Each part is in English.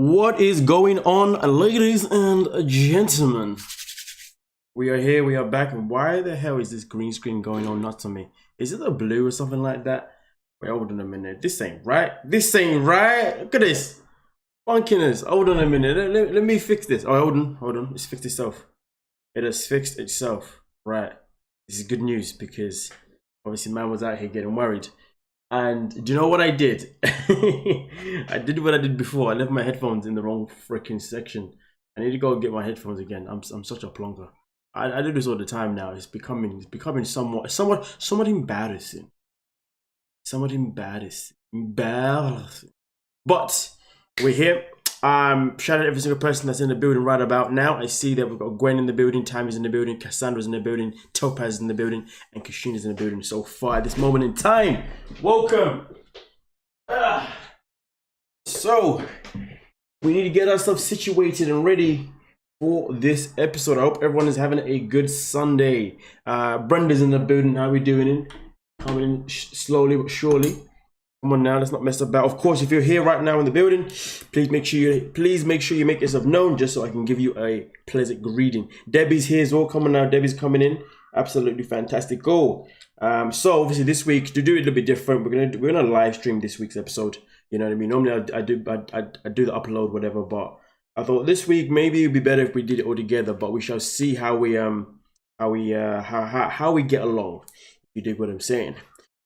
What is going on, ladies and gentlemen? We are here, we are back, and why the hell is this green screen going on? Not to me. Is it a blue or something like that? Wait, hold on a minute. This ain't right. This ain't right. Look at this. Funkiness. Hold on a minute. Let me fix this. Oh, hold on. It's fixed itself. It has fixed itself. Right. This is good news because obviously man was out here getting worried. And do you know what I did? I did what I did before. I left my headphones in the wrong freaking section. I need to go get my headphones again. I'm such a plonker. I do this all the time now. It's becoming somewhat embarrassing. Somewhat embarrassing. But we're here. Shout out every single person that's in the building right about now. I see that we've got Gwen in the building, Tammy's in the building, Cassandra's in the building, Topaz is in the building, and Kashina's in the building so far at this moment in time. Welcome. So we need to get ourselves situated and ready for this episode. I hope everyone is having a good Sunday. Brenda's in the building. How we doing? Coming in slowly but surely. Come on now, let's not mess about. Of course, if you're here right now in the building, please make sure you make yourself known just so I can give you a pleasant greeting. Debbie's here as well. Come on now, Debbie's coming in. Absolutely fantastic. Go. So obviously this week to do it a little bit different, we're gonna live stream this week's episode. You know what I mean? Normally I do the upload whatever, but I thought this week maybe it'd be better if we did it all together. But we shall see how we get along. If you dig what I'm saying.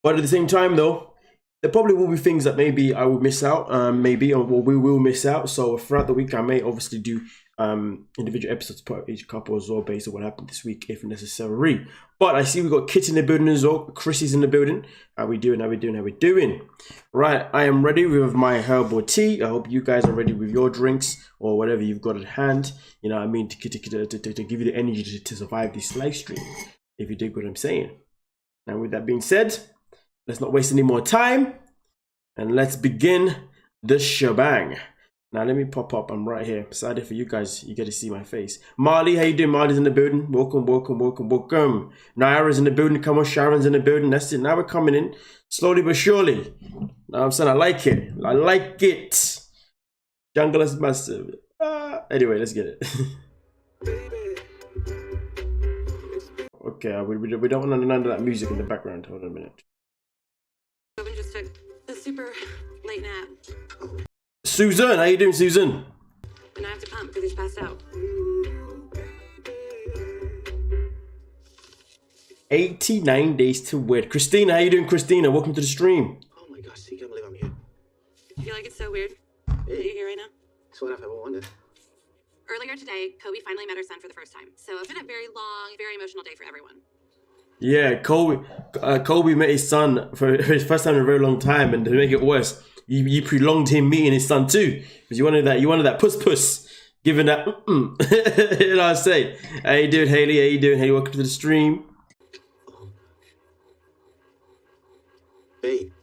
But at the same time though, there probably will be things that maybe I will miss out, or we will miss out. So throughout the week, I may obviously do individual episodes per each couple as well, based on what happened this week, if necessary. But I see we've got Kit in the building as well. Chrissy's in the building. How we doing? Right, I am ready with my herbal tea. I hope you guys are ready with your drinks or whatever you've got at hand. You know what I mean? To give you the energy to survive this live stream, if you dig what I'm saying. Now, with that being said, let's not waste any more time and let's begin the shebang. Now let me pop up. I'm right here. Excited for you guys. You get to see my face. Marley, how you doing? Marley's in the building. Welcome. Naira's in the building. Come on, Sharon's in the building. That's it. Now we're coming in slowly but surely. Now I'm saying I like it. Jungle is massive. Anyway, let's get it. Okay, we don't want none of that music in the background. Hold on a minute. Just took a super late nap. Susan, how you doing, Susan? And I have to pump because he's passed out. 89 days to wed. Christina, how you doing, Christina? Welcome to the stream. Oh my gosh, you can't believe I'm here. I feel like it's so weird that you're here right now. It's what I've ever wanted. Earlier today, Kobe finally met her son for the first time. So it's been a very long, very emotional day for everyone. Yeah, Kobe met his son for his first time in a very long time, and to make it worse, you prolonged him meeting his son too, because you wanted that puss, giving that you know what I say. How you doing, Haley? Welcome to the stream. Hey,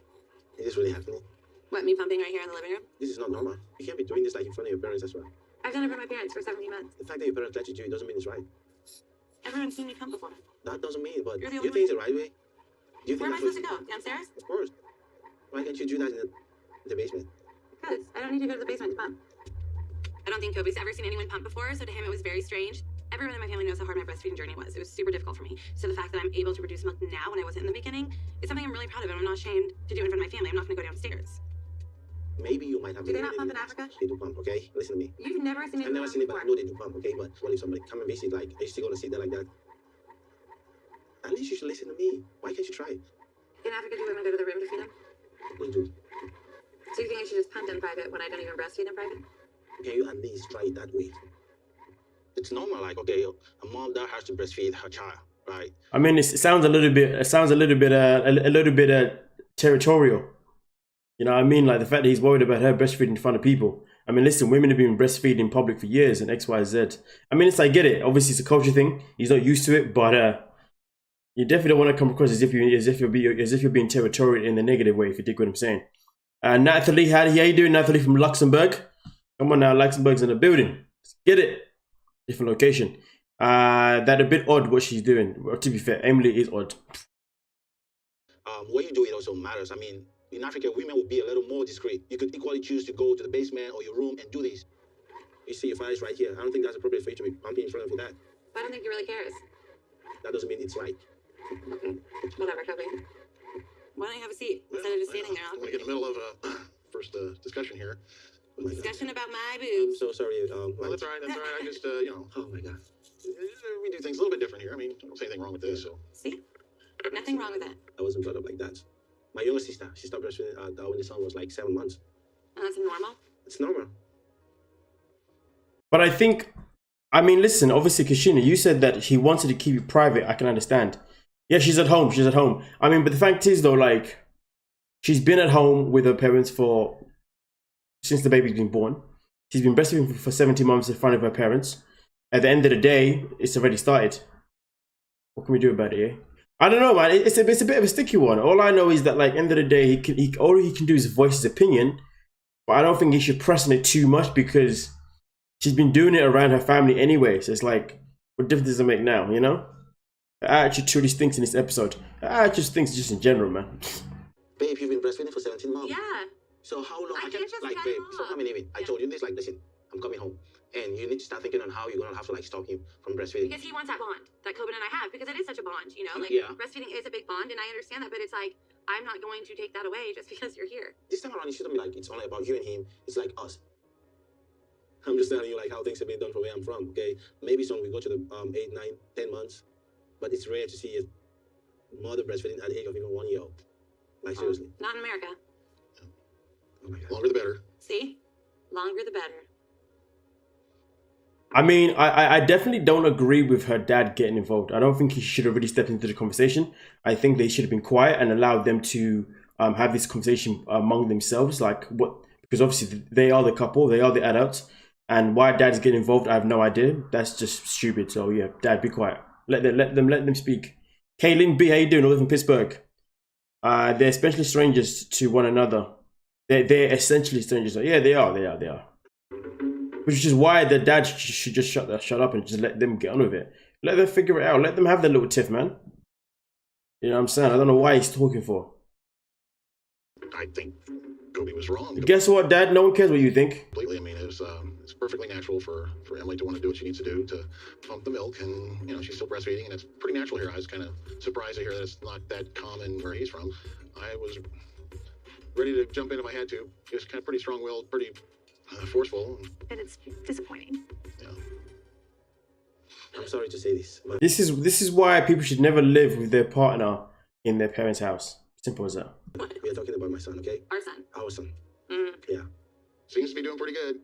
is this really happening? What, me pumping right here in the living room? This is not normal. You can't be doing this like in front of your parents as well. I've done it for my parents for 17 months. The fact that your parents let you do it doesn't mean it's right. Everyone's seen me pump before. That doesn't mean, but You're do the you only think it's the right way? Do you Where am I think supposed to go? Downstairs? Of course. Why can't you do that in the basement? Because I don't need to go to the basement to pump. I don't think Kobe's ever seen anyone pump before, so to him it was very strange. Everyone in my family knows how hard my breastfeeding journey was. It was super difficult for me. So the fact that I'm able to produce milk now when I wasn't in the beginning is something I'm really proud of, and I'm not ashamed to do it in front of my family. I'm not going to go downstairs. Maybe you might have. Do they not pump in Africa? They do pump, okay? Listen to me. You've never seen I've never seen it, but I know they do pump, okay? But what if somebody come and visit, like, are you still gonna sit there like that? At least you should listen to me. Why can't you try it? In Africa, do women go to the room to feed them? We do. So you think I should just punt in private when I don't even breastfeed in private? Can you at least try it that way? It's normal, like, okay, a mom that has to breastfeed her child, right? I mean, it sounds a little bit territorial. You know what I mean? Like the fact that he's worried about her breastfeeding in front of people. I mean, listen, women have been breastfeeding in public for years and X, Y, Z. I mean, I get it. Obviously, it's a culture thing. He's not used to it, but you definitely don't want to come across as if you're being territorial in the negative way. If you dig what I'm saying. Natalie, how you doing, Natalie from Luxembourg? Come on now, Luxembourg's in the building. Let's get it. Different location. That a bit odd what she's doing. Well, to be fair, Emily is odd. What you do, it also matters. I mean, In Africa, women would be a little more discreet. You could equally choose to go to the basement or your room and do this. You see your father is right here. I don't think that's appropriate for you to be pumping in front of your dad. But I don't think he really cares. That doesn't mean it's right. Okay. Whatever, Kobe. Why don't you have a seat instead of just standing there? I want to get in the middle of a first discussion here. Discussion about my I'm boobs. so sorry. Well, that's all right. That's all right. I just, you know, Oh my God. we do things a little bit different here. I mean, I don't see anything wrong with this. So See? Nothing wrong with that. I wasn't brought up like that. My younger sister, she stopped breastfeeding when the son was like 7 months. And that's normal. It's normal. But I think, I mean, listen, obviously, Kashina, you said that he wanted to keep it private. I can understand. Yeah, she's at home. She's at home. I mean, but the fact is, though, like, she's been at home with her parents since the baby's been born. She's been breastfeeding for 70 months in front of her parents. At the end of the day, it's already started. What can we do about it, eh? I don't know, man. It's a bit of a sticky one. All I know is that, like, end of the day, all he can do is voice his opinion. But I don't think he should press on it too much because she's been doing it around her family anyway. So it's like, what difference does it make now, you know? Her attitude truly stinks in this episode. Her attitude stinks just in general, man. Babe, you've been breastfeeding for 17 months. Yeah. So how long? I can't just like, cut babe. him So off. how many? I told you this. Like, listen, I'm coming home, and you need to start thinking on how you're gonna have to like stop him from breastfeeding. Because he wants that bond that Coben and I have, because it is such a bond, you know? Like, Yeah. breastfeeding is a big bond, and I understand that, but it's like, I'm not going to take that away just because you're here. This time around, it shouldn't be like it's only about you and him. It's like us. I'm just telling you like how things have been done from where I'm from. Okay, maybe some we go to the 8, 9, 10 months, but it's rare to see a mother breastfeeding at the age of even 1 year old. Like seriously. Not in America. Oh my God. longer the better. See? Longer the better. I mean, I definitely don't agree with her dad getting involved. I don't think he should have really stepped into the conversation. I think they should have been quiet and allowed them to have this conversation among themselves. Like what? Because obviously they are the couple, they are the adults, and why dad's getting involved, I have no idea. That's just stupid. So yeah, dad, be quiet. Let them speak. Kaylin B, how you doing? Over in Pittsburgh. They're essentially strangers to one another. They're essentially strangers. Yeah, they are. Which is why the dad should just shut up and just let them get on with it. Let them figure it out. Let them have their little tiff, man. You know what I'm saying? I don't know why he's talking for. I think Kobe was wrong. Guess what, Dad? No one cares what you think. Completely. I mean, it's perfectly natural for Emily to want to do what she needs to do to pump the milk, and you know she's still breastfeeding, and it's pretty natural here. I was kind of surprised to hear that it's not that common where he's from. I was ready to jump in if I had to. He was kind of pretty strong-willed, pretty forceful. And it's disappointing. Yeah. I'm sorry to say this, but This is why people should never live with their partner in their parents' house. Simple as that. we are talking about my son, okay? Our son. Our son. Mm. Yeah. Seems to be doing pretty good.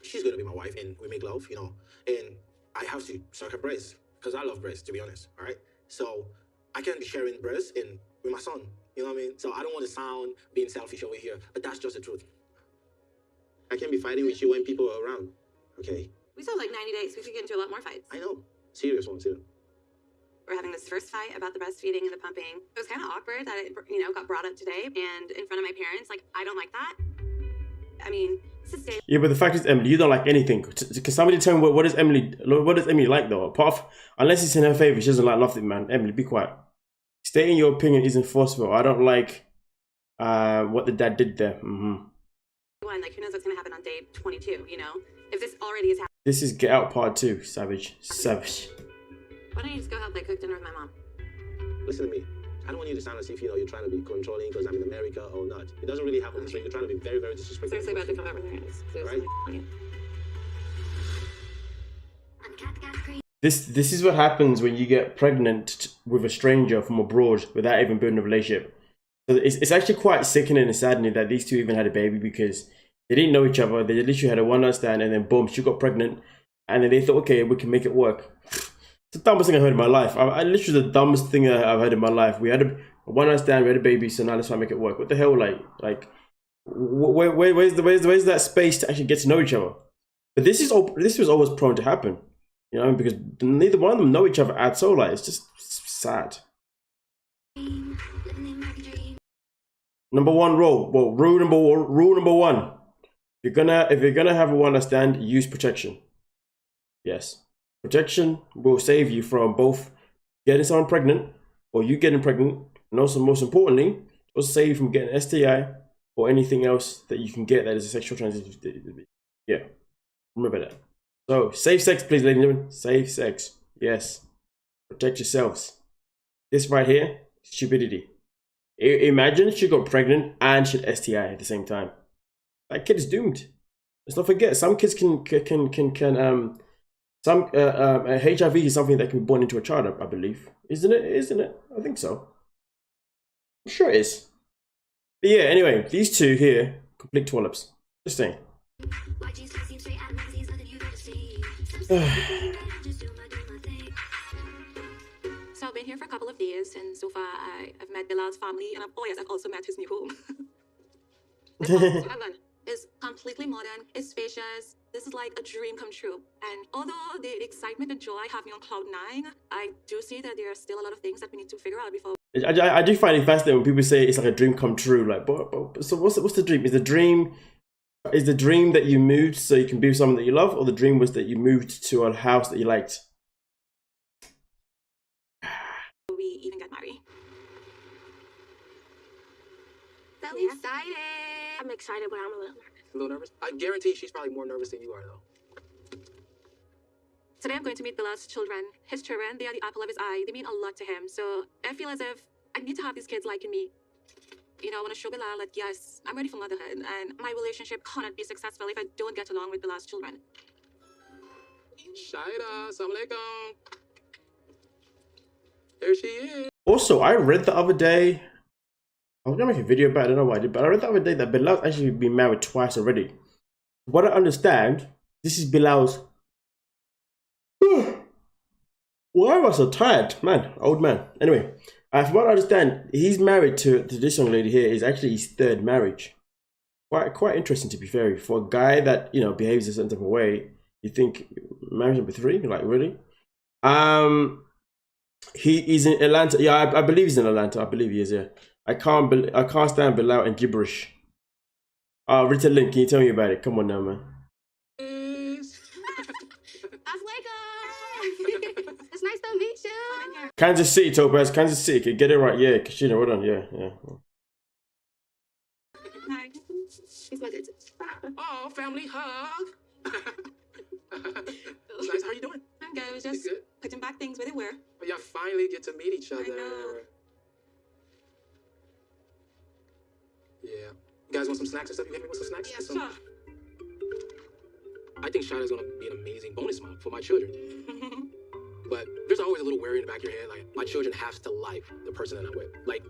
She's gonna be my wife, and we make love, you know. And I have to suck her breast because I love breasts, to be honest. All right. So I can't be sharing breasts and with my son. You know what I mean? So I don't want to sound being selfish over here, but that's just the truth. I can't be fighting with you when people are around. Okay. We still have like 90 days. We could get into a lot more fights. I know. Serious one too. We're having this first fight about the breastfeeding and the pumping. It was kind of awkward that it, got brought up today and in front of my parents. Like, I don't like that. I mean, this is day. Yeah, but the fact is, Emily, you don't like anything. Can somebody tell me what does Emily like though? Apart from, unless it's in her favor, she doesn't like nothing, man. Emily, be quiet. Stating your opinion isn't forceful. I don't like what the dad did there. One, like, who knows what's going to happen on day 22, you know? If this already is happening. This is Get Out Part 2, savage. Why don't you just go help cook dinner with my mom? Listen to me. I don't want you to sound as if, you're trying to be controlling because I'm in America or not. It doesn't really happen this way. You're trying to be very, very disrespectful. Seriously about to come over there. Right? This is what happens when you get pregnant with a stranger from abroad without even building a relationship. So it's actually quite sickening and saddening that these two even had a baby because they didn't know each other. They literally had a one-night stand and then boom, she got pregnant. And then they thought, okay, we can make it work. It's the dumbest thing I've heard in my life. I literally the dumbest thing I've heard in my life. We had a one-night stand, we had a baby, so now let's try and make it work. What the hell, like, where's that space to actually get to know each other? But this was always prone to happen, you know, because neither one of them know each other at all. Like, it's just sad. Number one rule. Well, rule number one. If you're gonna have a one-night stand, use protection. Yes, protection will save you from both getting someone pregnant or you getting pregnant, and also most importantly, or save you from getting STI or anything else that you can get that is a sexual transmission. Yeah, remember that. So safe sex, please, ladies and gentlemen. Safe sex. Yes. Protect yourselves. This right here, stupidity. Imagine she got pregnant and she had STI at the same time. That kid is doomed. Let's not forget, some kids HIV is something that can be born into a child, I believe. Isn't it? Isn't it? I think so. I'm sure it is. But yeah, anyway, these two here, complete twallops. Just saying. So I've been here for a couple of days, and so far I've met Bilal's family, and I've also met his new home. It's completely modern, it's spacious. This is like a dream come true. And although the excitement and joy have me on cloud 9, I do see that there are still a lot of things that we need to figure out before. I do find it fascinating when people say it's like a dream come true. Like, but so what's the dream? Is the dream that you moved so you can be with someone that you love, or the dream was that you moved to a house that you liked? We even get married. So excited. I'm excited, but I'm a little nervous. A little nervous? I guarantee she's probably more nervous than you are, though. Today I'm going to meet Bilal's children. His children, they are the apple of his eye. They mean a lot to him. So I feel as if I need to have these kids liking me. You know, I want to show Bilal that, yes, I'm ready for motherhood. And my relationship cannot be successful if I don't get along with Bilal's children. Shaida, assalamu alaikum. There she is. Also, I read the other day, I was gonna make a video about it, I don't know why I did, but I read the other day that Bilal's actually been married twice already. What I understand, this is Bilal's. Why am I so tired? Man, old man. Anyway, from what I understand, he's married to this young lady here, is actually his third marriage. Quite interesting, to be fair. For a guy that, you know, behaves a certain type of way, you think marriage number 3? Like, really? He is in Atlanta. Yeah, I believe he's in Atlanta. I believe he is, yeah. I can't stand Bilal and gibberish. Rita Lynn, can you tell me about it? Come on now, man. It's nice to meet you. Kansas City, Topaz. Kansas City. Okay, get it right. Yeah, Kashina, well done. Yeah. Hi. He's my good. Oh, family hug. Nice. How you doing? I'm good. I was just good? putting back things where they were. Oh, y'all finally get to meet each other. I know. Yeah. You guys want some snacks and stuff? You hit me with some snacks? Yeah, sure. I think Shada's gonna be an amazing bonus mom for my children. But there's always a little worry in the back of your head, like, my children have to like the person that I'm with. Like,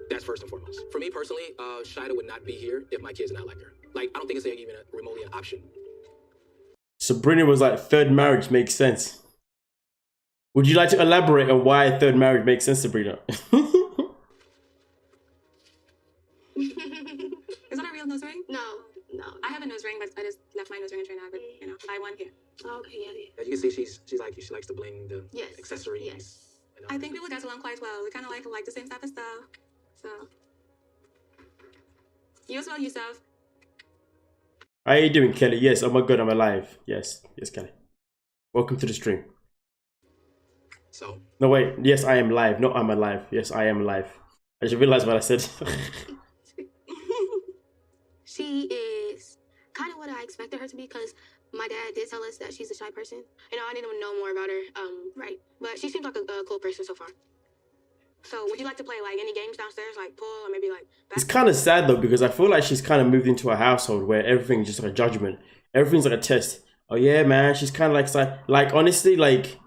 that's first and foremost. For me personally, Shida would not be here if my kids did not like her. Like, I don't think it's even remotely an option. Sabrina was like, third marriage makes sense. Would you like to elaborate on why third marriage makes sense, Sabrina? Is that a real nose ring? No. I have a nose ring, but I just left my nose ring in Trinidad, but, you know, I want here. Okay, yeah. As you can see, she likes to bling the accessories. Yes. And, I think we will get along quite well. We kind of like the same type of stuff. So, you as well, Yusuf. How you doing, Kelly? Yes, oh my god, I'm alive. Yes, Kelly. Welcome to the stream. So. No, wait. Yes, I am live. No, I'm alive. Yes, I am live. I just realized what I said. She is kind of what I expected her to be, because my dad did tell us that she's a shy person. You know, I need to know more about her. Right. But she seems like a cool person so far. So would you like to play like any games downstairs, like pool or maybe like basketball? It's kind of sad though, because I feel like she's kind of moved into a household where everything's just like a judgment. Everything's like a test. Oh yeah, man. She's kind of like honestly, like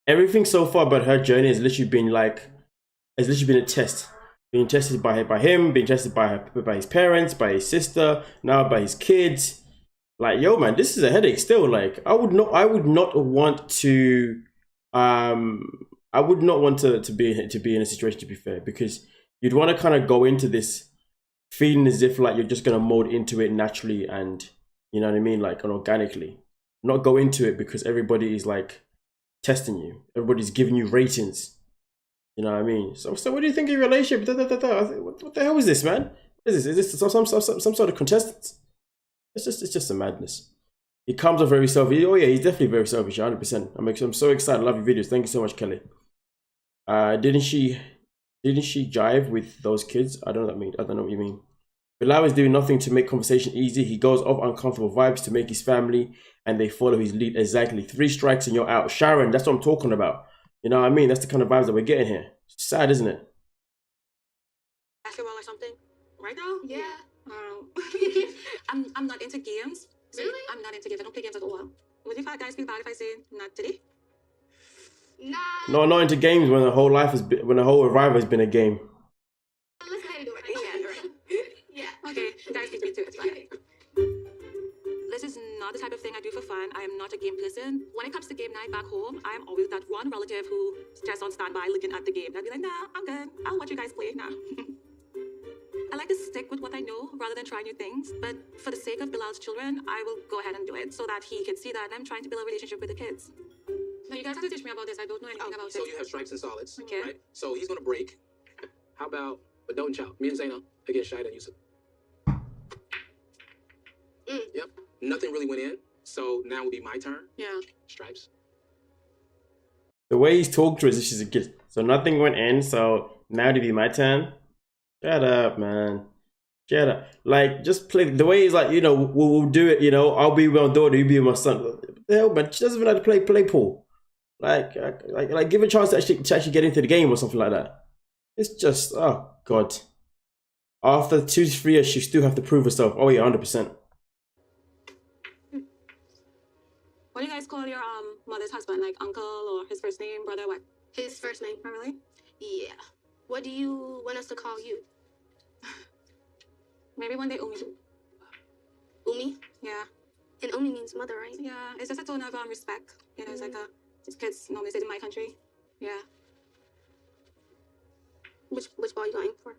everything so far about her journey has literally been a test. Being tested by him, being tested by his parents, by his sister, now by his kids. Like, yo, man, this is a headache still. Like, I would not want to be in a situation, to be fair, because you'd want to kind of go into this feeling as if like you're just gonna mold into it naturally and, you know what I mean, like, and organically. Not go into it because everybody is like testing you. Everybody's giving you ratings. You know what I mean? So what do you think of your relationship? What the hell is this, man? What is this? Is this some sort of contestant? It's just a madness. He comes off very selfish. Oh yeah, he's definitely very selfish, 100%. I'm so excited. I love your videos. Thank you so much, Kelly. Didn't she Didn't she jive with those kids? I don't know what I mean. I don't know what you mean. Bilal is doing nothing to make conversation easy. He goes off uncomfortable vibes to make his family, and they follow his lead. Exactly. 3 strikes and you're out. Sharon, that's what I'm talking about. You know what I mean? That's the kind of vibes that we're getting here. It's sad, isn't it? Basketball or something? Right now? Yeah. I'm not into games. Really? I'm not into games. I don't play games at all. Would you guys feel bad if I say not today? Nah. No, not into games when the whole life has been, when the whole revival has been a game. Let's go ahead and do it. Yeah, right. Yeah. Okay, guys beat me to it. It's fine. This is not the type of thing I do for fun. I am not a game person. When it comes to game night back home, I am always that one relative who's just on standby looking at the game. I'd be like, nah, I'm good. I'll watch you guys play now. I like to stick with what I know rather than try new things. But for the sake of Bilal's children, I will go ahead and do it so that he can see that I'm trying to build a relationship with the kids. Now, you guys have to teach me about this. I don't know anything about So it. you have stripes and solids, Okay. right? So he's gonna break. How about, but don't chow. Me and Zaina against Shida and Yusuf. Yep. Nothing really went in. So now would be my turn. Yeah. Stripes. The way he's talked to her is if she's a kid. So nothing went in, so now to be my turn. Shut up, man. Shut up. Like, just play. The way he's like, you know, we'll do it, you know, I'll be with my daughter, you be with my son. What the hell, man? She doesn't even like to play pool. Like, give her a chance to actually get into the game or something like that. It's just, oh, God. After 2 to 3 years, she still have to prove herself. Oh, yeah, 100%. What do you guys call your mother's husband? Like uncle or his first name, brother, what? His first name. Oh, really? Yeah. What do you want us to call you? Maybe one day Umi. Umi? Yeah. And Umi means mother, right? Yeah. It's just a tone of respect. You know, it's like just kids normally say it in my country. Yeah. Which ball you going for?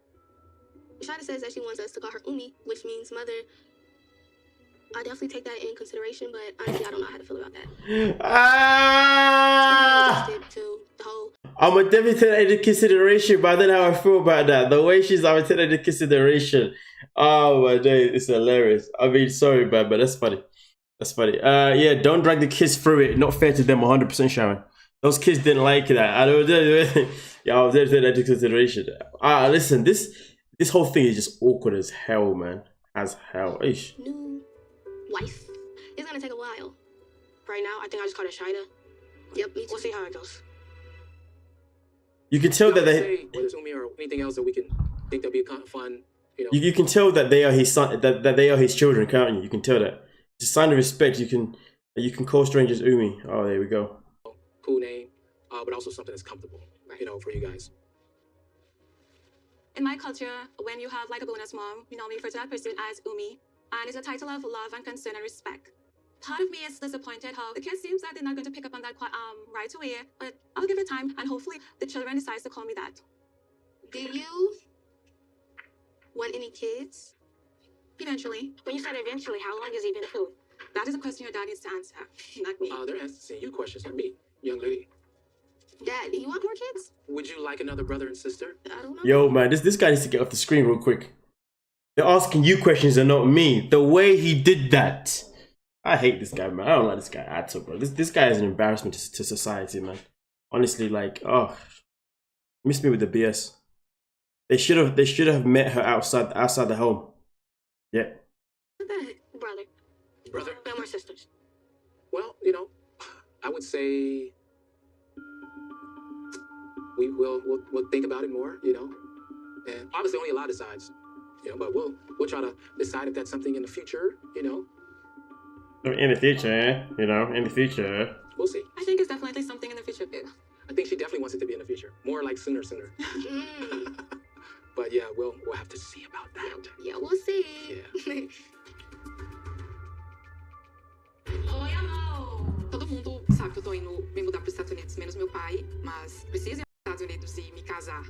Shida says that she wants us to call her Umi, which means mother. I definitely take that in consideration, but honestly, I don't know how to feel about that. Ah! To the whole. I'm gonna definitely take that into consideration, but I don't know how I feel about that. The way she's, I'm gonna take that into consideration. Oh my day, it's hilarious. I mean, sorry, but that's funny. That's funny. Yeah, don't drag the kids through it. Not fair to them, 100%, Sharon. Those kids didn't like that. I don't. Yeah, I was there to take that into consideration. Listen, this whole thing is just awkward as hell, man. As hell. Ish. New wife. It's gonna take a while. Right now, I think I just called it Shida. Yep, me too. We'll see how it goes. You can tell that they. Say whether it's Umi or anything else that we can think that'd be kind of fun. You know. You can tell that they are his son. That they are his children, can't you? You can tell that. It's a sign of respect. You can call strangers Umi. Oh, there we go. Cool name, but also something that's comfortable. You know, for you guys. In my culture, when you have like a bonus mom, we normally refer to that person as Umi, and it's a title of love and concern and respect. Part of me is disappointed how the kids seems that they're not going to pick up on that right away, but I'll give it time, and hopefully the children decides to call me that. Do you want any kids? Eventually. When you said eventually, how long has he been through? That is a question your dad needs to answer, not me. They're asking you questions, not me, young lady. Dad, do you want more kids? Would you like another brother and sister? I don't know. Yo, man, this guy needs to get off the screen real quick. They're asking you questions and not me. The way he did that. I hate this guy, man. I don't like this guy at all, bro. This guy is an embarrassment to society, man. Honestly, like, oh, miss me with the BS. They should have met her outside the home. Yeah. Brother. Brother? No more sisters. Well, you know, I would say we'll think about it more, you know. And obviously only a lot of sides, you know, but we'll try to decide if that's something in the future, you know. In the future, you know, in the future. We'll see. I think it's definitely something in the future, babe. I think she definitely wants it to be in the future. More like sooner. But yeah, we'll have to see about that. Yeah, we'll see. Yeah. Oi, amor! Todo mundo sabe que eu tô indo me mudar para os Estados Unidos, menos meu pai, mas preciso ir aos Estados Unidos e me casar.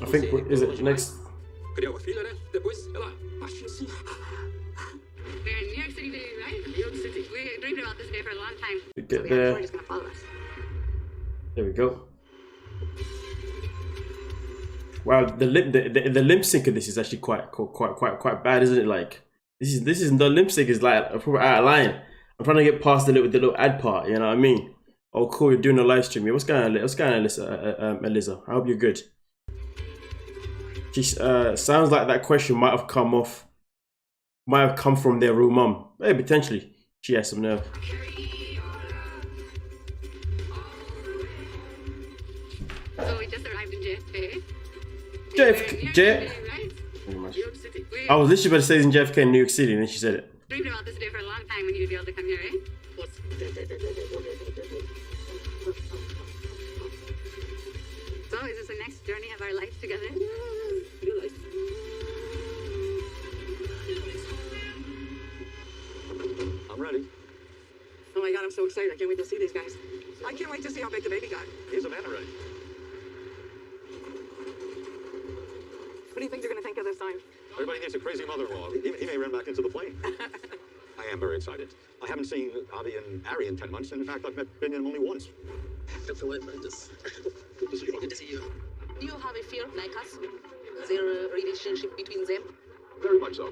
I think, is it next? Criar uma filha, né? Depois, ela acha assim. We're in New York City today, right? New York City. We're dreaming about this day for a long time. We get So there. we're just gonna follow us. There we go. Wow, the lip sync of this is actually quite bad, isn't it? Like this is the lip sync is like probably out of line. I'm trying to get past the little ad part. You know what I mean? Oh, cool! You're doing a live stream. What's going on? What's going on, Eliza? I hope you're good. She sounds like that question might have come from their real mum. Hey, potentially. She has some nerve. So we just arrived in JFK. JFK. I was literally about to say it's in JFK in New York City, and then she said it. Dreamed about this day for a long time when you'd be able to come here, right? So is this the next journey of our life together? I'm ready. Oh my god, I'm so excited. I can't wait to see these guys. I can't wait to see how big the baby got. Here's a man already. What do you think you're going to think of this time? Everybody thinks a crazy mother-in-law. He may run back into the plane. I am very excited. I haven't seen Avi and Ari in 10 months. And in fact, I've met Benjamin only once. Good to see you. Good to see you. Do you have a fear like us? Is there a relationship between them? Very much so.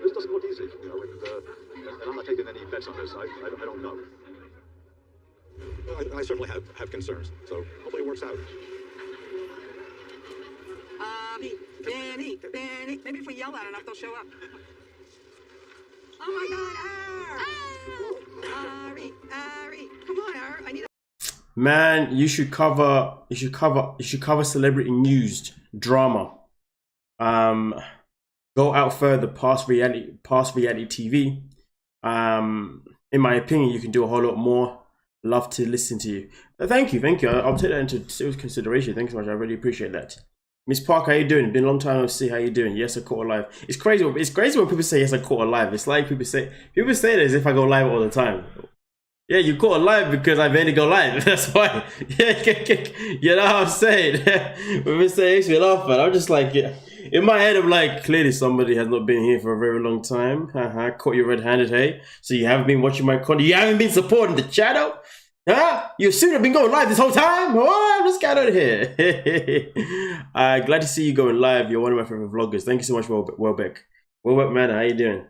This doesn't look easy, you know, and I'm not taking any bets on this. I don't know. I certainly have concerns, so hopefully it works out. Benny. Maybe if we yell loud enough, they'll show up. Oh my god, Ari. Come on, Ari. I need a... Man, you should cover celebrity news drama. Go out further past reality TV. In my opinion, you can do a whole lot more. Love to listen to you. Thank you. I'll take that into serious consideration. Thanks so much. I really appreciate that. Miss Park, how you doing? Been a long time to see how you doing. Yes, I caught a live. It's crazy when people say yes, I caught a live. It's like people say that as if I go live all the time. Yeah, you caught a live because I barely go live. That's why. Yeah, you know what I'm saying? When we say it, we laugh, but I'm just like, yeah. In my head, I'm like, clearly somebody has not been here for a very long time. Caught you red-handed, hey? So you haven't been watching my content? You haven't been supporting the channel? Huh? You should have been going live this whole time? Oh, let's get out of here. Glad to see you going live. You're one of my favorite vloggers. Thank you so much, Welbeck. Welbeck, man, how you doing?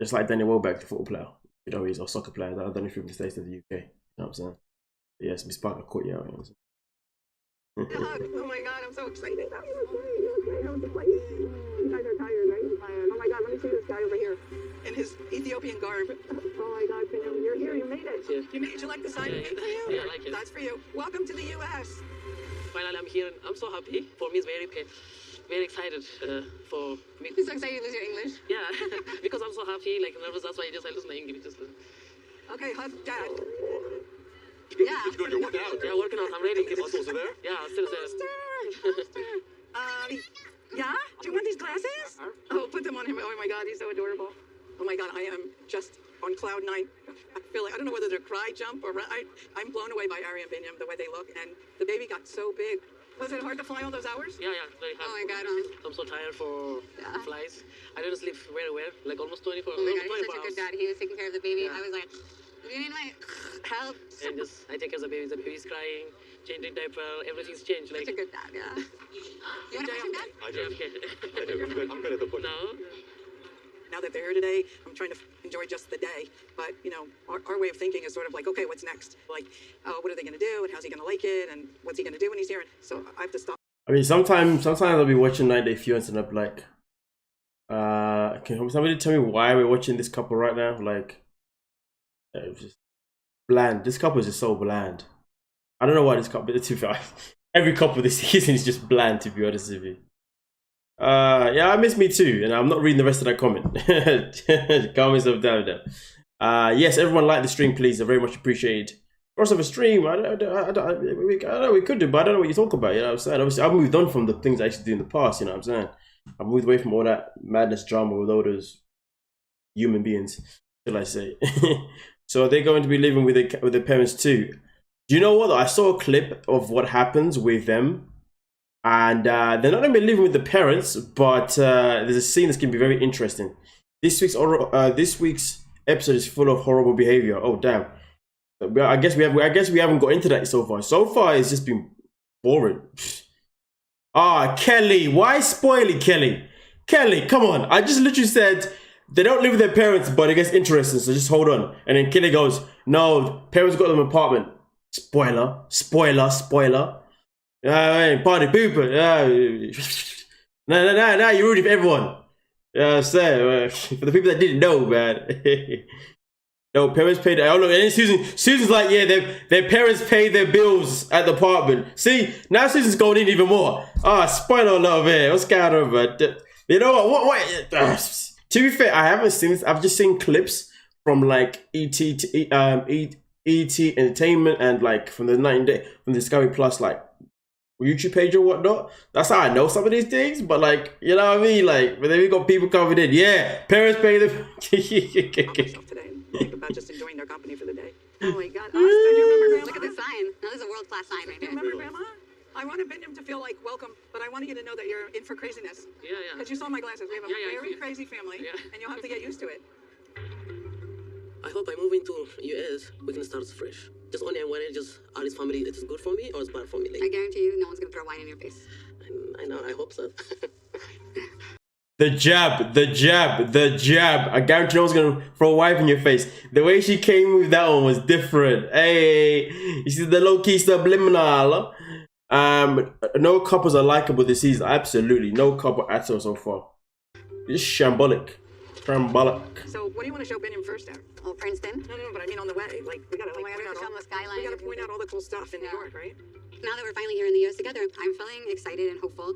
Just like Danny Welbeck, the football player. You know, he's a soccer player. I don't know if he's from the States or the UK. You know what I'm saying? But yes, Miss Parker caught you out. Oh my god, I'm so excited. You guys are tired, right? Oh my god, let me see this guy over here in his Ethiopian garb. Oh my god, you're here, you made it. Yeah. You made it. You like the sign? Yeah, I like it. That's for you. Welcome to the US. Finally, I'm here and I'm so happy. For me, it's very excited for me. I'm so excited to lose your English. Yeah, because I'm so happy, like nervous. That's why I listen to English. Okay, hug Dad. Yeah. It's good. You're working out. Yeah, working out. I'm ready. Muscles are there? Yeah, still there. Yeah? Do you want these glasses? Oh, put them on him. Oh my god, he's so adorable. Oh my god, I am just on cloud 9. I feel like, I don't know whether to cry, jump, or I'm blown away by Ari and Binyam, the way they look, and the baby got so big. Was it hard to fly all those hours? Yeah, very hard. Oh my god, I'm so tired for flights. I didn't sleep very well, like almost 24 hours. Oh my god, he's such a good dad. He was taking care of the baby. Yeah. I was like, do you need my help? And just, I take care of the baby. The baby's crying, changing diaper, everything's changed. Like, Such a good dad, yeah. You want to question dad? I do. I'm good at the push. No. Now that they're here today, I'm trying to enjoy just the day. But, you know, our way of thinking is sort of like, okay, what's next? Like, what are they going to do? And how's he going to like it? And what's he going to do when he's here? And so I have to stop. I mean, sometimes I'll be watching 9 Day Fiancé and I'm like, can somebody tell me why we're watching this couple right now? Like, it's just bland. This couple is just so bland. I don't know why this couple, every couple this season is just bland, to be honest with you. Yeah, I miss me too, and I'm not reading the rest of that comment. Calm yourself down there. Yes, everyone like the stream, please. I very much appreciate it. Rest of a stream, I know we could do, but I don't know what you talk about. You know what I'm saying? Obviously, I've moved on from the things I used to do in the past. You know what I'm saying? I've moved away from all that madness drama with all those human beings, shall I say? So they're going to be living with their parents too. Do you know what? I saw a clip of what happens with them, and they're not going to be living with the parents, but there's a scene that's going to be very interesting. This week's episode is full of horrible behavior. Oh damn! I guess we haven't got into that so far. So far, it's just been boring. Kelly, why spoiling Kelly? Kelly, come on! I just literally said they don't live with their parents, but it gets interesting. So just hold on. And then Kelly goes, "No, parents got them an apartment." Spoiler. Party pooper. No, you're rooting for everyone. Yeah, so for the people that didn't know, man. No, parents paid. Oh look, and then Susan's like, yeah, their parents pay their bills at the apartment. See, now Susan's going in even more. Spoiler alert here. What's going on, man? You know what? To be fair, I haven't seen this. I've just seen clips from like ET Entertainment and like from the from Discovery Plus like YouTube page or whatnot. That's how I know some of these things. But like, you know what I mean? Like, but then we got people coming in. Yeah, parents pay the. Today. Think about just enjoying their company for the day. Oh my God, Asta, do you remember Grandma? Look at this sign. Now this is a world-class sign right Do you here. remember Grandma? I wanted Biniam to feel like welcome, but I wanted you to know that you're in for craziness. Yeah. Because you saw my glasses. We have a very crazy family, and you'll have to get used to it. I hope by moving to US, we can start fresh. Just only when it just are this family, it is good for me or it's bad for me. Like, I guarantee you, no one's gonna throw wine in your face. I know. I hope so. The jab. I guarantee no one's gonna throw a wife in your face. The way she came with that one was different. Hey, you see the low-key subliminal. No couples are likable this season. Absolutely, no couple at all so far. It's shambolic. So, what do you want to show Biniam first, Eric? Oh, Princeton. No, but I mean on the way. Like, we gotta Oh my God, we have to show them the skyline. We gotta point out all the cool stuff in New York, right? Now that we're finally here in the US together, I'm feeling excited and hopeful.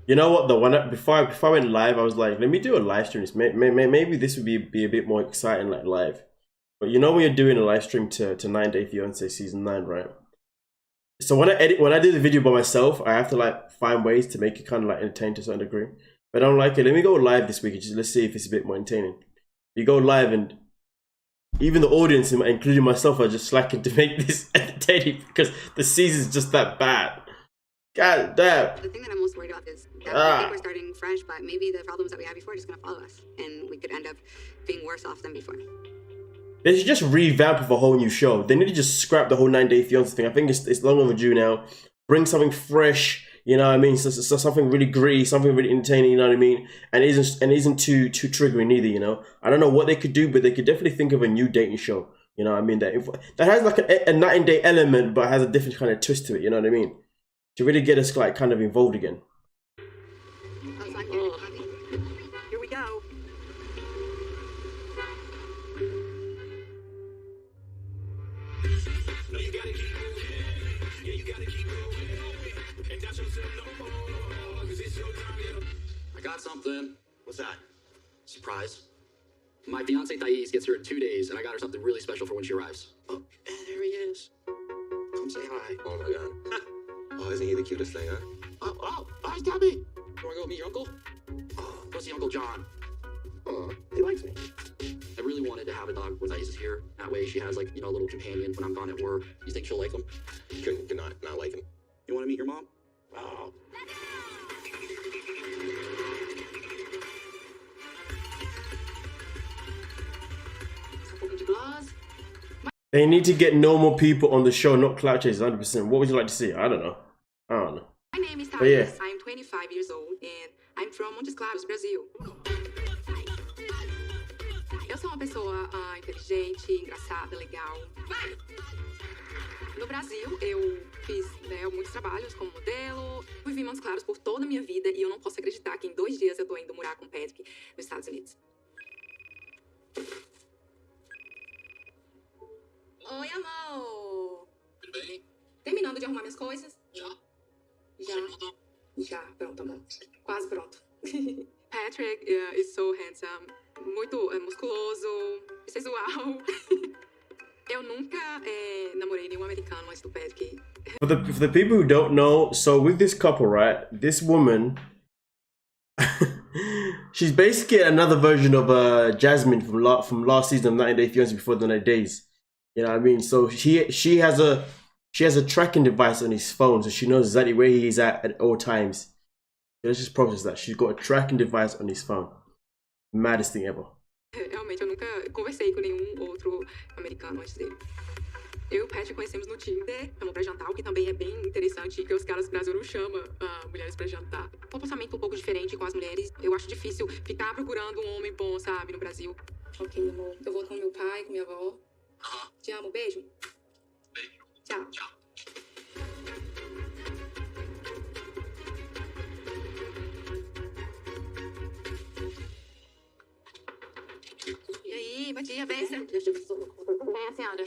You know what? Before I went live, I was like, let me do a live stream. Maybe this would be a bit more exciting, like live. But you know when you're doing a live stream to 9 Day Fiancé season 9, right? So when I do the video by myself, I have to like find ways to make it kind of like entertaining to a certain degree. But I don't like it. Let me go live this week and let's see if it's a bit more entertaining. You go live and even the audience, including myself, are just slacking to make this entertaining because the season's just that bad. God damn. The thing that I'm most worried about is that I think we're starting fresh, but maybe the problems that we had before are just going to follow us, and we could end up being worse off than before. They should just revamp with a whole new show. They need to just scrap the whole 9 Day Fiancé thing. I think it's long overdue now. Bring something fresh, you know what I mean? So something really gritty, something really entertaining, you know what I mean? And it isn't too triggering either, you know? I don't know what they could do, but they could definitely think of a new dating show, you know what I mean? That has like a 9 day element, but has a different kind of twist to it, you know what I mean? To really get us like kind of involved again. Here we go. I got something. What's that? Surprise. My fiance Thais gets here in 2 days, and I got her something really special for when she arrives. Oh, there he is. Come say hi. Oh my God. Oh, isn't he the cutest thing, huh? Oh, hi, Tabby. You wanna go meet your uncle? Go see Uncle John. Oh, he likes me. I really wanted to have a dog when Thais is here. That way she has, like, you know, a little companion when I'm gone at work. You think she'll like him? Could not like him. You want to meet your mom? Oh. They need to get normal people on the show, not clout chasers, 100%. What would you like to see? I don't know. My name is But yeah. Thais. I'm 25 years old and I'm from Montes Claros, Brasil. Eu sou uma pessoa inteligente, engraçada, legal. No Brasil, eu fiz muitos trabalhos como modelo. Vivi em Montes Claros por toda a minha vida e eu não posso acreditar que em 2 dias eu tô indo morar com o Patrick nos Estados Unidos. Oi, amor. Tudo bem? Terminando de arrumar minhas coisas? Já? Já, pronto, amor. Quase pronto. Patrick is so handsome. Muito musculoso, sexual. Eu nunca namorei nenhum americano antes do Patrick. For the people who don't know, so with this couple, right? This woman, she's basically another version of Jasmine from last season of 90 Day Fiancé before the 90 days. You know what I mean? So she has a tracking device on his phone, so she knows exactly where he is at all times. Let's just process that. She's got a tracking device on his phone. Maddest thing ever. Realmente, eu nunca conversei com nenhum outro americano antes dele. Eu e o Patrick conhecemos no Tinder, chamou pra jantar, o que também é bem interessante, que os caras do Brasil não chamam mulheres pra jantar. Comportamento um pouco diferente com as mulheres. Eu acho difícil ficar procurando um homem bom, sabe, no Brasil. Ok, amor. Eu vou com meu pai, com minha avó. Te amo, beijo. Beijo. Tchau. dia, beijo. Bem, a senhora.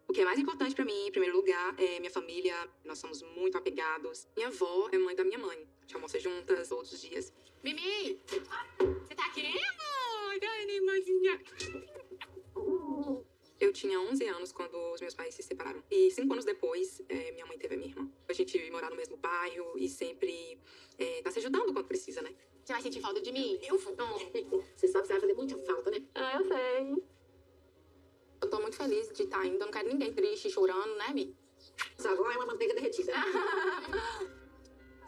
O que é mais importante pra mim, em primeiro lugar, é minha família. Nós somos muito apegados. Minha avó é mãe da minha mãe. A gente almoça juntas todos os dias. Mimi, você tá aqui? Ai, Dani, irmãzinha. Eu tinha 11 anos quando os meus pais se separaram. E 5 anos depois, minha mãe teve a minha irmã. A gente morar no mesmo bairro e sempre tá se ajudando quando precisa, né? Você vai sentir falta de mim? Eu vou. Você sabe que você vai fazer muita falta, né? Ah, eu sei. Eu tô muito feliz de estar indo. Eu não quero ninguém triste, chorando, né, Mi? Sua avó é uma manteiga derretida.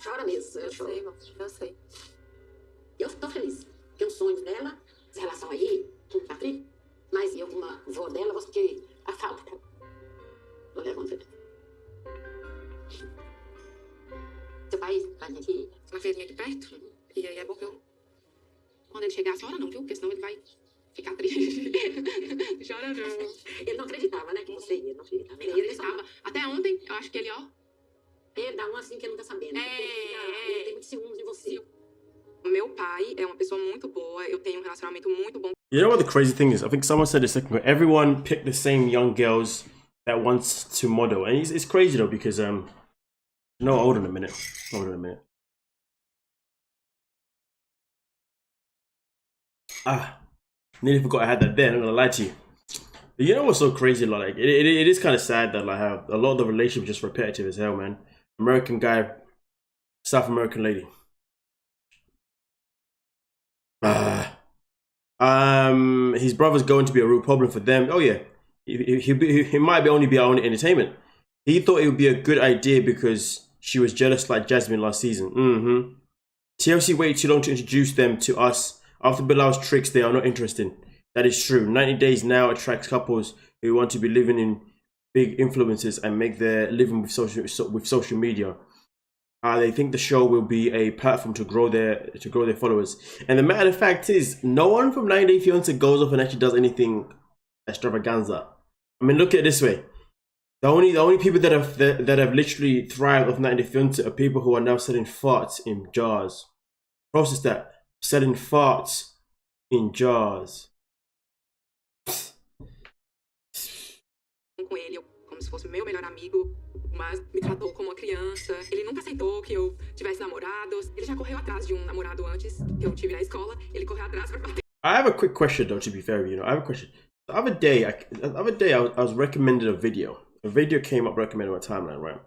Chora mesmo, eu choro. Sei, vó. Eu sei. Eu tô feliz. Porque os sonhos dela, essa relação aí, tudo tá triste. Mas eu, como uma avó dela, vou sentir a falta dela. Vou levar uma feira. Seu pai, pra gente ir. Uma feirinha aqui perto. E aí é bom que eu... Quando ele chegar, chora não, viu? Porque senão ele vai ficar triste. Chora não. Ele não acreditava, né, que você ia. Não acreditava. Ele acreditava. Até ontem, eu acho que ele, ó... Ele dá um assim que ele não tá sabendo. Ele tem muito ciúmes de você. Meu pai é uma pessoa muito boa. Eu tenho um relacionamento muito bom. You know what the crazy thing is? I think someone said a second ago, everyone picked the same young girls that wants to model. And it's crazy though, because, no, hold on a minute. Hold on a minute. Nearly forgot I had that there, I'm not gonna lie to you. But you know what's so crazy? Like, it is kind of sad that like how a lot of the relationship is just repetitive as hell, man. American guy, South American lady. His brother's going to be a real problem for them. Oh yeah, he might be only be our only entertainment. He thought it would be a good idea because she was jealous like Jasmine last season. TLC waited too long to introduce them to us. After Bilal's tricks, they are not interested. That is true. 90 Days now attracts couples who want to be living in big influences and make their living with social media. They think the show will be a platform to grow their followers. And the matter of fact is, no one from 90 Day Fiance goes off and actually does anything extravaganza. I mean, look at it this way: the only people that have literally thrived off 90 Day Fiance are people who are now selling farts in jars. Process that. Selling farts in jars. Com ele, como se fosse meu melhor amigo, mas me tratou como uma criança. Ele nunca aceitou que eu tivesse namorados. Ele já correu atrás de namorado antes que eu tive na escola. Ele correu atrás para bater. I have a quick question though, to be fair, I have a question. The other day I was recommended a video. A video came up recommended on my timeline, right?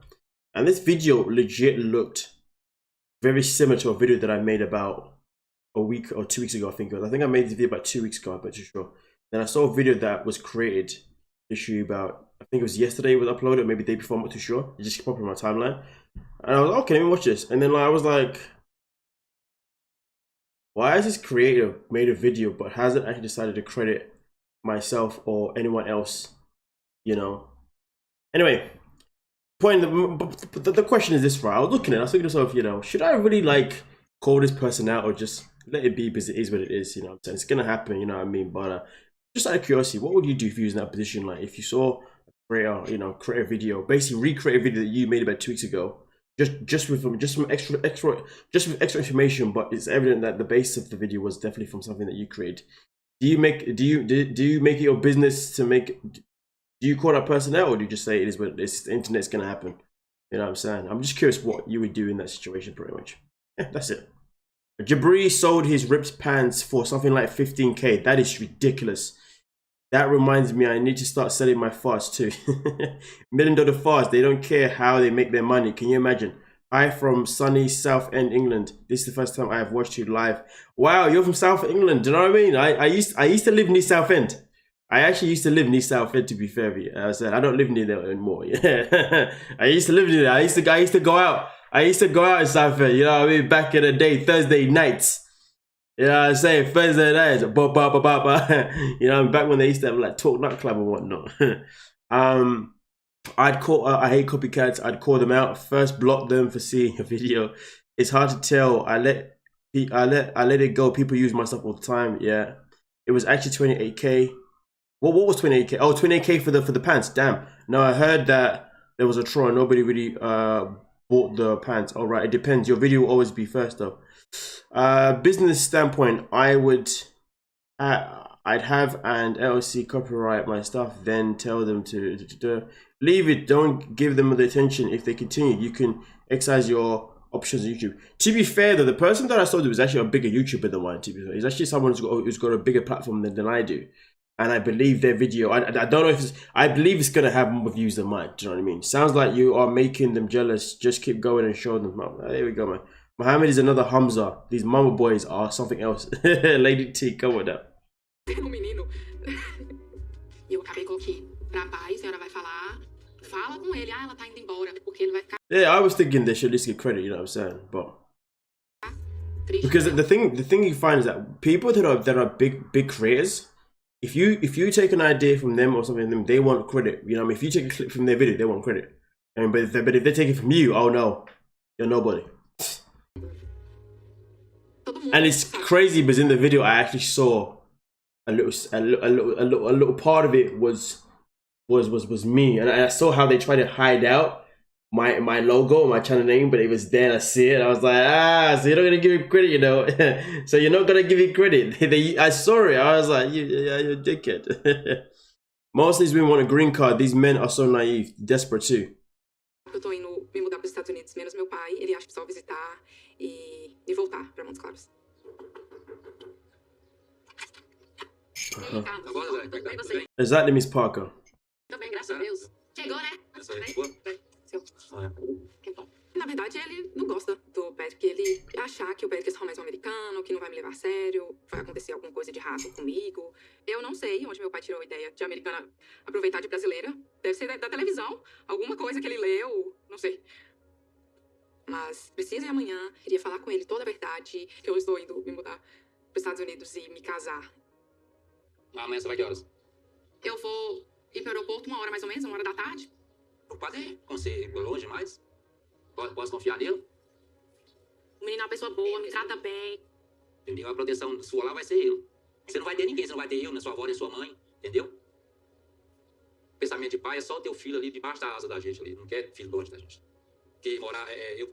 And this video legit looked very similar to a video that I made about a week or 2 weeks ago, I think it was. I think I made this video about 2 weeks ago, I'm not too sure. Then I saw a video that was created literally about, I think it was yesterday it was uploaded, maybe the day before, I'm not too sure. It just popped in my timeline. And I was like, okay, let me watch this. And then I was like, why has this creator made a video but hasn't actually decided to credit myself or anyone else, Anyway, the question is this, right? I was looking at it, I was thinking to myself, should I really like call this person out or just let it be because it is what it is, what I'm saying? It's gonna happen, you know what I mean? But just out of curiosity, what would you do if you was in that position? Like if you saw a creator, create a video, basically recreate a video that you made about 2 weeks ago, just with some extra information, but it's evident that the base of the video was definitely from something that you created. Do you make it your business to make? Do you call that person out, or do you just say it is what it is? The internet's gonna happen. You know what I'm saying? I'm just curious what you would do in that situation, pretty much. Yeah, that's it. Jabri sold his ripped pants for something like 15k. That is ridiculous. That reminds me, I need to start selling my farts too. $1 million farts. They don't care how they make their money. Can you imagine? Hi from sunny South End, England. This is the first time I have watched you live. Wow, you're from South England. Do you know what I mean? I used to live near South End. I actually used to live near South End, to be fair. I said I don't live near there anymore. Yeah, I used to live near there. I used to go out. I used to go out in South End. You know what I mean? Back in the day, Thursday nights. You know what I'm saying? Thursday nights. You know, back when they used to have like Talk Nightclub and whatnot. I'd call. I hate copycats. I'd call them out. First, block them for seeing a video. It's hard to tell. I let it go. People use my stuff all the time. Yeah, it was actually 28k. What was 28k? Oh, 28k for the pants. Damn. No, I heard that there was a troll and nobody really bought the pants. All right, it depends. Your video will always be first though. Business standpoint, I would I'd have an LLC copyright my stuff, then tell them to leave it. Don't give them the attention. If they continue, you can exercise your options on YouTube. To be fair though, the person that I saw was actually a bigger YouTuber than mine. To be fair, he's actually someone who's got a bigger platform than I do, and I believe their video. I don't know if I believe it's gonna have more views than mine. Do you know what I mean? Sounds like you are making them jealous. Just keep going and show them. Oh, there we go, man. Mohammed is another Hamza. These mama boys are something else. Lady T, come with that. menino. E eu acabei coloquei pra pai, a senhora vai falar. Fala com ele, ela tá indo embora, porque ele vai ficar. Yeah, I was thinking they should at least get credit, you know what I'm saying? But because the thing you find is that people that are big creators, if you take an idea from them or something from them, they want credit. You know what I mean? If you take a clip from their video, they want credit. I mean, but if they take it from you, oh no, you're nobody. And it's crazy because in the video I actually saw a little part of it was me, and I saw how they tried to hide out my logo, my channel name, but it was there. I see it. I was like, so you're not gonna give me credit, you know? So you're not gonna give me credit. I saw it. I was like, you're a dickhead. Most of these women want a green card. These men are so naive, desperate too. Eu tô indo me mudar para os Estados Unidos, menos meu pai. Ele acha que só visitar e voltar para Montes Claros. Exactly, Miss Parker. Tô bem, graças a Deus. Chegou, né? Na verdade, ele não gosta do Patrick. Ele achar que o Patrick é só mais um americano, que não vai me levar a sério, vai acontecer alguma coisa de errado comigo. Eu não sei onde meu pai tirou a ideia de americana aproveitar de brasileira. Deve ser da televisão, alguma coisa que ele leu, não sei. Mas precisa ir amanhã, queria falar com ele toda a verdade, que eu estou indo me mudar para os Estados Unidos e me casar. Amanhã você vai que horas? Eu vou ir para o aeroporto 1 hora mais ou menos, 1 hora da tarde. Pode ser longe demais? Posso confiar nele? O menino é uma pessoa boa, me trata bem. Entendeu? A proteção sua lá vai ser ele. Você não vai ter ninguém, você não vai ter eu, nem sua avó, nem sua mãe. Entendeu? O pensamento de pai é só o teu filho ali debaixo da asa da gente ali. Não quer filho longe da gente. Que morar, eu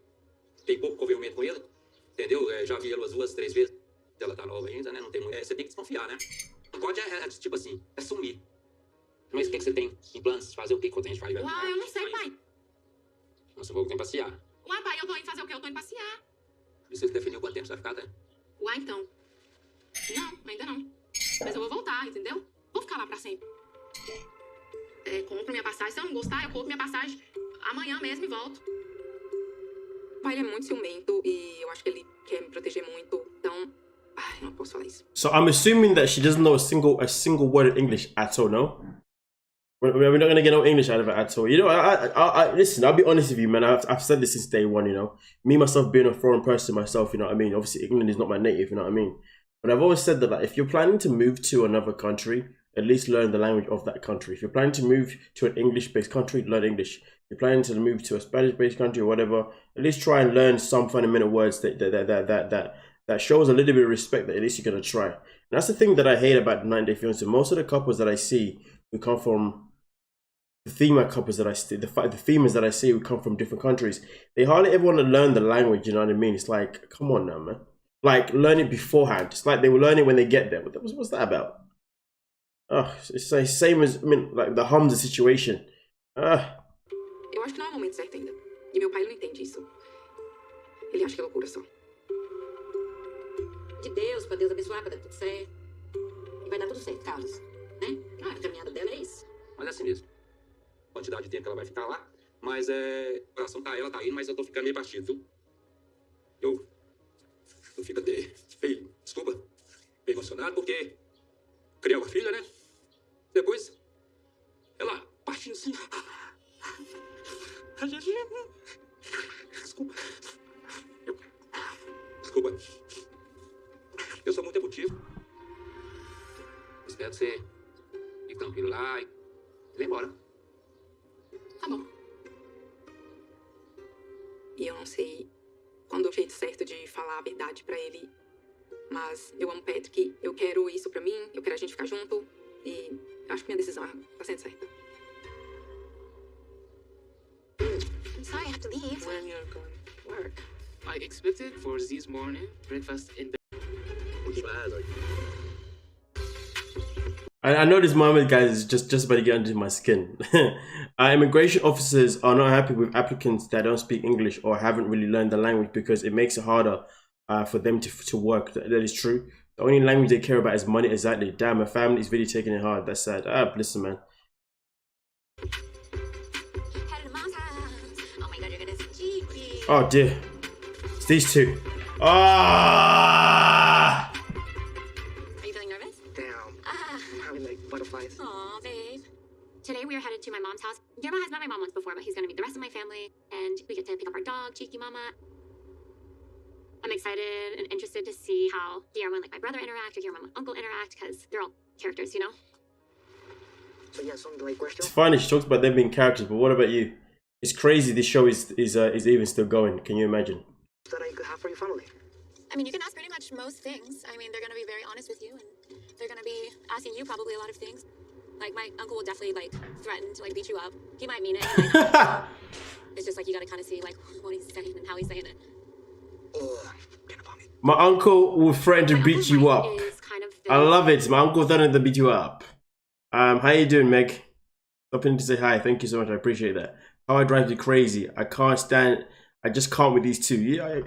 tenho pouco convivimento com ele. Entendeu? Já vi ele umas 2, 3 vezes. Ela tá nova ainda, né? Não tem muito. Você tem que desconfiar, né? Não pode, tipo assim, sumir. Mas o que você tem em planos? Fazer o que quando a gente vai? Uai, eu não sei, pai. Nossa, vou tem passear. Uai, pai, eu tô indo fazer o quê? Eu tô indo passear. Você definiu quanto tempo você vai ficar, né? Uai, então. Não, ainda não. Mas eu vou voltar, entendeu? Vou ficar lá pra sempre. Compro minha passagem. Se eu não gostar, eu compro minha passagem amanhã mesmo e volto. O pai, ele é muito ciumento e eu acho que ele quer me proteger muito. Então, não posso falar isso. So I'm assuming that she doesn't know a single word of English at all, no? We're not going to get no English out of it at all. You know, I listen, I'll be honest with you, man. I've said this since day one, you know. Me, myself, being a foreign person myself, you know what I mean? Obviously, England is not my native, you know what I mean? But I've always said that like, if you're planning to move to another country, at least learn the language of that country. If you're planning to move to an English-based country, learn English. If you're planning to move to a Spanish-based country or whatever, at least try and learn some fundamental words that shows a little bit of respect that at least you're going to try. And that's the thing that I hate about 90 Day Fiancé. Most of the couples that I see who come from the female couples that I see, the females that I see who come from different countries, they hardly ever want to learn the language, you know what I mean? It's like, come on now, man. Like, learn it beforehand. It's like they will learn it when they get there. What's that about? Oh, it's the same as, I mean, like the Hamza situation. Eu acho que não é o momento certo ainda. E meu pai não entende isso. Ele acha que é loucura só. De Deus, pra Deus abençoar, pra dar tudo certo. E vai dar tudo certo, Carlos. Né? A caminhada dela é isso. Mas é assim mesmo. Quantidade de tempo que ela vai ficar lá. Mas o coração ela tá indo, mas eu tô ficando meio partido, viu? Eu fico até meio, desculpa, meio emocionado, porque criar uma filha, né? Depois, ela partindo assim. Desculpa. Eu sou muito emotivo. Espero que você fique tranquilo lá e vá embora. Tá bom. E eu não sei quando é o jeito certo de falar a verdade pra ele. Mas eu amo o Patrick, eu quero isso pra mim, eu quero a gente ficar junto. E acho que minha decisão tá sendo certa. I'm sorry, I have to leave. When you're going to work, I expected for this morning breakfast in bed. I know this moment, guys, is just about to get under my skin. Immigration officers are not happy with applicants that don't speak English or haven't really learned the language because it makes it harder for them to work. That is true. The only language they care about is money. Exactly. Damn, my family is really taking it hard. That's sad. Listen, man. Oh dear. It's these two. Ah! Are you feeling nervous? Damn. I'm having like butterflies. Aw, babe. Today we are headed to my mom's house. Guillermo has met my mom once before, but he's gonna meet the rest of my family, and we get to pick up our dog, Cheeky Mama. I'm excited and interested to see how Guillermo and like my brother interact, or Guillermo and my uncle interact, because they're all characters, you know? So yeah, some like question. It's funny, she talks about them being characters, but what about you? It's crazy this show is even still going. Can you imagine? That I could have for your family. I mean, you can ask pretty much most things. I mean, they're gonna be very honest with you, and they're gonna be asking you probably a lot of things. Like, my uncle will definitely, like, threaten to, like, beat you up. He might mean it. He might not. It's just, like, you gotta kind of see, like, what he's saying and how he's saying it. My uncle will threaten to beat you up. I love it. My uncle threatened to beat you up. How you doing, Meg? Stopping to say hi. Thank you so much. I appreciate that. How I drive you crazy. I can't stand. I just can't with these two. Yeah,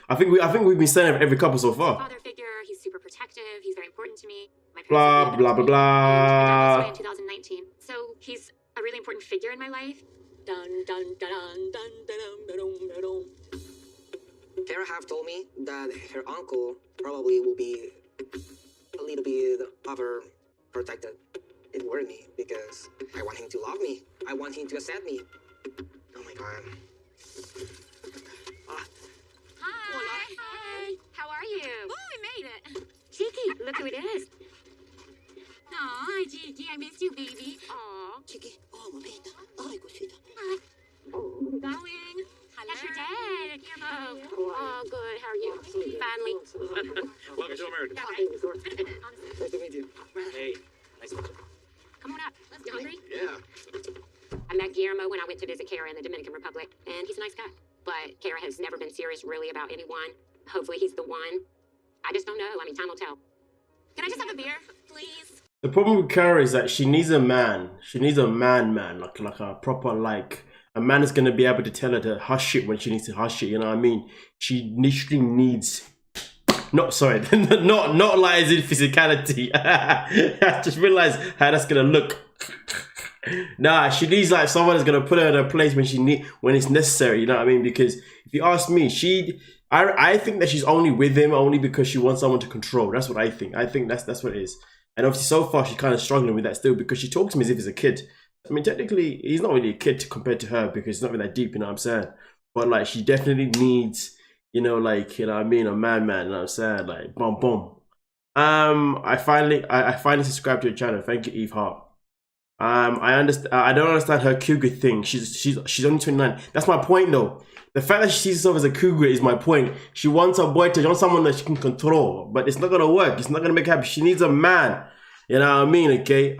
I think we've been saying it every couple so far. Father figure. He's super protective. He's very important to me. My Blah blah blah blah. In 2019, so he's a really important figure in my life. Dun dun dun dun dun dun dun dun dun. Tara have told me that her uncle probably will be a little bit overprotected. It worried me because I want him to love me. I want him to accept me. Oh my god. Hi. How are you? Oh, we made it. Cheeky, look who it is. Aw, hi, Cheeky. I missed you, baby. Aw. Cheeky. Oh, mamita. Ay, cosita. Hi. Going. How's your dad? Oh, good. How are you? Finally. Welcome to America. Nice to meet you. Hey, nice to meet you. Come on up. Let's go. Hungry? Yeah. I met Guillermo when I went to visit Kara in the Dominican Republic, and he's a nice guy. But Kara has never been serious really about anyone. Hopefully he's the one. I just don't know. I mean, time will tell. Can I just have a beer, please? The problem with Kara is that she needs a man. She needs a man, like a proper, like, a man is gonna be able to tell her to hush it when she needs to hush it. You know what I mean? She literally needs. Not sorry, not like as in physicality. I just realized how that's gonna look. Nah, she needs like someone that's gonna put her in her place when it's necessary. You know what I mean? Because if you ask me, I think that she's only with him only because she wants someone to control. That's what I think. I think that's what it is. And obviously, so far she's kind of struggling with that still because she talks to me as if he's a kid. I mean, technically, he's not really a kid compared to her because he's not really that deep. You know what I'm saying? But like, she definitely needs, you know, like, you know what I mean, a man. You know what I'm saying? Like, boom, boom. I finally subscribed to your channel. Thank you, Eve Hart. I don't understand her cougar thing. She's only 29. That's my point though. The fact that she sees herself as a cougar is my point. She wants a boy to, she wants someone that she can control, but it's not gonna work. It's not gonna make her happy. She needs a man. You know what I mean? Okay.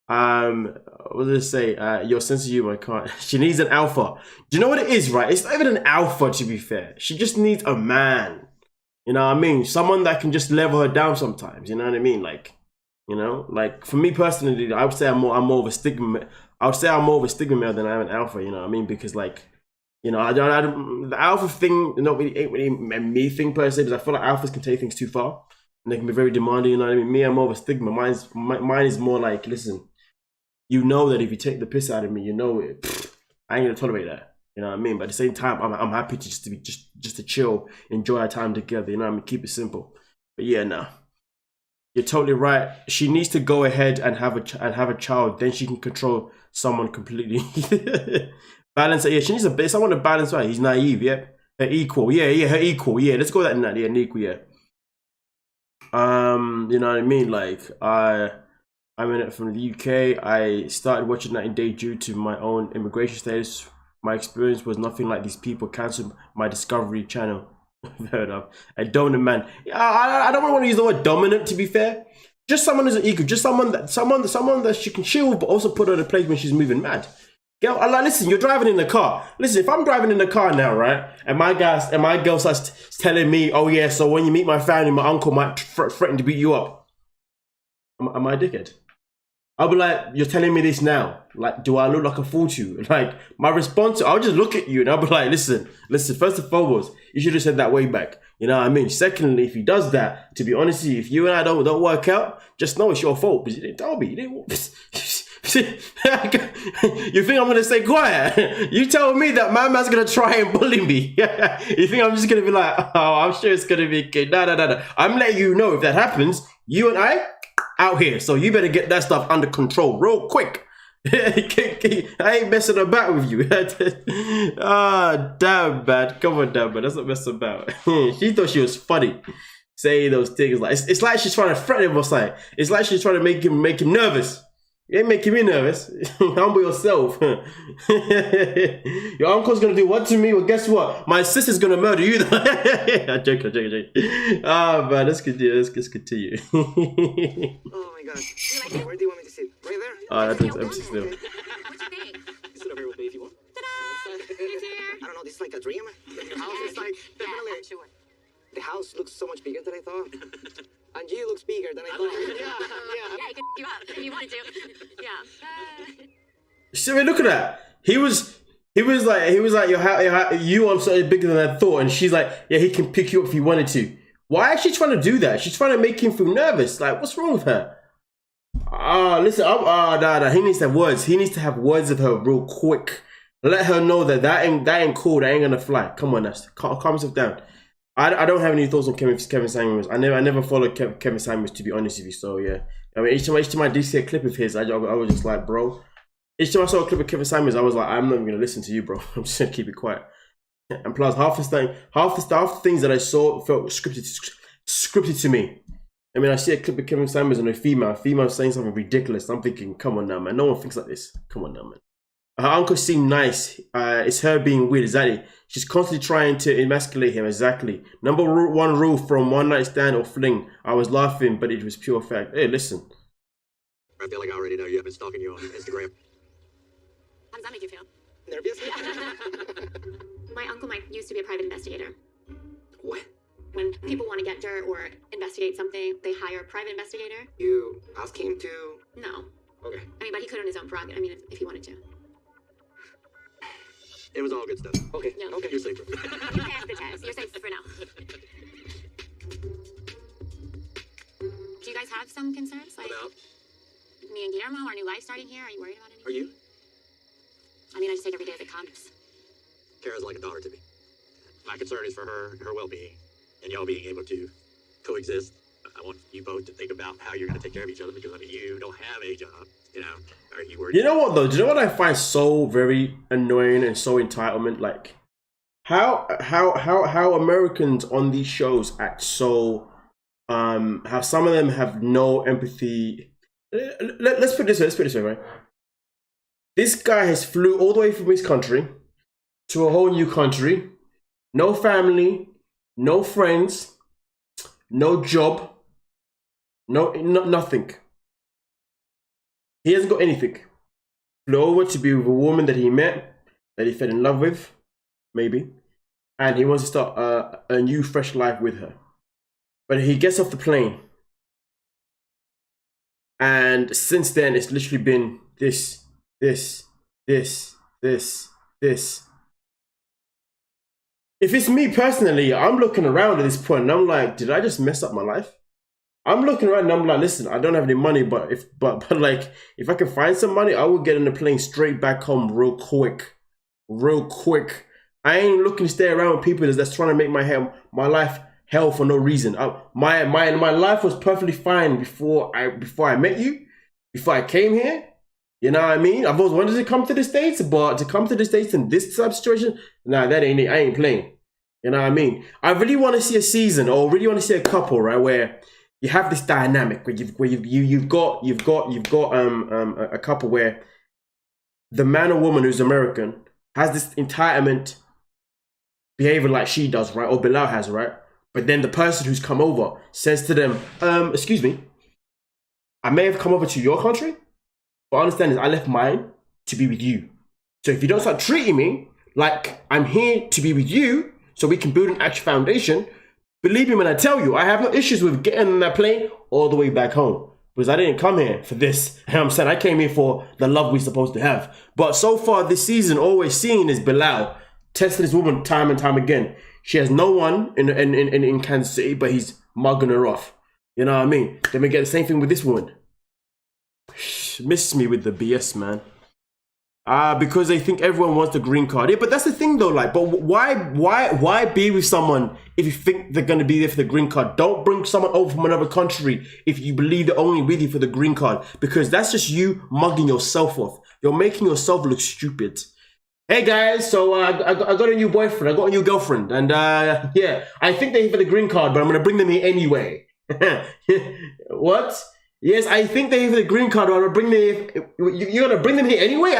What did I say? Your sense of humor, I can't. She needs an alpha. Do you know what it is, right? It's not even an alpha, to be fair. She just needs a man. You know what I mean? Someone that can just level her down sometimes. You know what I mean? Like, you know, like for me personally, I would say I'm more of a stigma. I would say I'm more of a stigma male than I am an alpha. You know what I mean? Because like, you know, the alpha thing ain't really a me thing per se. Because I feel like alphas can take things too far and they can be very demanding. You know what I mean? Me, I'm more of a stigma. Mine is more like, listen, you know that if you take the piss out of me, you know it. I ain't gonna tolerate that. You know what I mean? But at the same time, I'm happy to just to chill, enjoy our time together. You know what I mean? Keep it simple. But yeah, no. You're totally right. She needs to go ahead and have a child. Then she can control someone completely. Balance. Yeah, she needs someone to balance her. He's naive. Yeah, her equal. Yeah, her equal. Yeah, let's go that in that. Yeah, an equal. Yeah. You know what I mean? Like I'm in it from the UK. I started watching that in day due to my own immigration status. My experience was nothing like these people canceled my Discovery Channel. Fair enough. A dominant man. I don't want to use the word dominant, to be fair. Just someone who's an equal. Just someone that she can chill, but also put her in a place when she's moving mad. Girl, like, listen, you're driving in the car. Listen, if I'm driving in the car now, right, and my girl starts telling me, oh yeah, so when you meet my family, my uncle might threaten to beat you up. Am I a dickhead? I'll be like, you're telling me this now. Like, do I look like a fool to you? Like, my response, I'll just look at you and I'll be like, listen, first and foremost, you should have said that way back. You know what I mean? Secondly, if he does that, to be honest with you, if you and I don't work out, just know it's your fault. Because you didn't tell me. You didn't. You think I'm going to stay quiet? You tell me that my man's going to try and bully me. You think I'm just going to be like, oh, I'm sure it's going to be okay. No. I'm letting you know if that happens, you and I, out here. So you better get that stuff under control real quick. I ain't messing about with you. Ah, damn, man. Come on, damn, man. That's what messing about. She thought she was funny. Saying those things. Like, it's like she's trying to threaten him or something. It's like she's trying to make him nervous. You ain't making me nervous. Humble yourself. Your uncle's gonna do what to me? Well, guess what? My sister's gonna murder you. I'm joking. Ah, man, let's continue. Let's continue. Oh my god. Where do you want me to sit? Right there? Oh, that thing's empty still. What you think? Sit over here with me if you want. Ta-da! I don't know, this is like a dream. Your house is like, definitely. I'm sure. The house looks so much bigger than I thought. And you looks bigger than I thought. Yeah, I could you up if you wanted to. Yeah. See, I mean, look at that. He was like, you are so bigger than I thought, and she's like, yeah, he can pick you up if he wanted to. Why is she trying to do that? She's trying to make him feel nervous. Like, what's wrong with her? Listen, nah. He needs to have words. He needs to have words with her real quick. Let her know that ain't cool. That ain't gonna fly. Come on, calm yourself down. I don't have any thoughts on Kevin Samuels. I never followed Kevin Samuels, to be honest with you. So yeah, I mean, each time I did see a clip of his, I was just like, bro. Each time I saw a clip of Kevin Samuels, I was like, I'm not even gonna listen to you, bro. I'm just gonna keep it quiet. And plus, half the things that I saw felt scripted to me. I mean, I see a clip of Kevin Samuels and a female saying something ridiculous. I'm thinking, come on now, man. No one thinks like this. Come on now, man. Her uncle seemed nice. It's her being weird, exactly. She's constantly trying to emasculate him, exactly. Number one rule from one night stand or fling. I was laughing, but it was pure fact. Hey, listen. I feel like I already know you. I've been stalking you on Instagram. How does that make you feel? Nervous? My uncle Mike used to be a private investigator. What? When people want to get dirt or investigate something, they hire a private investigator. You asked him to? No. Okay. I mean, but he could on his own prerogative. I mean, if he wanted to. It was all good stuff. Okay. No. Okay, you're safe. You pass the test. You're safe for now. Do you guys have some concerns? Like About? me and Guillermo, our new life starting here? Are you worried about anything? Are you? I mean, I just take every day as it comes. Kara's like a daughter to me. My concern is for her well-being, and y'all being able to coexist. I want you both to think about how you're going to take care of each other, because I mean, you don't have a job, you know. Are you worried? You know what though? Do you know what I find so very annoying and so entitlement? Like, how Americans on these shows act so, how some of them have no empathy. Let's put it this way, right? This guy has flew all the way from his country to a whole new country. No family, no friends, no job, nothing. He hasn't got anything. Flew over to be with a woman that he met, that he fell in love with, maybe. And he wants to start a new, fresh life with her. But he gets off the plane. And since then, it's literally been this. If it's me personally, I'm looking around at this point and I'm like, did I just mess up my life? I'm looking around and I'm like, listen, I don't have any money, but if I can find some money, I will get on the plane straight back home real quick. I ain't looking to stay around with people that's trying to make my life hell for no reason. My life was perfectly fine before I met you, before I came here. You know what I mean? I've always wanted to come to the States, but to come to the States in this type of situation, nah, that ain't it. I ain't playing. You know what I mean? I really want to see a season, or really want to see a couple, right, where you have this dynamic where you've got a couple where the man or woman who's American has this entitlement behavior like she does, right, or Bilal has, right? But then the person who's come over says to them, excuse me, I may have come over to your country, but understand is I left mine to be with you. So if you don't start treating me like I'm here to be with you, so we can build an actual foundation, believe me when I tell you, I have no issues with getting on that plane all the way back home. because I didn't come here for this. You know what I'm saying? I came here for the love we're supposed to have. But so far this season, all we're seeing is Bilal testing this woman time and time again. She has no one in Kansas City, but he's mugging her off. You know what I mean? Then we get the same thing with this woman. Miss me with the BS, man. Because they think everyone wants the green card. Yeah, but that's the thing though, like, but why be with someone if you think they're gonna be there for the green card? Don't bring someone over from another country if you believe they're only with you for the green card, because that's just you mugging yourself off. You're making yourself look stupid. Hey guys, so I got a new boyfriend, I got a new girlfriend, and yeah, I think they're here for the green card, but I'm gonna bring them here anyway. What? Yes, I think they're here for the green card, but I'm gonna bring them here. You're gonna bring them here anyway?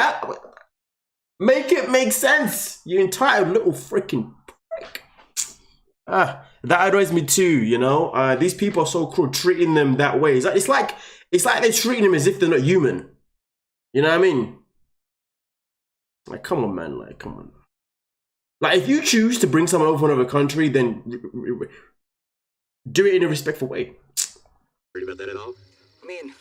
Make it make sense, you entitled little freaking prick. That annoys me too, you know? These people are so cruel, treating them that way. It's like they're treating them as if they're not human. You know what I mean? Like, come on, man. Like, come on. Like, if you choose to bring someone over from another country, then do it in a respectful way. Worried about that at all? I mean,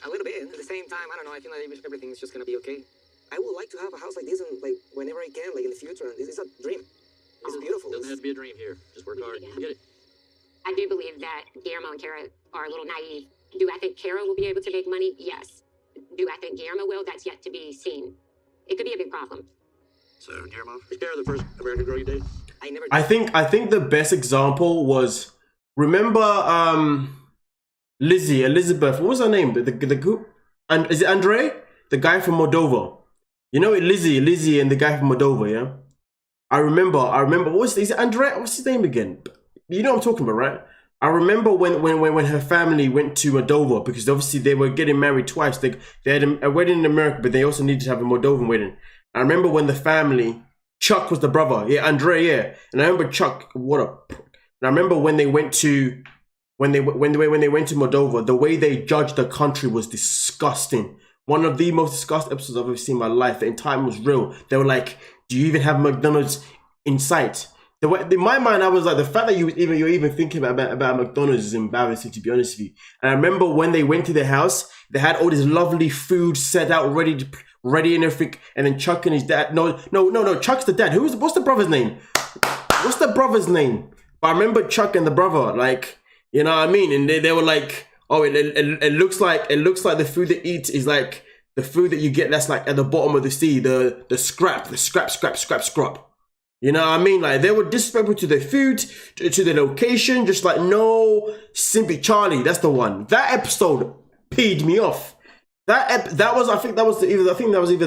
a little bit. At the same time, I don't know. I feel like everything's just gonna be okay. I would like to have a house like this, and like whenever I can, like in the future. This is a dream. It's beautiful. Doesn't have to be a dream here. Just work hard. You get it. I do believe that Guillermo and Kara are a little naive. Do I think Kara will be able to make money? Yes. Do I think Guillermo will? That's yet to be seen. It could be a big problem. So, Guillermo, is Kara the first American girl you dated? I think the best example was, remember Elizabeth, what was her name? The group? And is it Andre? The guy from Moldova. You know it, Lizzie and the guy from Moldova, yeah? I remember, is it Andre? What's his name again? You know what I'm talking about, right? I remember when her family went to Moldova, because obviously they were getting married twice. They had a wedding in America, but they also needed to have a Moldovan wedding. I remember when the family, Chuck was the brother, yeah, Andre, yeah. And I remember Chuck, what a, and I remember when they went to, when they went to Moldova, the way they judged the country was disgusting. One of the most disgusting episodes I've ever seen in my life. The entitlement was real. They were like, do you even have McDonald's in sight? In my mind, I was like, the fact that you're even thinking about McDonald's is embarrassing, to be honest with you. And I remember when they went to their house, they had all this lovely food set out, ready and everything. And then Chuck and his dad, no, Chuck's the dad. What's the brother's name? What's the brother's name? But I remember Chuck and the brother, like, you know what I mean? And they were like, oh, it looks like the food they eat is like the food that you get that's like at the bottom of the sea, the scrap. You know what I mean? Like, they were disrespectful to their food, to their location, just like, no, simply Charlie, that's the one. That episode peed me off. That was, I think that was either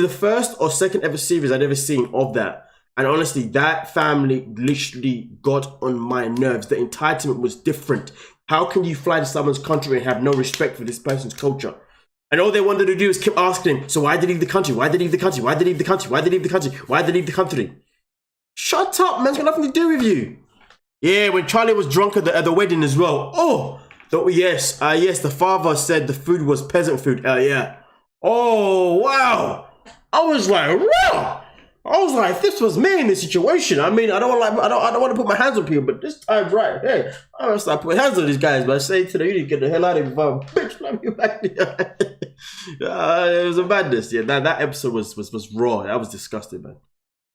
the first or second ever series I'd ever seen of that. And honestly, that family literally got on my nerves. The entitlement was different. How can you fly to someone's country and have no respect for this person's culture? And all they wanted to do is keep asking him, so why did he leave the country? Why did he leave the country? Why did he leave the country? Why did he leave the country? Why did he leave the country? Shut up, man. It's got nothing to do with you. Yeah, when Charlie was drunk at the wedding as well. Oh, yes, the father said the food was peasant food. Yeah. Oh, wow. I was like, wow. I was like, if this was me in this situation, I mean, I don't want to put my hands on people, but this time, right, hey, I'm gonna start putting hands on these guys, but I say to them, you need to get the hell out of here before I bitch slap you back there. It was a madness. Yeah, that episode was raw. That was disgusting, man.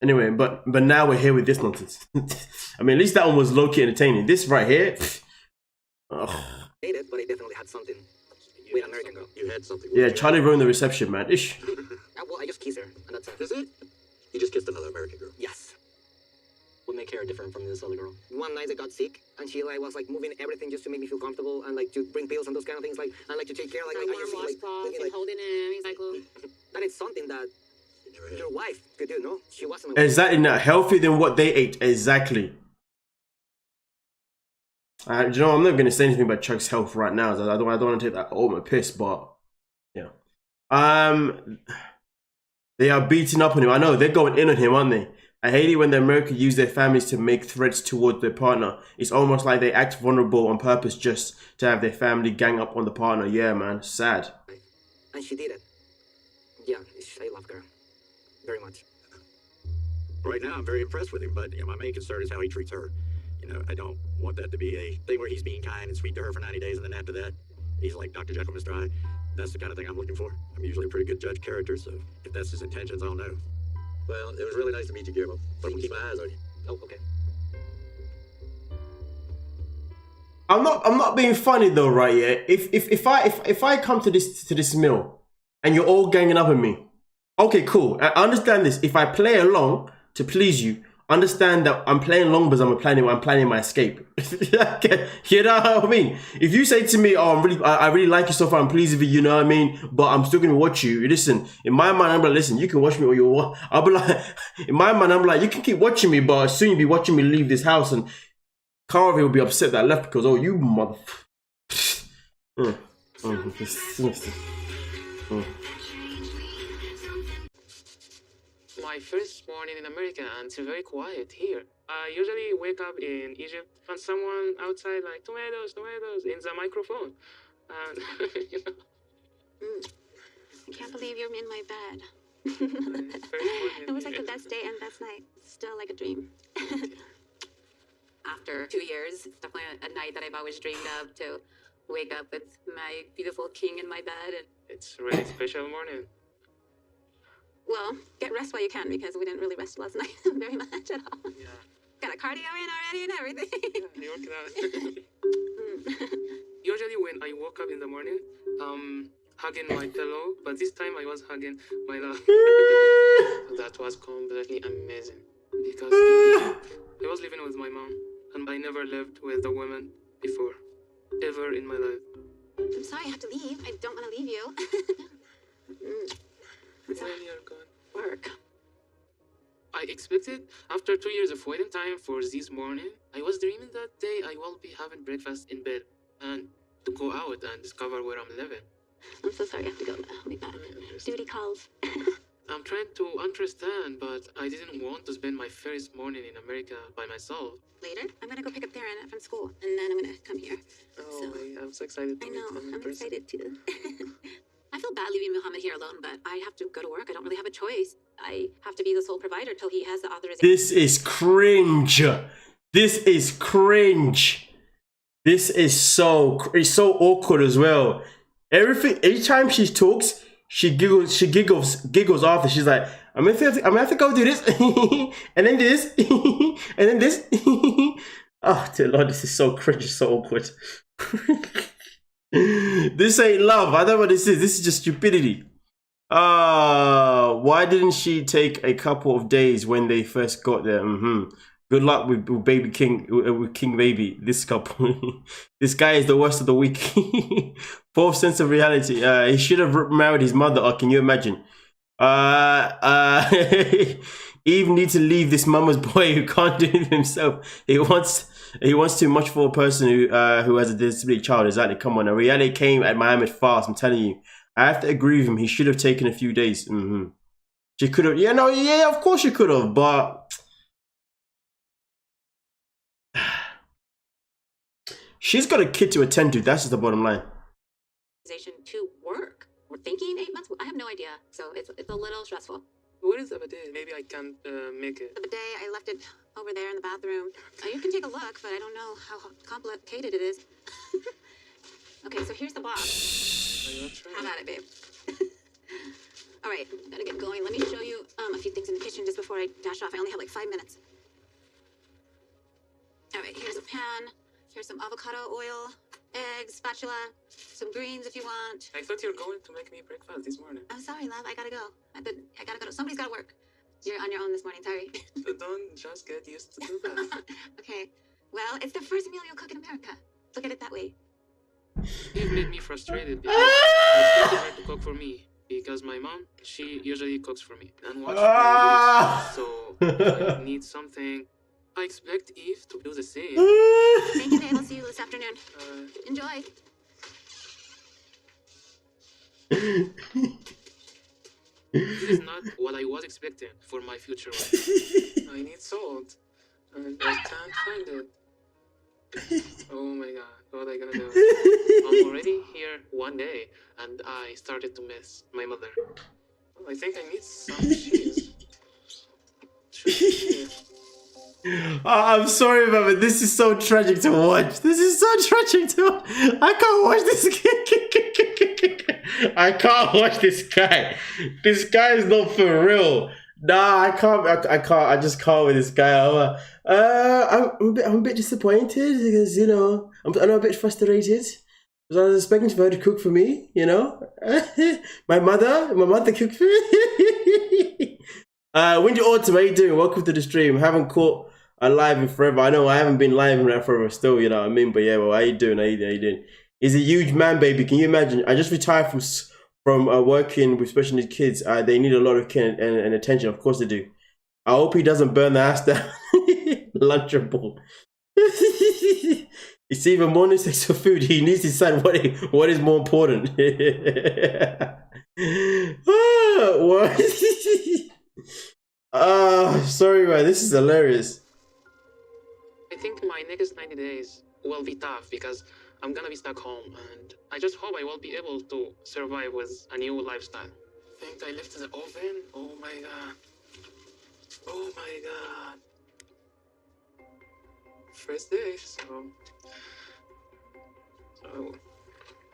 Anyway, but now we're here with this nonsense. I mean, at least that one was low-key entertaining. This right here, But I definitely had something with American girl. You had something. Yeah, Charlie ruined the reception, man. Ish. Well, I just kissed her, and that's it. Is it? You just kissed another American girl? Yes. What make her different from this other girl? One night I got sick, and she like was like moving everything just to make me feel comfortable, and like to bring pills and those kind of things, like, and like to take care, like I just feel like holding him. He's like, oh. That is something that your wife could do, no? She wasn't exactly not healthier than what they ate. Exactly. You know, I'm not going to say anything about Chuck's health right now. I don't want to take that ultimate piss, but yeah. They are beating up on him. I know, they're going in on him, aren't they? I hate it when the Americans use their families to make threats towards their partner. It's almost like they act vulnerable on purpose just to have their family gang up on the partner. Yeah, man. Sad. And she did it. Yeah, I love her. Very much. Right now, I'm very impressed with him, but you know, my main concern is how he treats her. You know, I don't want that to be a thing where he's being kind and sweet to her for 90 days, and then after that, He's like Dr. Jekyll, Mr. Hyde. That's the kind of thing I'm looking for. I'm usually a pretty good judge of character, so if that's his intentions, I don't know. Well, it was really nice to meet you, Guillermo. But I'm gonna keep my eyes on you. Oh, okay. I'm not being funny though, right? Yeah. If I come to this meal and you're all ganging up on me, okay, cool. I understand this. If I play along to please you, understand that I'm playing along because I'm planning my escape. Okay. You know what I mean? If you say to me, "Oh, I really like you so far. I'm pleased with you," you know what I mean? But I'm still gonna watch you. Listen, in my mind, I'm like, listen, you can watch me or you want. I'll be like, in my mind, I'm like, you can keep watching me, but soon you'll be watching me leave this house, and Carvey will be upset that I left because, oh, you mother. My first morning in America, and it's very quiet here. I usually wake up in Egypt and someone outside like tomatoes in the microphone. And you know. I can't believe you're in my bed. It was like the best day and best night. Still like a dream. After 2 years, it's definitely a night that I've always dreamed of, to wake up with my beautiful king in my bed. And it's a really special morning. well, get rest while you can, because we didn't really rest last night very much at all. Yeah. Got a cardio in already and everything. Yeah, you worked out. Usually when I woke up in the morning, hugging my pillow, but this time I was hugging my love. That was completely amazing, because I was living with my mom, and I never lived with a woman before, ever in my life. I'm sorry I have to leave. I don't want to leave you. When you're gone. Work. I expected, after 2 years of waiting time for this morning, I was dreaming that day I will be having breakfast in bed and to go out and discover where I'm living. I'm so sorry I have to go now. I'll be back. Duty calls. I'm trying to understand, but I didn't want to spend my first morning in America by myself. Later, I'm going to go pick up Darren from school, and then I'm going to come here. Oh, I'm so excited to I meet know. him in I'm person. excited too. I feel bad leaving Muhammad here alone, but I have to go to work. I don't really have a choice. I have to be the sole provider till he has the authorization. This is cringe. This is cringe. This is it's so awkward as well. Every time she talks, she giggles after. She's like, I'm gonna have to go do this, and then this, and then this. Oh dear Lord, this is so cringe, so awkward. This ain't love. I don't know what this is. This is just stupidity. Why didn't she take a couple of days when they first got there? Good luck with baby king, with King Baby. This couple, this guy is the worst of the week. Fourth sense of reality. He should have married his mother. Or can you imagine? Eve needs to leave this mama's boy who can't do it himself. He wants too much for a person who has a disability child. Exactly. Come on, a reality came at Muhammad fast. I'm telling you. I have to agree with him. He should have taken a few days. She could have. Yeah, of course she could have. But she's got a kid to attend to. That's just the bottom line. To work. We're thinking 8 months. I have no idea. So it's a little stressful. What is the bidet? Maybe I can't make it. The bidet, I left it over there in the bathroom. You can take a look, but I don't know how complicated it is. Okay, so here's the box. Have at it, babe. All right, gotta get going. Let me show you a few things in the kitchen just before I dash off. I only have like 5 minutes. All right, here's a pan. Here's some avocado oil, eggs, spatula, some greens if you want. I thought you were going to make me breakfast this morning. I'm sorry, love. I gotta go. I gotta go. Somebody's gotta work. You're on your own this morning. Sorry. Don't just get used to do that. Okay. Well, it's the first meal you'll cook in America. Look at it that way. You've made me frustrated because I expected her to cook for me. Because my mom, she usually cooks for me and watches me. So if I need something, I expect Eve to do the same. Thank you, babe. I'll see you this afternoon. Enjoy. This is not what I was expecting for my future wife. I need salt, and I can't find it. Oh my god, what am I gonna do? I'm already here one day, and I started to miss my mother. Well, I think I need some cheese. Should be here. I'm sorry, but this is so tragic to watch. This is so tragic to watch. I can't watch this. I can't watch this guy. This guy is not for real. Nah, I can't. I can't. I just can't with this guy. I'm a bit disappointed because I'm a bit frustrated. Because I was expecting for her to cook for me. My mother cooked for me. Windy Autumn, how you doing? Welcome to the stream. Haven't caught a live in forever. I know I haven't been live in that forever still, you know what I mean? But yeah, well, how you doing? How you doing? He's a huge man, baby. Can you imagine? I just retired from working with special needs kids. They need a lot of care and attention. Of course they do. I hope he doesn't burn the house down. Lunchable. It's even more than sex for food. He needs to decide what is more important. What? Sorry, man. This is hilarious. I think my next 90 days will be tough because I'm gonna be stuck home, and I just hope I will be able to survive with a new lifestyle. I think I lifted the oven. Oh my god. Oh my god. First day, so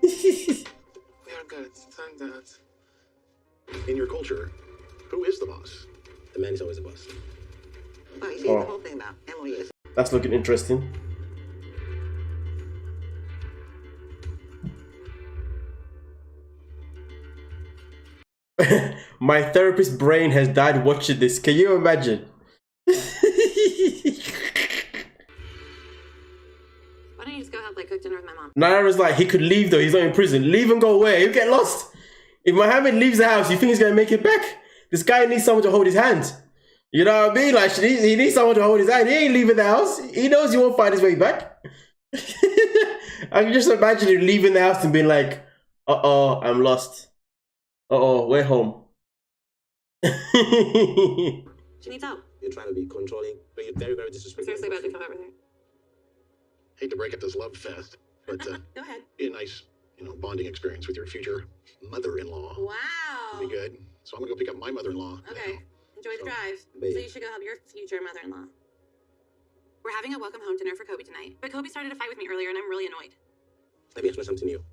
we are good. Thank God. In your culture, who is the boss? The man is always the boss. Well, you see, the whole thing about Emily is That's looking interesting. My therapist's brain has died watching this. Can you imagine? Why don't you just go help cook dinner with my mom? Naira's like, he could leave though. He's not in prison. Leave and go away. He'll get lost. If Mohammed leaves the house, you think he's going to make it back? This guy needs someone to hold his hand. You know what I mean? Like, he needs someone to hold his hand. He ain't leaving the house. He knows he won't find his way back. I can just imagine him leaving the house and being like, uh-oh, I'm lost. Uh-oh, we're home. She needs help. You're trying to be controlling, but you're very, very disrespectful. Seriously about to come over there. Hate to break up this love fest, but Go ahead. be a nice, bonding experience with your future mother-in-law. Wow. Be good. So I'm gonna go pick up my mother-in-law. Okay. now. Enjoy the drive. babe. So you should go help your future mother-in-law. We're having a welcome home dinner for Kobe tonight, but Kobe started a fight with me earlier and I'm really annoyed. Let me explain something to you.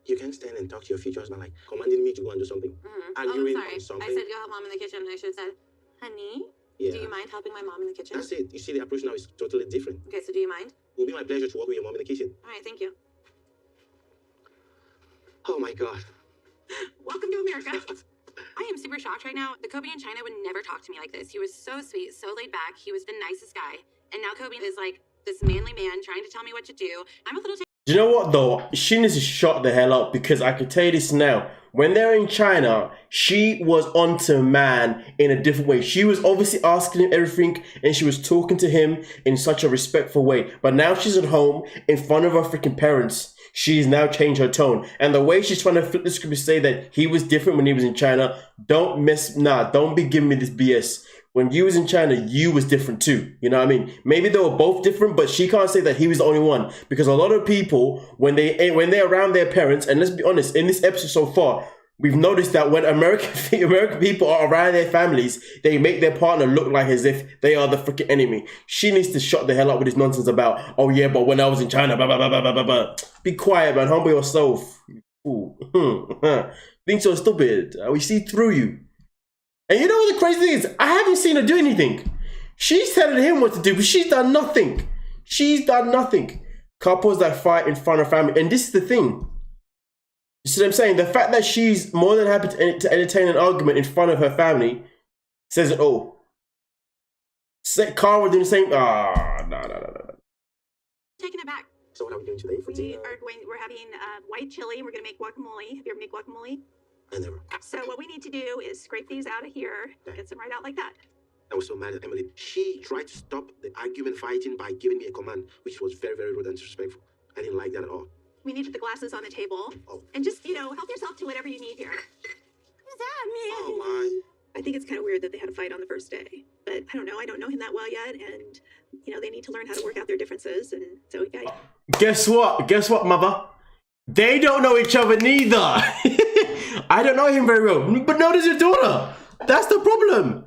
You can't stand and talk to your future husband like commanding me to go and do something. Arguing sorry. on something. I said go help mom in the kitchen and I should have said, honey, Yeah. do you mind helping my mom in the kitchen? That's it. You see, the approach now is totally different. Okay, so do you mind? It will be my pleasure to work with your mom in the kitchen. All right, thank you. Oh my God. Welcome to America. I am super shocked right now. The Kobe in China would never talk to me like this. He was so sweet, so laid back. He was the nicest guy. And now Kobe is like this manly man trying to tell me what to do. I'm a little Do you know what though? She needs to shut the hell up, because I can tell you this now. When they're in China, she was onto man in a different way. She was obviously asking him everything and she was talking to him in such a respectful way. But now she's at home in front of her freaking parents. She's now changed her tone. And the way she's trying to flip the script to say that he was different when he was in China, don't be giving me this BS. When you was in China, you was different too. You know what I mean? Maybe they were both different, but she can't say that he was the only one. Because a lot of people, when they're around their parents, and let's be honest, in this episode so far, we've noticed that when American people are around their families, they make their partner look like as if they are the freaking enemy. She needs to shut the hell up with this nonsense about, oh yeah, but when I was in China, blah, blah, blah, blah, blah, blah, blah. Be quiet, man. Humble yourself. Think so stupid. We see through you. And you know what the crazy thing is? I haven't seen her do anything. She's telling him what to do, but she's done nothing. She's done nothing. Couples that fight in front of family. And this is the thing. You see what I'm saying? The fact that she's more than happy to entertain an argument in front of her family says it all. Carl doing the same. No. taken aback. So what are we doing today for dinner? We're having white chili. We're going to make guacamole. Have you ever made guacamole? I never. So what we need to do is scrape these out of here, get them right out like that. I was so mad at Emily. She tried to stop the argument fighting by giving me a command, which was very, very rude and disrespectful. I didn't like that at all. We need to put the glasses on the table. Oh. And just, help yourself to whatever you need here. What's that, man? Oh, my. I think it's kind of weird that they had a fight on the first day. But I don't know. I don't know him that well yet. And, they need to learn how to work out their differences. And so we got... Guess what, mother? They don't know each other neither. I don't know him very well. But no does your daughter. That's the problem.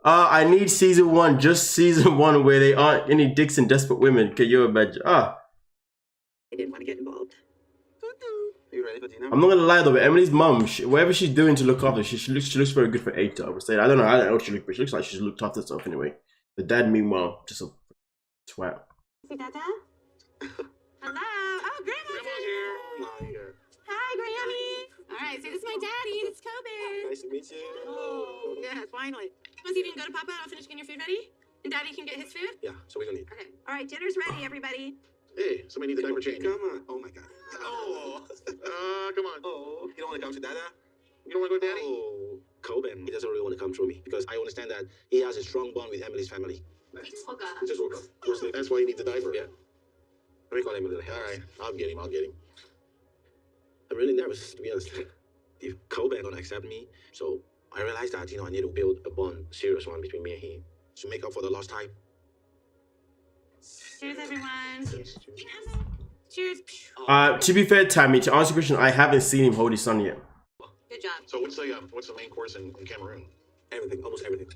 I need season 1, just season 1 where they aren't any dicks and desperate women. Can you imagine? I didn't want to get involved. Are you ready for dinner? I'm not gonna lie though, but Emily's mum, whatever she's doing to look after, she looks very good for 8. I would say. I don't know what she looks, but she looks like she's looked after herself anyway. The dad, meanwhile, just a twat. See Dada? Hello. Oh, Grandma's here. Hi, Grammy. All right, so this is my daddy. It's Kobe. Nice to meet you. Oh, yeah, finally. Want to even go to Papa? I'll finish getting your food ready, and Daddy can get his food. Yeah, so we don't need. Okay. All right, dinner's ready, everybody. Hey, somebody needs a diaper change. Come on. Oh my God. Oh. Come on. Oh. You don't want to come to Dada? You don't want to go, Daddy? Oh. Coben, he doesn't really want to come through me because I understand that he has a strong bond with Emily's family. Oh God. Just woke up. That's why you need the diaper. Yeah. Let me call Emily. All right, I'll get him. I'm really nervous, to be honest. If Kobe gonna accept me, so I realized that I need to build a bond, serious one between me and him, to make up for the lost time. Cheers, everyone. Cheers. To be fair, Tammy, to answer your question, I haven't seen him hold his son yet. Good job. So what's the main course in Cameroon? Everything, almost everything.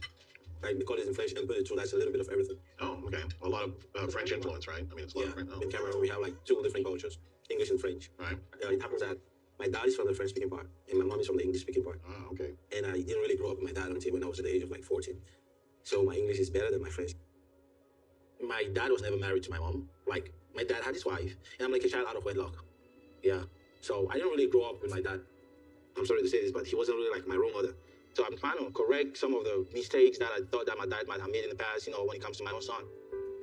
Like, they call it inflation, but it's a little bit of everything. Oh, okay. A lot of French influence, right? I mean, it's a lot of French. Oh. In Cameroon, we have like 2 different cultures, English and French. Right. It happens that my dad is from the French-speaking part, and my mom is from the English-speaking part. Oh, okay. And I didn't really grow up with my dad until when I was at the age of like 14. So my English is better than my French. My dad was never married to my mom. Like, my dad had his wife, and I'm like a child out of wedlock. Yeah. So I didn't really grow up with my dad. I'm sorry to say this, but he wasn't really like my role model. So I'm trying to correct some of the mistakes that I thought that my dad might have made in the past, when it comes to my own son.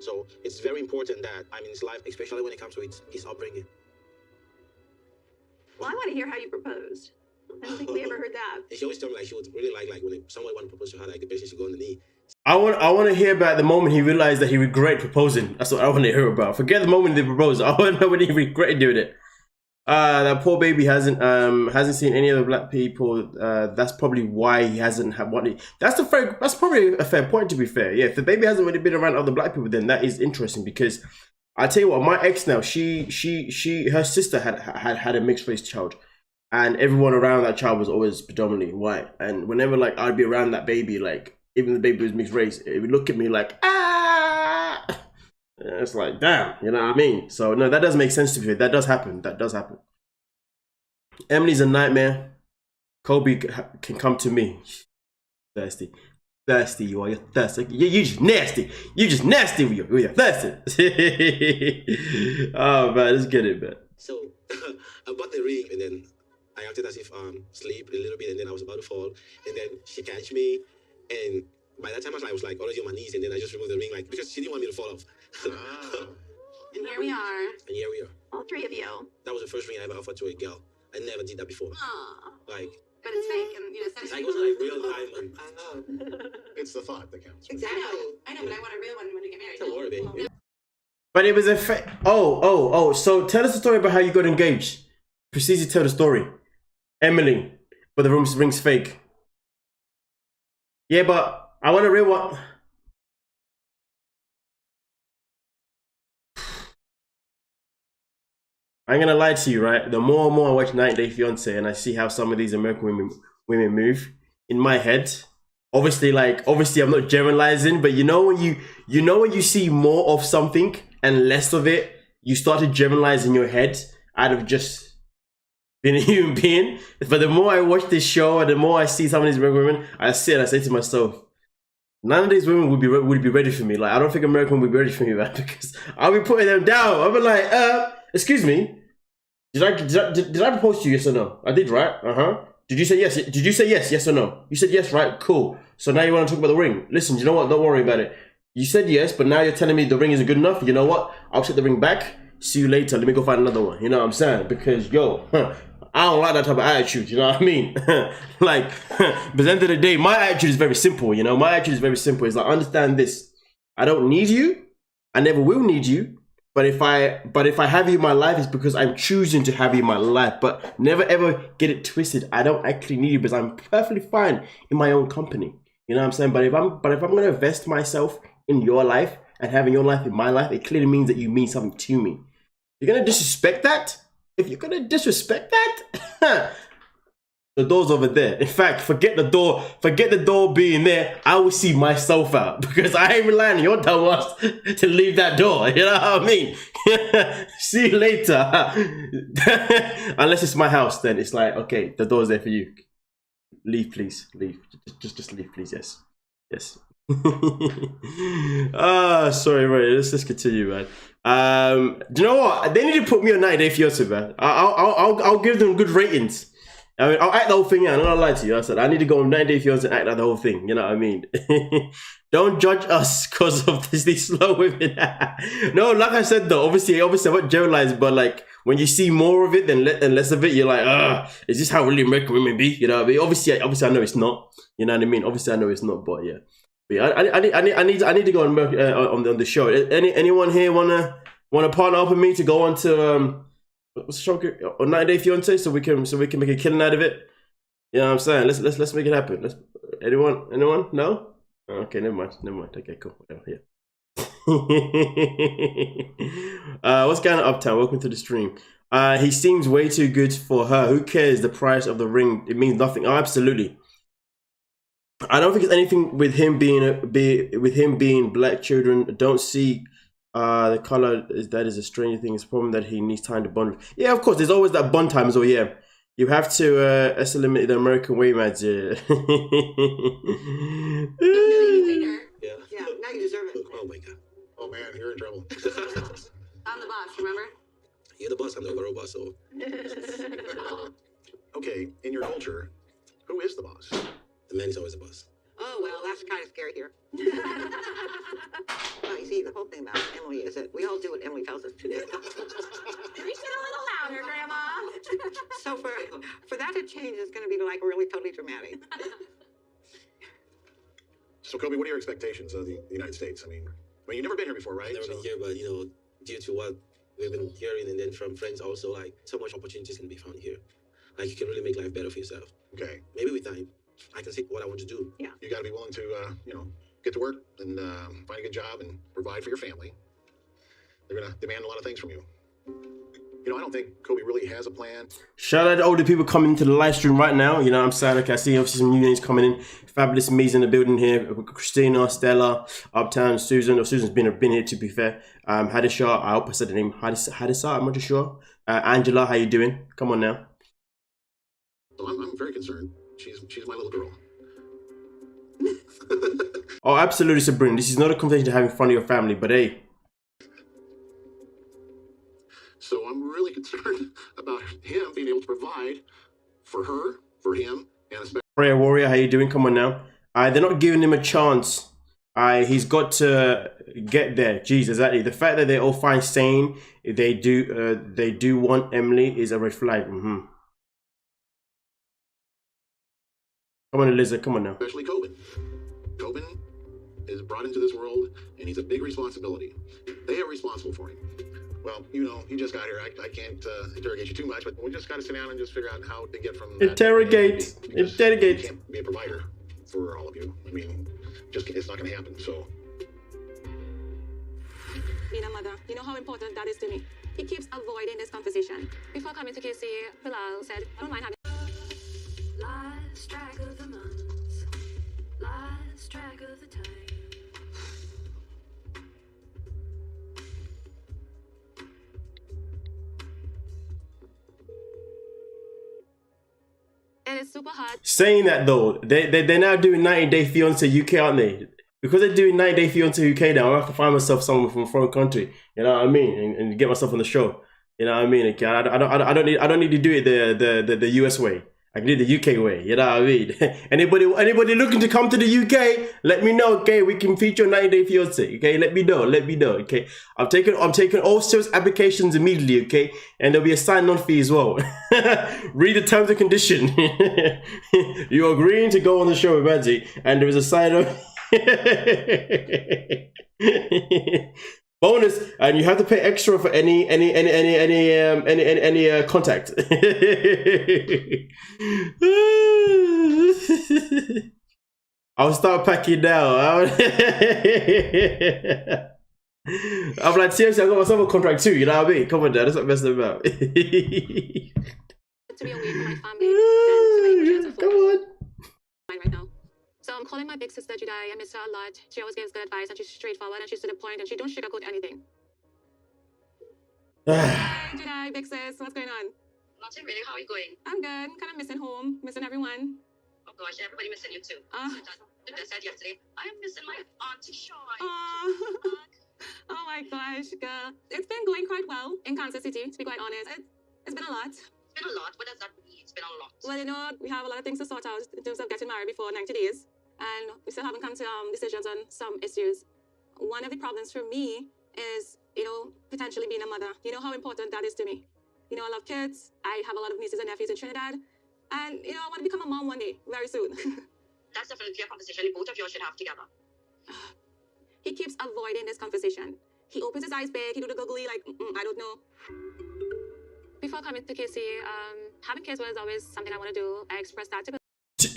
So it's very important that I'm in his life, especially when it comes to his upbringing. Well, I want to hear how you proposed. I don't think we ever heard that. And she always told me like she would really like when someone wanted to propose to her, like the person should go on the knee. I want to hear about the moment he realized that he regretted proposing. That's what I want to hear about. Forget the moment they proposed. I want to know when he regretted doing it. That poor baby hasn't seen any other black people. That's probably why he hasn't had one. That's probably a fair point, to be fair. Yeah, if the baby hasn't really been around other black people, then that is interesting, because I tell you what, my ex now, her sister had a mixed race child, and everyone around that child was always predominantly white. And whenever like I'd be around that baby, like even the baby was mixed race, it would look at me like ah. It's like, damn, you know what I mean? So no, that does make sense to me. That does happen. Emily's a nightmare. Kobe can come to me. Thirsty you are. You're thirsty. You just nasty. You just nasty with your thirsty. Oh man, let's get it, man. So I bought the ring, and then I acted as if sleep a little bit, and then I was about to fall, and then she catch me, and by that time I was like already on my knees, and then I just removed the ring, like, because she didn't want me to fall off. And here we are. All 3 of you. That was the first ring I ever offered to a girl. I never did that before. Aww. Like, but it's fake, and like, it wasn't like real diamond. I know. It's the thought that counts. Exactly. I know, but I want a real one when we get married. Don't worry, baby. But it was a fake. Oh. So tell us the story about how you got engaged. Proceed to tell the story. Emily, but the ring's fake. Yeah, but I want a real one. I'm gonna lie to you, right? The more and more I watch 90 Day Fiancé and I see how some of these American women move, in my head, obviously I'm not generalizing, but you know when you see more of something and less of it, you start to generalize in your head out of just being a human being. But the more I watch this show and the more I see some of these American women, I sit and I say to myself, none of these women would be ready for me. Like, I don't think American would be ready for me, man, because I'll be putting them down. I'll be like, excuse me, did I propose to you? Yes or no? I did, right? Did you say yes? Did you say yes? Yes or no? You said yes, right? Cool. So now you want to talk about the ring? Listen, you know what? Don't worry about it. You said yes, but now you're telling me the ring isn't good enough. You know what? I'll take the ring back. See you later. Let me go find another one. You know what I'm saying? Because I don't like that type of attitude, you know what I mean? Like, but at the end of the day, my attitude is very simple, My attitude is very simple. It's like, understand this. I don't need you. I never will need you. But if I have you in my life, it's because I'm choosing to have you in my life. But never ever get it twisted. I don't actually need you because I'm perfectly fine in my own company. You know what I'm saying? But if I'm gonna invest myself in your life and having your life in my life, it clearly means that you mean something to me. You're gonna disrespect that? If you're gonna disrespect that, The door's over there. In fact, forget the door being there. I will see myself out because I ain't relying on your dumb ass to leave that door. You know what I mean? See you later. Unless it's my house, then it's like, okay, the door's there for you. Leave, please. Leave. Just leave, please. Yes. Yes. Sorry, right. Let's continue, man. Do you know what? They need to put me on 90 Day Fiancé, man. I'll give them good ratings. I mean, I'll act the whole thing out. I'm not gonna lie to you. I said I need to go on 90 Day Fiancé and act out the whole thing. You know what I mean? Don't judge us because of these slow women. No, like I said though, obviously I'm not generalized, but like when you see more of it than less of it, you're like, is this how really American women be? You know what I mean? Obviously I know it's not. You know what I mean? Obviously I know it's not, but yeah. But yeah, I need to go on the show. Anyone here wanna partner up with me to go on to what's the show on 90 Day Fiancé so we can make a killing out of it? You know what I'm saying? Let's make it happen. Anyone? No? Okay, never mind. Okay, cool. Yeah. What's going on, Uptown? Welcome to the stream. He seems way too good for her. Who cares the price of the ring? It means nothing. Oh, absolutely. I don't think it's anything with him being black children. Don't see the color is a stranger thing. It's a problem that he needs time to bond. Yeah, of course. There's always that bond time as well. Yeah, you have to eliminate the American way, Madzie. Yeah, now you deserve it. Oh my god. Oh man, you're in trouble. I'm the boss, remember? You're the boss, I'm the overall boss, so. Okay, in your culture, who is the boss? The man is always the boss. Oh, well, that's kind of scary here. Well, you see, the whole thing about Emily is that we all do what Emily tells us to do. Preach it a little louder, Grandma. So for that to change, it's going to be like really totally dramatic. So, Kobe, what are your expectations of the United States? I mean, you've never been here before, right? I've never been here, but, you know, due to what we've been hearing and then from friends also, like, so much opportunities can be found here. Like, you can really make life better for yourself. Okay. Maybe with time, I can see what I want to do. Yeah. You got to be willing to, get to work and find a good job and provide for your family. They're going to demand a lot of things from you. You know, I don't think Kobe really has a plan. Shout out to all the people coming into the live stream right now. You know what I'm saying? Like I see obviously some new names coming in. Fabulous Me's in the building here. Christina, Stella, Uptown, Susan. Oh, Susan's been here to be fair. Hadisha, I hope I said the name. Hadisa, I'm not too sure. Angela, how you doing? Come on now. So I'm very concerned. She's my little girl. Oh, absolutely, Sabrina. This is not a conversation to have in front of your family, but hey. So I'm really concerned about him being able to provide for her, for him, and especially. Prayer Warrior, how you doing? Come on now. They're not giving him a chance. He's got to get there. Jeez, exactly. The fact that they all find sane, they do want Emily is a red flag. Come on, Eliza. Come on now. Especially Coben. Coben is brought into this world, and he's a big responsibility. They are responsible for him. Well, you know, he just got here. I can't interrogate you too much, but we just got to sit down and just figure out how to get from Interrogate. You can't be a provider for all of you. I mean, it's not going to happen. So. Nina, mother, you know how important that is to me. He keeps avoiding this conversation. Before coming to KC, Bilal said, I don't mind having. Lost track of the months, lost track of the time. And it's super hard. Saying that though, they're now doing 90 Day Fiancé UK, aren't they? Because they're doing 90 Day Fiancé UK now, I have to find myself someone from a foreign country. You know what I mean? And get myself on the show. You know what I mean? Okay, I don't need to do it the US way. I can do the UK way. You know what I mean? Anybody looking to come to the UK, let me know. Okay, we can feature 90 Day Fiancé. Okay, let me know. Okay, I'm taking all serious applications immediately. Okay, and there'll be a sign-on fee as well. Read the terms and condition. You're agreeing to go on the show with Madzie, and there is a sign-on. Bonus, and you have to pay extra for any contact. I'll start packing now. I'm like, seriously, I got myself a contract too. You know what I mean? Come on, Dad. That's not messing about. To be away from my family, then to make Come on. Right now. So I'm calling my big sister Judy. I miss her a lot. She always gives good advice and she's straightforward and she's to the point and she don't sugarcoat anything. Hey Judy, big sis, what's going on? Nothing really. How are you going? I'm good. I'm kind of missing home, missing everyone. Oh gosh, everybody missing you too. Like I said yesterday, I am missing my auntie Sean. Oh my gosh, girl. It's been going quite well in Kansas City, to be quite honest. It's been a lot. It's been a lot. What does that mean? It's been a lot. Well, you know, we have a lot of things to sort out in terms of getting married before 90 days. And we still haven't come to decisions on some issues. One of the problems for me is, you know, potentially being a mother. You know how important that is to me. You know, I love kids. I have a lot of nieces and nephews in Trinidad. And, you know, I want to become a mom one day, very soon. That's definitely a conversation both of you should have together. He keeps avoiding this conversation. He opens his eyes big, he do the googly like, I don't know. Before coming to KC, having kids was always something I want to do. I expressed that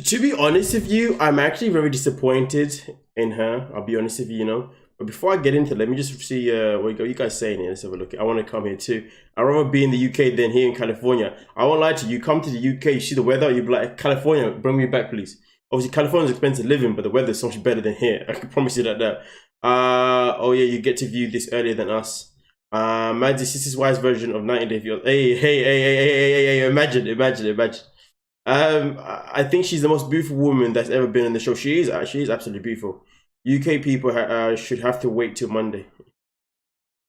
to be honest with you, I'm actually very disappointed in her. I'll be honest with you, you know. But before I get into it, let me just see what you guys saying here. Let's have a look. I want to come here too. I'd rather be in the UK than here in California. I won't lie to you. You come to the UK, you see the weather, you'll be like, California, bring me back, please. Obviously, California's expensive living, but the weather's so much better than here. I can promise you that. Oh yeah, you get to view this earlier than us. Maddie, this is Wise version of 90 Day Fiancé. Hey, imagine. I think she's the most beautiful woman that's ever been in the show. She is absolutely beautiful. UK people should have to wait till Monday.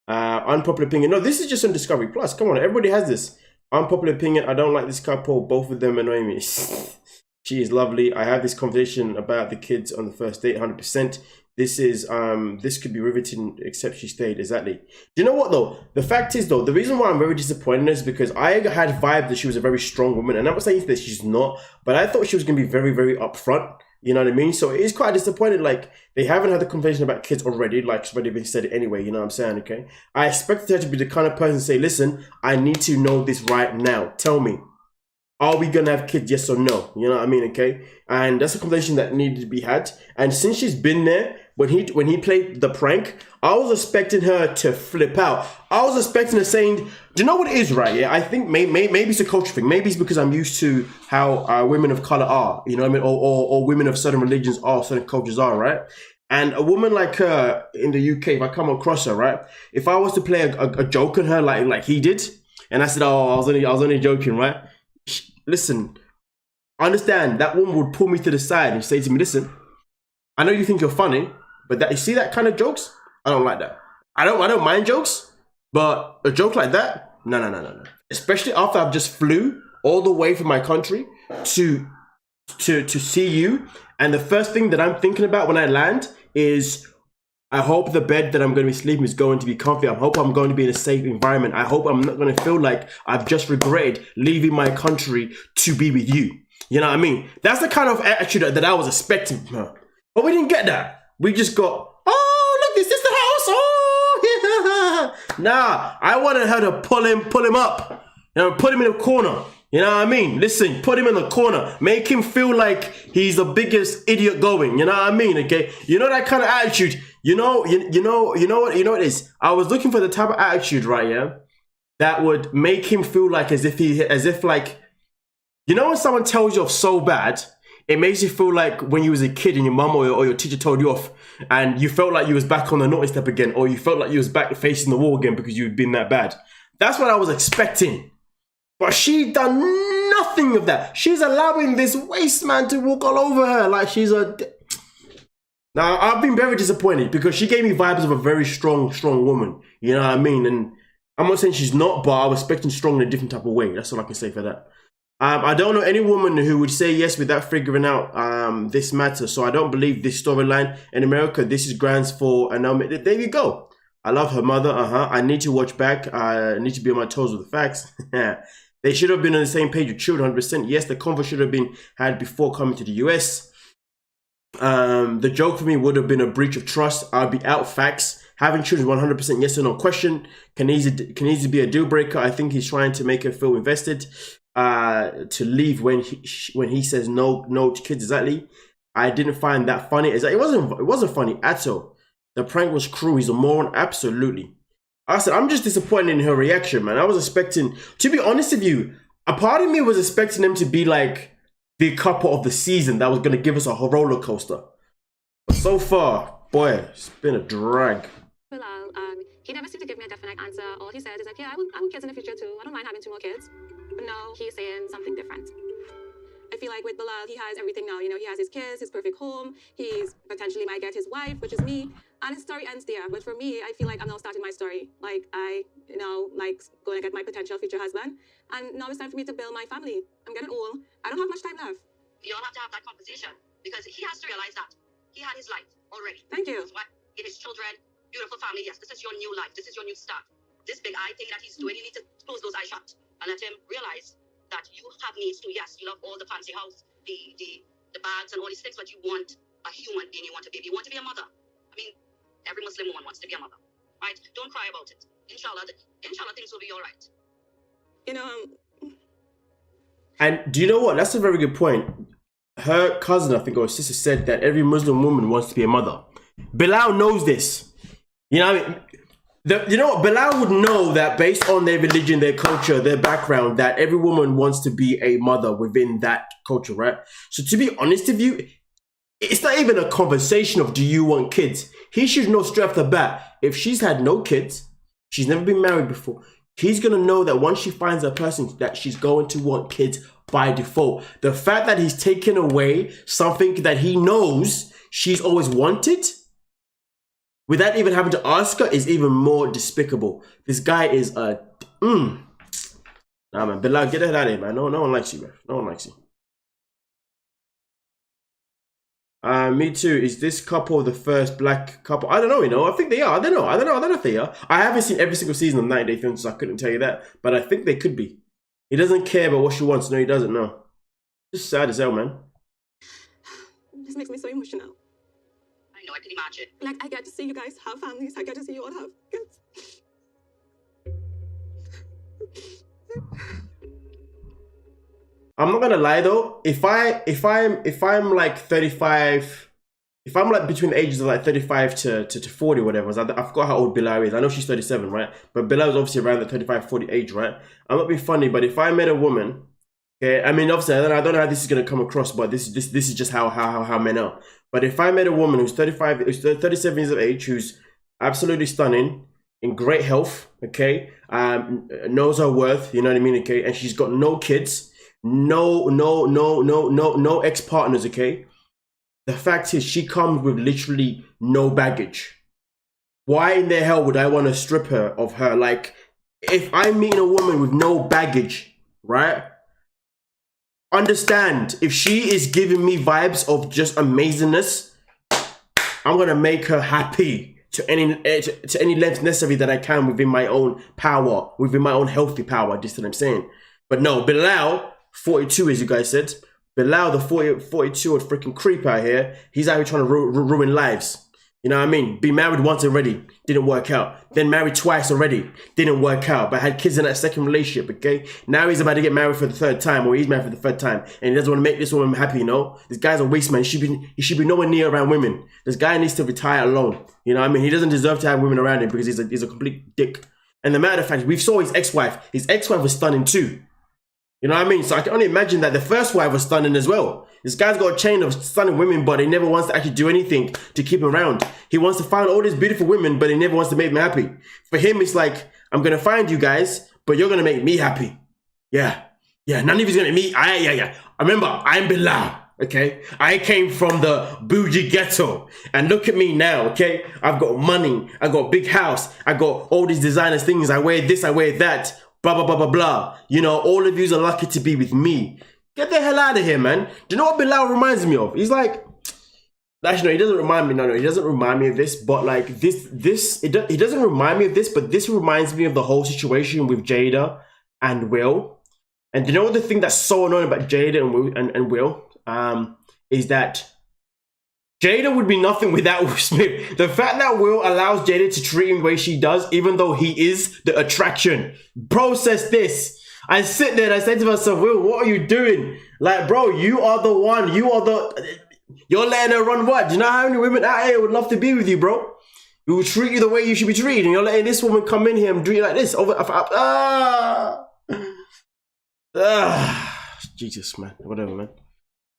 Unpopular opinion. No, this is just on Discovery Plus. Come on, everybody has this. Unpopular opinion. I don't like this couple. Both of them annoy me. She is lovely. I have this conversation about the kids on the first date, 100%. This could be riveting, except she stayed. Exactly. Do you know what though? The fact is though, the reason why I'm very disappointed is because I had vibe that she was a very strong woman, and I'm not saying that she's not, but I thought she was gonna be very, very upfront. You know what I mean? So it is quite disappointed. Like they haven't had the conversation about kids already. Like it's already been said anyway. You know what I'm saying? Okay. I expected her to be the kind of person to say, "Listen, I need to know this right now. Tell me, are we gonna have kids? Yes or no?" You know what I mean? Okay. And that's a conversation that needed to be had. And since she's been there, when he played the prank, I was expecting her to flip out. I was expecting her saying, "Do you know what it is, right? Yeah, I think maybe it's a culture thing. Maybe it's because I'm used to how women of color are. You know what I mean? Or women of certain religions are, certain cultures are, right? And a woman like her in the UK, if I come across her, right? If I was to play a joke on her like he did, and I said, "Oh, I was only joking," right? Listen, understand that woman would pull me to the side and say to me, "Listen, I know you think you're funny, but you see that kind of jokes? I don't like that. I don't mind jokes, but a joke like that, no. Especially after I've just flew all the way from my country to see you, and the first thing that I'm thinking about when I land is, I hope the bed that I'm going to be sleeping is going to be comfy. I hope I'm going to be in a safe environment. I hope I'm not going to feel like I've just regretted leaving my country to be with you." You know what I mean? That's the kind of attitude that I was expecting from her. But we didn't get that. We just got, "Oh, look, is this the house? Oh, yeah." Nah, I wanted her to pull him up. You know, put him in a corner. You know what I mean? Listen, put him in the corner. Make him feel like he's the biggest idiot going. You know what I mean? Okay? You know that kind of attitude. You know what it is? I was looking for the type of attitude, right, yeah, that would make him feel like as if like, you know when someone tells you off so bad, it makes you feel like when you was a kid and your mum or your teacher told you off and you felt like you was back on the naughty step again, or you felt like you was back facing the wall again because you'd been that bad. That's what I was expecting. But she done nothing of that. She's allowing this waste man to walk all over her like she's a... Now, I've been very disappointed because she gave me vibes of a very strong woman. You know what I mean? And I'm not saying she's not, but I was expecting strong in a different type of way. That's all I can say for that. I don't know any woman who would say yes without figuring out this matter. So I don't believe this storyline in America. This is grounds for annulment. There you go. I love her mother. I need to watch back. I need to be on my toes with the facts. They should have been on the same page with children, 100%. Yes, the convo should have been had before coming to the US. The joke for me would have been a breach of trust. I'd be out facts. Having children, 100% yes or no question. Can easily be a deal breaker. I think he's trying to make her feel invested. To leave when he says no to kids. Exactly. I didn't find that funny. It wasn't funny at all. The prank was cruel. He's a moron. Absolutely. I said, I'm just disappointed in her reaction, man. I was expecting, to be honest with you, a part of me was expecting him to be like the couple of the season that was going to give us a whole roller coaster. But so far, boy, it's been a drag. Bilal, he never seemed to give me a definite answer. All he said is like, yeah, I want kids in the future too. I don't mind having 2 more kids. But no, he's saying something different. I feel like with Bilal, he has everything now. You know, he has his kids, his perfect home. He's potentially might get his wife, which is me. And his story ends there. But for me, I feel like I'm now starting my story. Like, I, you know, like going to get my potential future husband. And now it's time for me to build my family. I'm getting old. I don't have much time left. You all have to have that conversation because he has to realize that he had his life already. Thank you. In his children, beautiful family. Yes, this is your new life. This is your new start. This big eye thing that he's doing, you need to close those eyes shut and let him realize that you have needs too. Yes, you love all the fancy house, the bags and all these things, but you want a human being. You want a baby. You want to be a mother. I mean, every Muslim woman wants to be a mother, right? Don't cry about it. Inshallah, things will be all right. You know. And do you know what? That's a very good point. Her cousin, I think, or sister said that every Muslim woman wants to be a mother. Bilal knows this. You know what I mean? You know what? Bilal would know that based on their religion, their culture, their background, that every woman wants to be a mother within that culture, right? So to be honest with you, it's not even a conversation of do you want kids. He should know straight off the bat, if she's had no kids, she's never been married before, he's going to know that once she finds a person that she's going to want kids by default. The fact that he's taken away something that he knows she's always wanted without even having to ask her is even more despicable. This guy is a... Nah, man. Bilal, get the hell out of here, man. No one likes you, man. No one likes you. Me too. Is this couple the first black couple? I don't know, you know. I think they are. I don't know if they are. I haven't seen every single season of 90 Day Fiancé, so I couldn't tell you that. But I think they could be. He doesn't care about what she wants. No, he doesn't. No. Just sad as hell, man. This makes me so emotional. I know, I can imagine. Like, I get to see you guys have families. I get to see you all have kids. I'm not gonna lie though. If I'm like 35, if I'm like between the ages of like 35 to 40 or whatever, I forgot how old Bilal is. I know she's 37, right? But Bilal is obviously around the 35, 40 age, right? I'm not being funny, but if I met a woman, okay, I mean obviously I don't know how this is gonna come across, but this is just how men are. But if I met a woman who's 35, who's 37 years of age, who's absolutely stunning, in great health, okay, knows her worth, you know what I mean, okay, and she's got no kids, no ex-partners, okay. The fact is, she comes with literally no baggage. Why in the hell would I want to strip her of her? Like, if I'm meeting a woman with no baggage, right? Understand, if she is giving me vibes of just amazingness, I'm gonna make her happy to any length necessary that I can within my own power, within my own healthy power. This is what I'm saying. But no, Bilal, 42, as you guys said, Bilal, the 42-year-old freaking creep out here, he's out here trying to ruin lives. You know what I mean? Be married once already, didn't work out. Then married twice already, didn't work out. But had kids in that second relationship, okay? Now he's about to get married for the 3rd time, or he's married for the 3rd time, and he doesn't want to make this woman happy, you know? This guy's a waste man. He should be nowhere near around women. This guy needs to retire alone. You know what I mean? He doesn't deserve to have women around him because he's a complete dick. And the matter of fact, we saw his ex-wife. His ex-wife was stunning too. You know what I mean? So I can only imagine that the first wife was stunning as well. This guy's got a chain of stunning women, but he never wants to actually do anything to keep him around. He wants to find all these beautiful women, but he never wants to make them happy. For him, it's like, I'm going to find you guys, but you're going to make me happy. Yeah. None of you's going to make me. Yeah. Remember, I'm Bilal, okay? I came from the bougie ghetto. And look at me now, okay? I've got money. I got a big house. I got all these designer things. I wear this, I wear that. Blah, blah, blah, blah, blah. You know, all of yous are lucky to be with me. Get the hell out of here, man. Do you know what Bilal reminds me of? He's like, actually, no, he doesn't remind me. No, he doesn't remind me of this. But like he doesn't remind me of this. But this reminds me of the whole situation with Jada and Will. And you know what the thing that's so annoying about Jada and Will is that Jada would be nothing without Will Smith. The fact that Will allows Jada to treat him the way she does, even though he is the attraction. Process this. I sit there and I say to myself, Will, what are you doing? Like, bro, you are the one. You're letting her run what? Do you know how many women out here would love to be with you, bro? Who will treat you the way you should be treated. And you're letting this woman come in here and do you like this. Jesus, man. Whatever, man.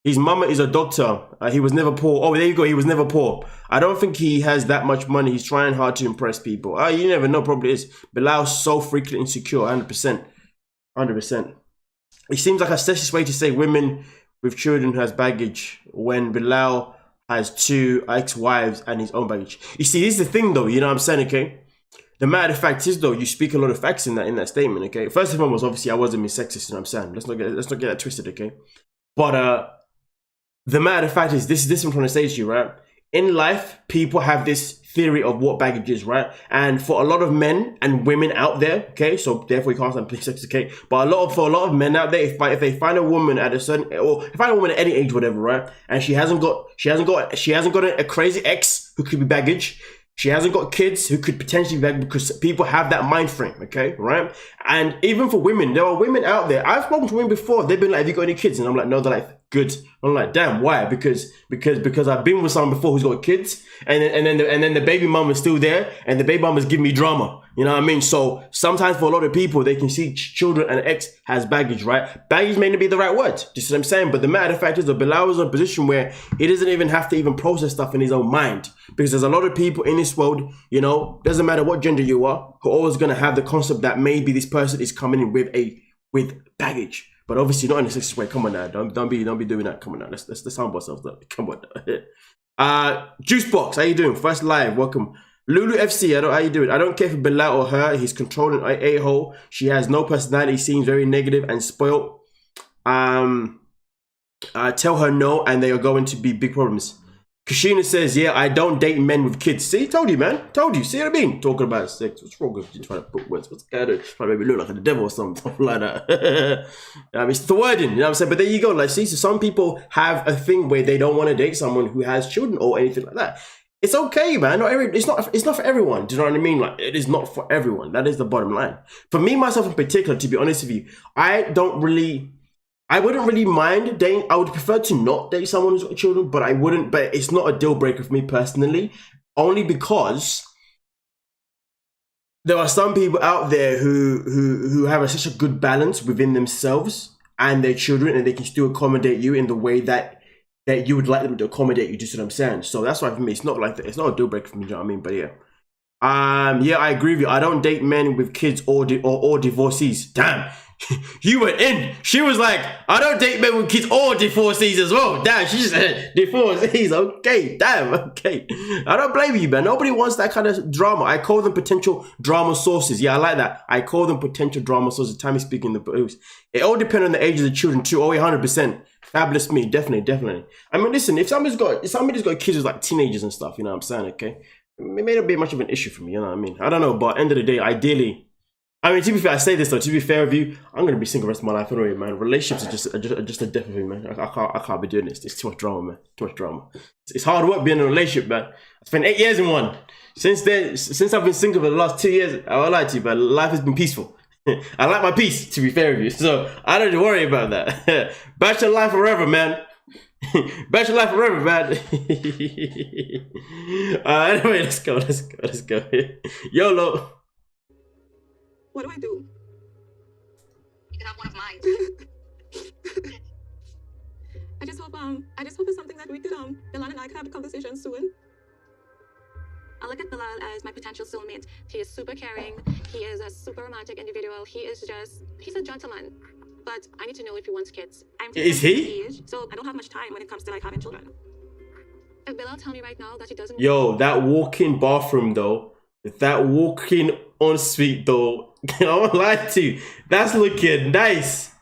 His mama is a doctor. He was never poor. Oh, there you go. He was never poor. I don't think he has that much money. He's trying hard to impress people. You never know. Probably is. Bilal's so freaking insecure. 100%. 100%. It seems like a sexist way to say women with children has baggage when Bilal has 2 ex-wives and his own baggage. You see, this is the thing though. You know what I'm saying, okay? The matter of fact is though, you speak a lot of facts in that statement, okay? First of all, obviously I wasn't being sexist, you know what I'm saying? Let's not get that twisted, okay? But the matter of fact is, this is what I'm trying to say to you, right? In life, people have this theory of what baggage is, right? And for a lot of men and women out there, okay, so therefore you can't say sexist, okay? But for a lot of men out there, if they find a woman at a certain, or if find a woman at any age, whatever, right? And she hasn't got a crazy ex who could be baggage. She hasn't got kids who could potentially be baggage, because people have that mind frame, okay, right? And even for women, there are women out there. I've spoken to women before. They've been like, "Have you got any kids?" And I'm like, "No." They're like, "Good." I'm like, "Damn, why?" Because I've been with someone before who's got kids, and then the baby mom is still there, and the baby mom is giving me drama. You know what I mean? So sometimes for a lot of people, they can see children and ex has baggage, right? Baggage may not be the right word. Do you see what I'm saying? But the matter of fact is that Bilal is in a position where he doesn't even have to even process stuff in his own mind, because there's a lot of people in this world, you know, doesn't matter what gender you are, who are always going to have the concept that maybe this person is coming in with baggage. But obviously not in a sexist way. Come on now, don't be doing that. Come on now, let's humble ourselves up. Come on now. Juicebox, how you doing? First live, welcome. Lulu FC, how you doing? I don't care for Bilal or her. He's controlling a-hole. She has no personality, seems very negative and spoiled. Tell her no, and they are going to be big problems. Kashina says, yeah, I don't date men with kids. See, told you, man. Told you. See what I mean? Talking about sex. What's wrong with you trying to put words? What's going on? Trying to make me look like the devil or something like that. It's the wording, you know what I'm saying? But there you go. Like, see, so some people have a thing where they don't want to date someone who has children or anything like that. It's okay, man. It's not for everyone. Do you know what I mean? Like, it is not for everyone. That is the bottom line. For me, myself in particular, to be honest with you, I wouldn't really mind dating. I would prefer to not date someone who's got children, but but it's not a deal breaker for me personally, only because there are some people out there who have such a good balance within themselves and their children, and they can still accommodate you in the way that you would like them to accommodate you. Just what I'm saying. So that's why for me, it's not like that. It's not a deal breaker for me. Do you know what I mean? But yeah. Yeah, I agree with you. I don't date men with kids or divorcees. Damn. You went in. She was like, I don't date men with kids or divorcees as well. Damn, she said divorcees. Okay, damn, okay. I don't blame you, man. Nobody wants that kind of drama. I call them potential drama sources. Yeah, I like that. I call them potential drama sources. Time is speaking the books. It all depends on the age of the children too. Oh, 100%. Fabulous me. Definitely. I mean, listen, if somebody's got kids who's like teenagers and stuff, you know what I'm saying, okay? It may not be much of an issue for me, you know what I mean? I don't know, but at the end of the day, ideally, I mean, to be fair, I say this though, to be fair with you, I'm going to be single the rest of my life anyway, man. Relationships are just a death of me, man. I can't be doing this. It's too much drama, man. Too much drama. It's hard work being in a relationship, man. I spent 8 years in one. Since I've been single for the last 2 years, I won't lie to you, but life has been peaceful. I like my peace, to be fair with you. So I don't need to worry about that. Bachelor life forever, man. Bachelor life forever, man. Anyway, let's go. YOLO. What do I do? You can have one of mine. I just hope it's something that we could Bilal and I could have a conversation soon. I look at Bilal as my potential soulmate. He is super caring. He is a super romantic individual. He's a gentleman. But I need to know if he wants kids. Is he? Age, so I don't have much time when it comes to like having children. If Bilal tell me right now that he doesn't. Yo, that walk-in bathroom though, that walk-in ensuite though, I won't lie to you, that's looking nice.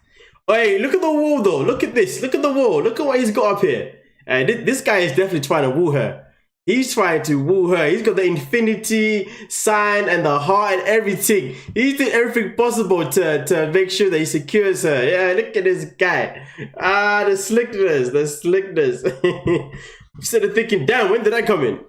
Hey, look at the wall though. Look at this. Look at the wall. Look at what he's got up here. And this guy is definitely trying to woo her. He's trying to woo her. He's got the infinity sign and the heart and everything. He's doing everything possible to make sure that he secures her. Yeah, look at this guy. The slickness. Instead of thinking, damn, when did I come in?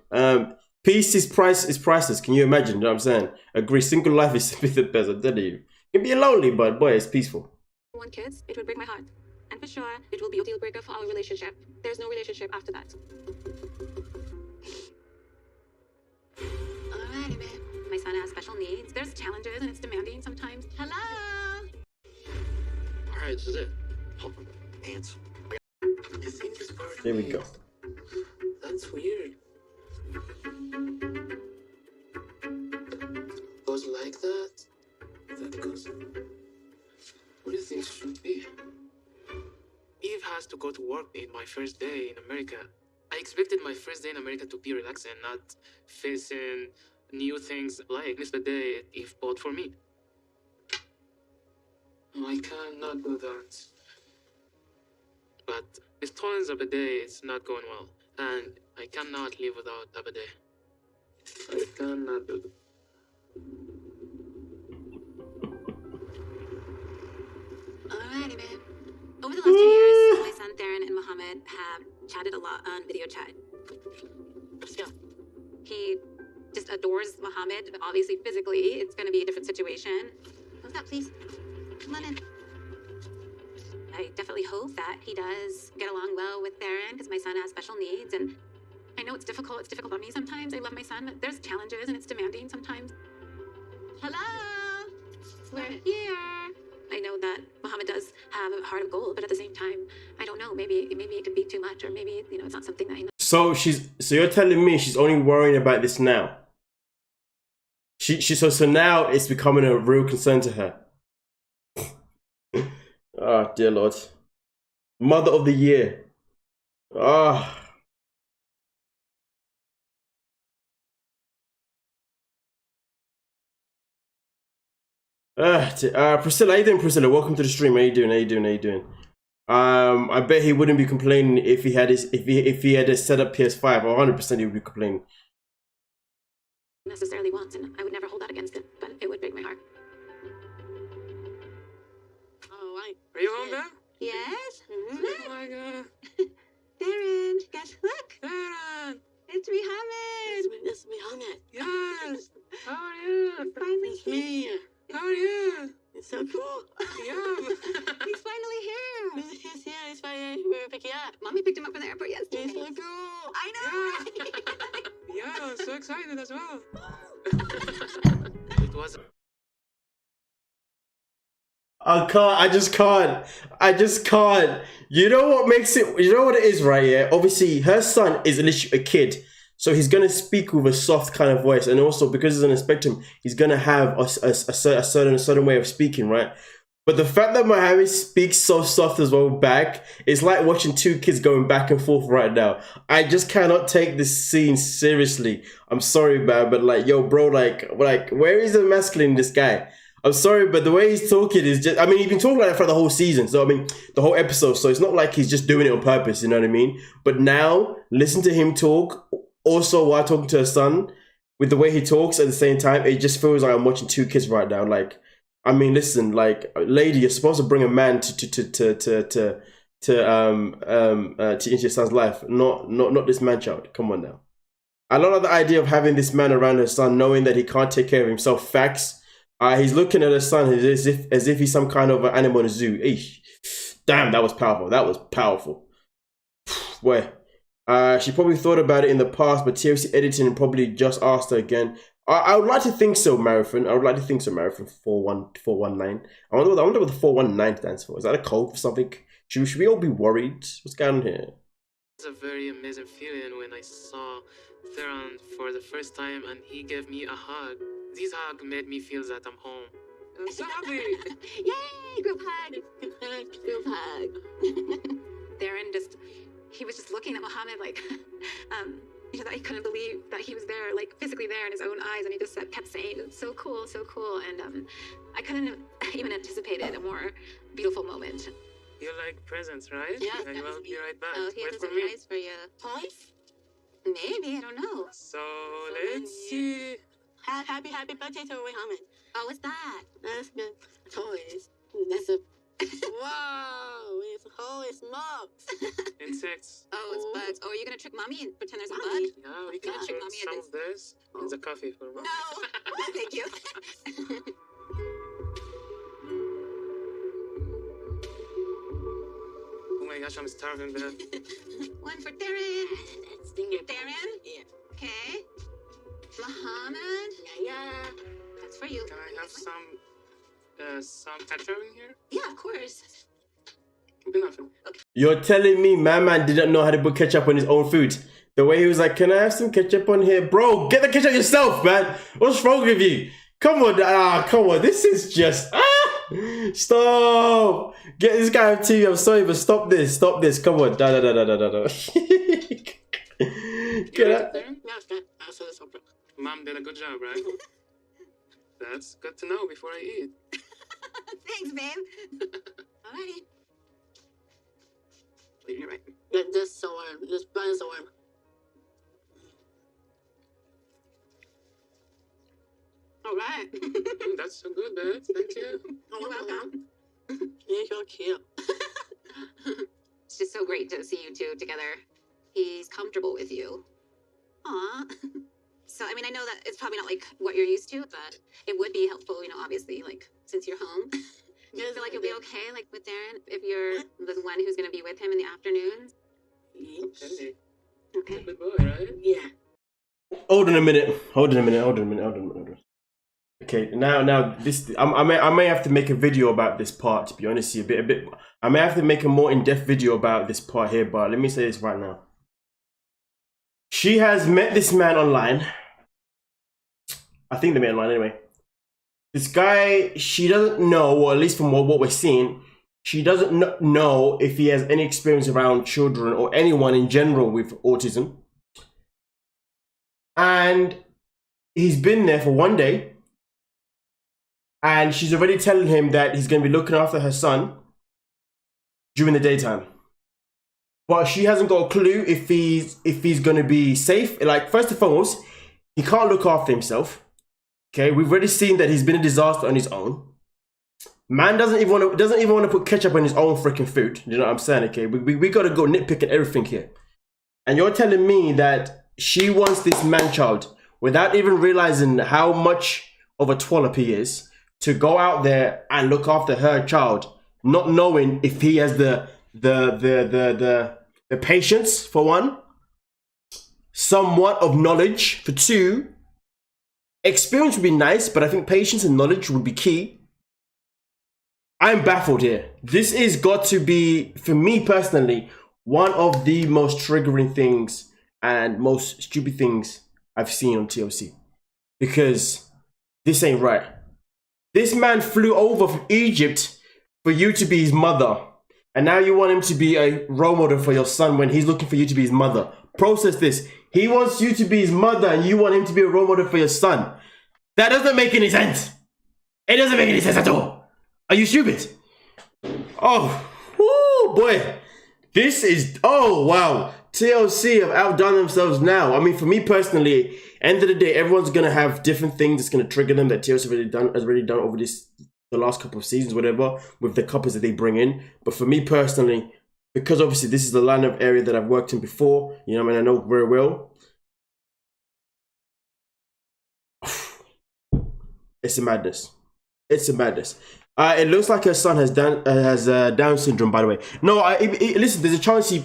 Peace is priceless. Can you imagine? You know what I'm saying? Agree. Single life is the best. I'm telling you. It can be lonely, but boy, it's peaceful. Want kids, it would break my heart. And for sure, it will be a deal breaker for our relationship. There's no relationship after that. Alrighty, babe. My son has special needs. There's challenges and it's demanding sometimes. Hello? Alright, this is it. Hold on. Hands. Here we go. That's weird. Goes like that. That goes. What do you think should be? Eve has to go to work in my first day in America. I expected my first day in America to be relaxing, not facing new things like this the day Eve bought for me. I cannot do that. But this tolerance of the day is not going well, and I cannot live without a day. I cannot do that. Alrighty, babe. Over the last 2 years, my son Theron and Mohammed have chatted a lot on video chat. Let's go. He just adores Mohammed, but obviously physically it's going to be a different situation. What's up, please? Come on in. I definitely hope that he does get along well with Theron because my son has special needs, and I know it's difficult. It's difficult on me sometimes. I love my son, but there's challenges and it's demanding sometimes. Hello, we're here. I know that Mohammed does have a heart of gold, but at the same time, I don't know. Maybe it could be too much, or maybe it's not something that I know. So you're telling me she's only worrying about this now. So now it's becoming a real concern to her. Oh dear Lord. Mother of the year. Ah. Priscilla, how you doing, Priscilla? Welcome to the stream. How you doing? I bet he wouldn't be complaining if he had a set up PS5. 100% he would be complaining. Necessarily wants, and I would never hold that against him, but it would break my heart. Oh, right. Are you home now? Yes. Oh my God. Theron, guess look. Theron. It's Mohammed. It's Mohammed. Yes. How are you? Finally It's me. How are you? It's so cool. Yeah. He's finally here. He's here. He's finally here to pick you up. Mommy picked him up from the airport yesterday. He's so cool. I know. Yeah, I'm so excited as well. It was. I just can't. You know what makes it, you know what it is, right? Yeah. Obviously, her son is literally a kid. So he's going to speak with a soft kind of voice. And also, because he's on a spectrum, he's going to have a certain way of speaking, right? But the fact that Mohammed speaks so soft as well back, it's like watching two kids going back and forth right now. I just cannot take this scene seriously. I'm sorry, man, but like, yo, bro, like, where is the masculine in this guy? I'm sorry, but the way he's talking is just, I mean, he's been talking like that for the whole season. So, I mean, the whole episode. So it's not like he's just doing it on purpose, you know what I mean? But now, listen to him talk. Also, while talking to her son, with the way he talks at the same time, it just feels like I'm watching two kids right now. Like, I mean, listen, like, lady, you're supposed to bring a man into your son's life, not this man child. Come on now. I love the idea of having this man around her son, knowing that he can't take care of himself. Facts. He's looking at her son as if he's some kind of an animal in a zoo. Eesh. Damn, that was powerful. Boy. She probably thought about it in the past, but TLC editing probably just asked her again. I would like to think so, Marathon. 419. I wonder what the 419 stands for. Is that a code for something? Should we all be worried? What's going on here? It's a very amazing feeling when I saw Theron for the first time and he gave me a hug. This hug made me feel that I'm home. I'm so happy. Yay! Group hug. Group hug. Theron he was just looking at Mohammed like, that he couldn't believe that he was there, like physically there in his own eyes, and he just kept saying, so cool, and I couldn't have even anticipated a more beautiful moment. You like presents, right? Yeah. I will be right back. Oh, he has a surprise for you. Toys? Maybe, I don't know. So let's see. Happy birthday to Mohammed. Oh, what's that? That's good. Toys. That's a... Wow, it's holy smokes. Insects. Oh, it's bugs. Oh, are you going to trick Mommy and pretend there's a bug? Yeah, we can trick put Mommy some of this in the coffee for Mommy. No, thank you. Oh my gosh, I'm starving, man. One for Theron. Theron? Yeah. Okay. Mohammed. Yeah. That's for you. Can I have some ketchup in here? Yeah, of course. You're telling me my man didn't know how to put ketchup on his own food? The way he was like, can I have some ketchup on here? Bro, get the ketchup yourself, man. What's wrong with you? Come on, come on. This is just, stop. Get this guy on TV. I'm sorry, but stop this. Come on. Da. Get out. Mom did a good job, right? That's good to know before I eat. Thanks, babe. Alrighty. You're right. This is so warm. This bun is so warm. All right. That's so good, babe. Thank you. You're welcome. You're so cute. It's just so great to see you two together. He's comfortable with you. Aw. So, I mean, I know that it's probably not like what you're used to, but it would be helpful, you know, obviously, like, since you're home. Do you feel like it'll be okay, like, with Darren, if you're the one who's going to be with him in the afternoons? Okay. Okay. Good boy, right? Yeah. Hold on a minute. Okay, now this I may have to make a video about this part, to be honest with you. A bit. I may have to make a more in-depth video about this part here, but let me say this right now. She has met this man online. I think they met online anyway. This guy, she doesn't know, or at least from what we're seeing, she doesn't know if he has any experience around children or anyone in general with autism. And he's been there for one day. And she's already telling him that he's going to be looking after her son during the daytime. But she hasn't got a clue if he's going to be safe. Like, first and foremost, he can't look after himself. Okay, we've already seen that he's been a disaster on his own. Man doesn't even want to put ketchup on his own freaking food. You know what I'm saying? Okay, we got to go nitpick at everything here. And you're telling me that she wants this man-child without even realizing how much of a twallop he is to go out there and look after her child, not knowing if he has the patience, for one, somewhat of knowledge, for two, experience would be nice, but I think patience and knowledge would be key. I'm baffled here. This is got to be, for me personally, one of the most triggering things and most stupid things I've seen on TLC. Because this ain't right. This man flew over from Egypt for you to be his mother. And now you want him to be a role model for your son when he's looking for you to be his mother. Process this. He wants you to be his mother and you want him to be a role model for your son. That doesn't make any sense. It doesn't make any sense at all. Are you stupid? Oh, woo, boy. This is, oh, wow. TLC have outdone themselves now. I mean, for me personally, end of the day, everyone's going to have different things that's going to trigger them that TLC has already done over the last couple of seasons, whatever, with the couples that they bring in. But for me personally, because obviously this is the line of area that I've worked in before, you know what I mean, I know very well. It's a madness. It's a madness. It looks like her son has Down syndrome, by the way. No, listen, there's a chance he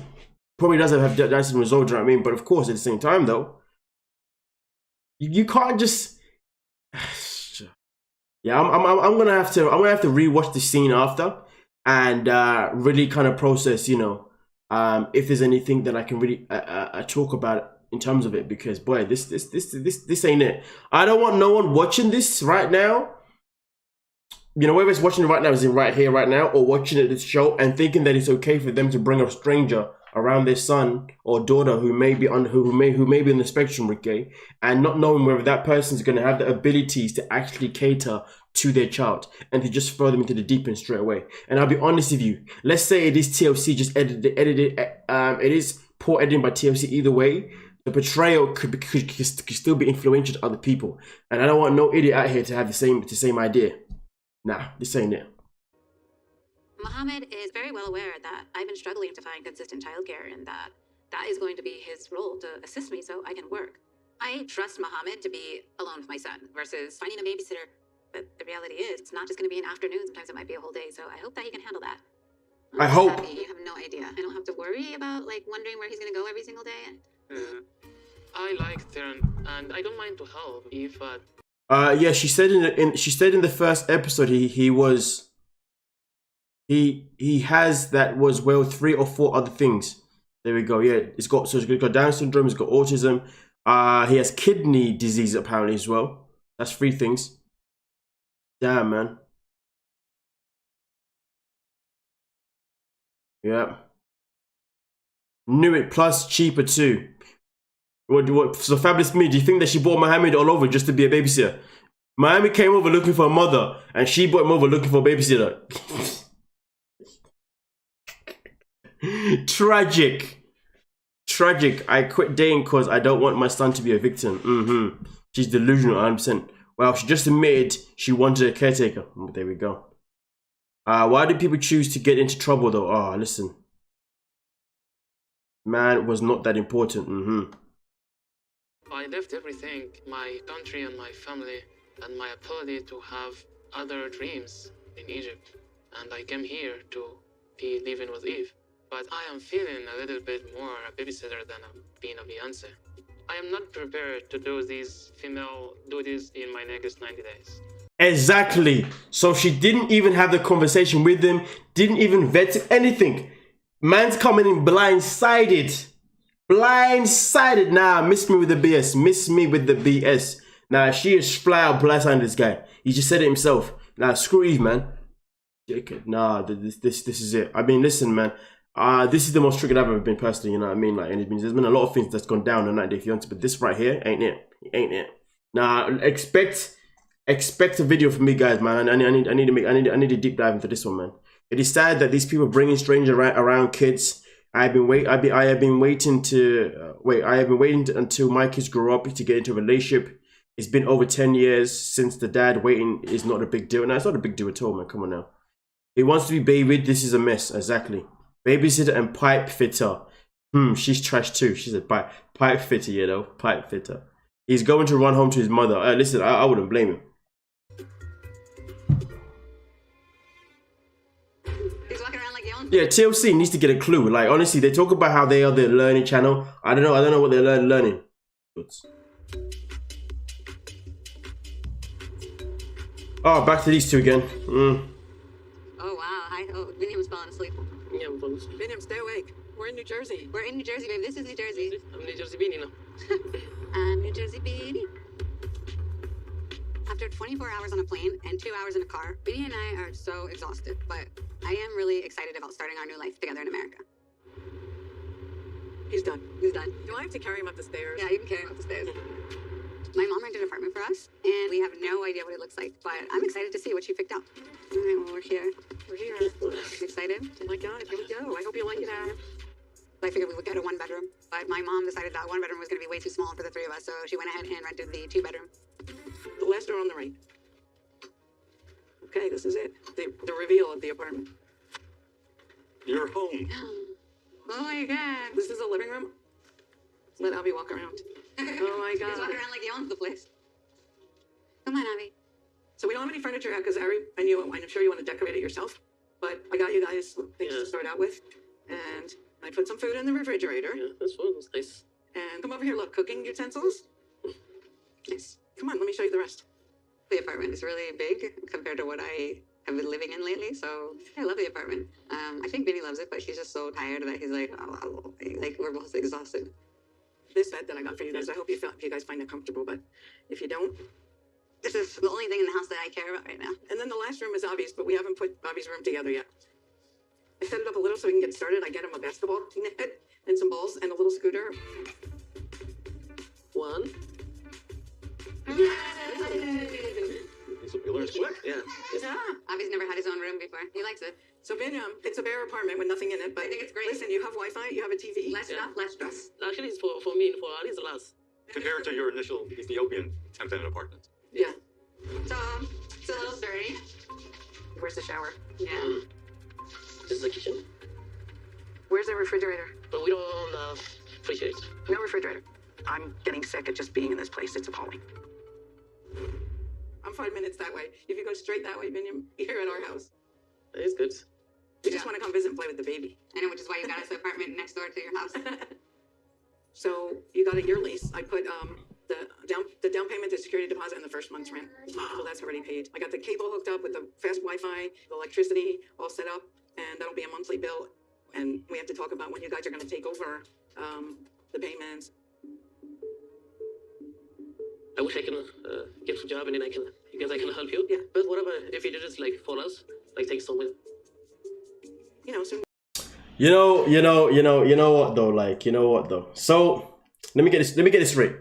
probably doesn't have Down syndrome as well, do you know what I mean? But of course, at the same time, though, you can't just... Yeah, I'm gonna have to rewatch the scene after and really kind of process, you know, if there's anything that I can really talk about in terms of it, because boy, this ain't it. I don't want no one watching this right now. You know, whether it's watching it right now, is in right here, right now, or watching it this show and thinking that it's okay for them to bring a stranger around their son or daughter who may be on who may be on the spectrum, okay, and not knowing whether that person is going to have the abilities to actually cater to their child and to just throw them into the deep end straight away. And I'll be honest with you, let's say it is TLC just edited, it is poor editing by TLC either way. The portrayal could still be influential to other people, and I don't want no idiot out here to have the same idea. Nah, this ain't it. Mohammed is very well aware that I've been struggling to find consistent childcare and that is going to be his role to assist me so I can work. I trust Mohammed to be alone with my son versus finding a babysitter. But the reality is, it's not just going to be an afternoon. Sometimes it might be a whole day. So I hope that he can handle that. I hope. You have no idea. I don't have to worry about like wondering where he's going to go every single day. I like Darren, and I don't mind to help if. Yeah, she said in the first episode he was He has that was well 3 or 4 other things. There we go. Yeah, it's got Down syndrome. It's got autism. He has kidney disease apparently as well. That's 3 things. Damn, man. Yeah. Knew it. Plus cheaper too. What? So Fabulous Me, do you think that she brought Mohammed all over just to be a babysitter? Miami came over looking for a mother, and she brought him over looking for a babysitter. Tragic. I quit dating because I don't want my son to be a victim. She's delusional, 100%. Well, she just admitted she wanted a caretaker. There we go. Why do people choose to get into trouble though? Oh, listen. Man was not that important. I left everything, my country and my family, and my ability to have other dreams in Egypt. And I came here to be living with Eve. But I am feeling a little bit more a babysitter than being a fiance. I am not prepared to do these female duties in my next 90 days. Exactly. So she didn't even have the conversation with him, didn't even vet anything. Man's coming in blindsided. Nah, miss me with the BS. Nah, she is flat out blindsided this guy. He just said it himself. Nah, screw Eve, man. Nah, this is it. I mean, listen, man. This is the most triggered I've ever been personally, you know what I mean? Like, and there's been a lot of things that's gone down on 90 Day Fiancé, but this right here ain't it. Nah, expect a video from me, guys, man. I need a deep dive into this one, man. It is sad that these people bringing strangers around kids. I have been waiting until my kids grow up to get into a relationship. It's been over 10 years since the dad waiting is not a big deal. No, it's not a big deal at all, man. Come on now. He wants to be babied. This is a mess. Exactly. Babysitter and pipe fitter. She's trash too. She's a pipe fitter, you know. Pipe fitter. He's going to run home to his mother. Listen, I wouldn't blame him. He's walking around like yelling. Yeah, TLC needs to get a clue. Like, honestly, they talk about how they are the learning channel. I don't know what they're learning. Oh, back to these two again. Oh wow. Vinny was falling asleep. Yeah, I'm falling asleep. Vinny, stay awake. We're in New Jersey. We're in New Jersey, babe. This is New Jersey. I'm New Jersey Beanie now. I'm New Jersey Beanie. After 24 hours on a plane and 2 hours in a car, Vinny and I are so exhausted, but I am really excited about starting our new life together in America. He's done. He's done. Do I have to carry him up the stairs? Yeah, you can carry him up the stairs. My mom rented an apartment for us, and we have no idea what it looks like, but I'm excited to see what she picked out. All right, well, we're here. We're here. You excited? Oh my God, here we go. I hope you like it. I figured we would get a 1-bedroom, but my mom decided that 1-bedroom was going to be way too small for the 3 of us, so she went ahead and rented the 2-bedroom. The last door on the right. Okay, this is it. The reveal of the apartment. You're home. Oh my God. This is a living room. Let Abby walk around. Oh my God. He's walking around like he owns the place. Come on, Abby. So we don't have any furniture out because Ari, I'm sure you want to decorate it yourself, but I got you guys things to start out with. And I put some food in the refrigerator. Yeah, this one was nice. And come over here, look, cooking utensils. Nice. Come on, let me show you the rest. The apartment is really big compared to what I have been living in lately, so I love the apartment. I think Vinny loves it, but he's just so tired that he's like, like we're both exhausted. This bed that I got for you guys, I hope you guys find it comfortable, but if you don't, this is the only thing in the house that I care about right now. And then the last room is Abby's, but we haven't put Abby's room together yet. I set it up a little so we can get started. I get him a basketball net and some balls and a little scooter. One. He learns quick. Yeah. Abby's never had his own room before. He likes it. So Ben, it's a bare apartment with nothing in it, but I think it's great. Listen, you have Wi-Fi, you have a TV. Less stuff, less stress. Actually, it's for me and for Ali, it's less. Compared to your initial Ethiopian temp in an apartment. Yeah. So, it's a little dirty. Where's the shower? Yeah. This is the kitchen. Where's the refrigerator? But we don't have refrigerator. No refrigerator. I'm getting sick of just being in this place. It's appalling. I'm 5 minutes that way. If you go straight that way, Miniam, you're at our house. It's good. We just want to come visit and play with the baby. I know, which is why you got us an apartment next door to your house. So you got a year lease. I put the down payment, the security deposit, and the first month's rent. So that's already paid. I got the cable hooked up with the fast Wi-Fi, the electricity all set up, and that'll be a monthly bill. And we have to talk about when you guys are going to take over the payments. I wish I can get a job and then I can help you. Yeah. But whatever, if you did it like for us, like take somewhere. Soon. You know what though? So let me get this straight.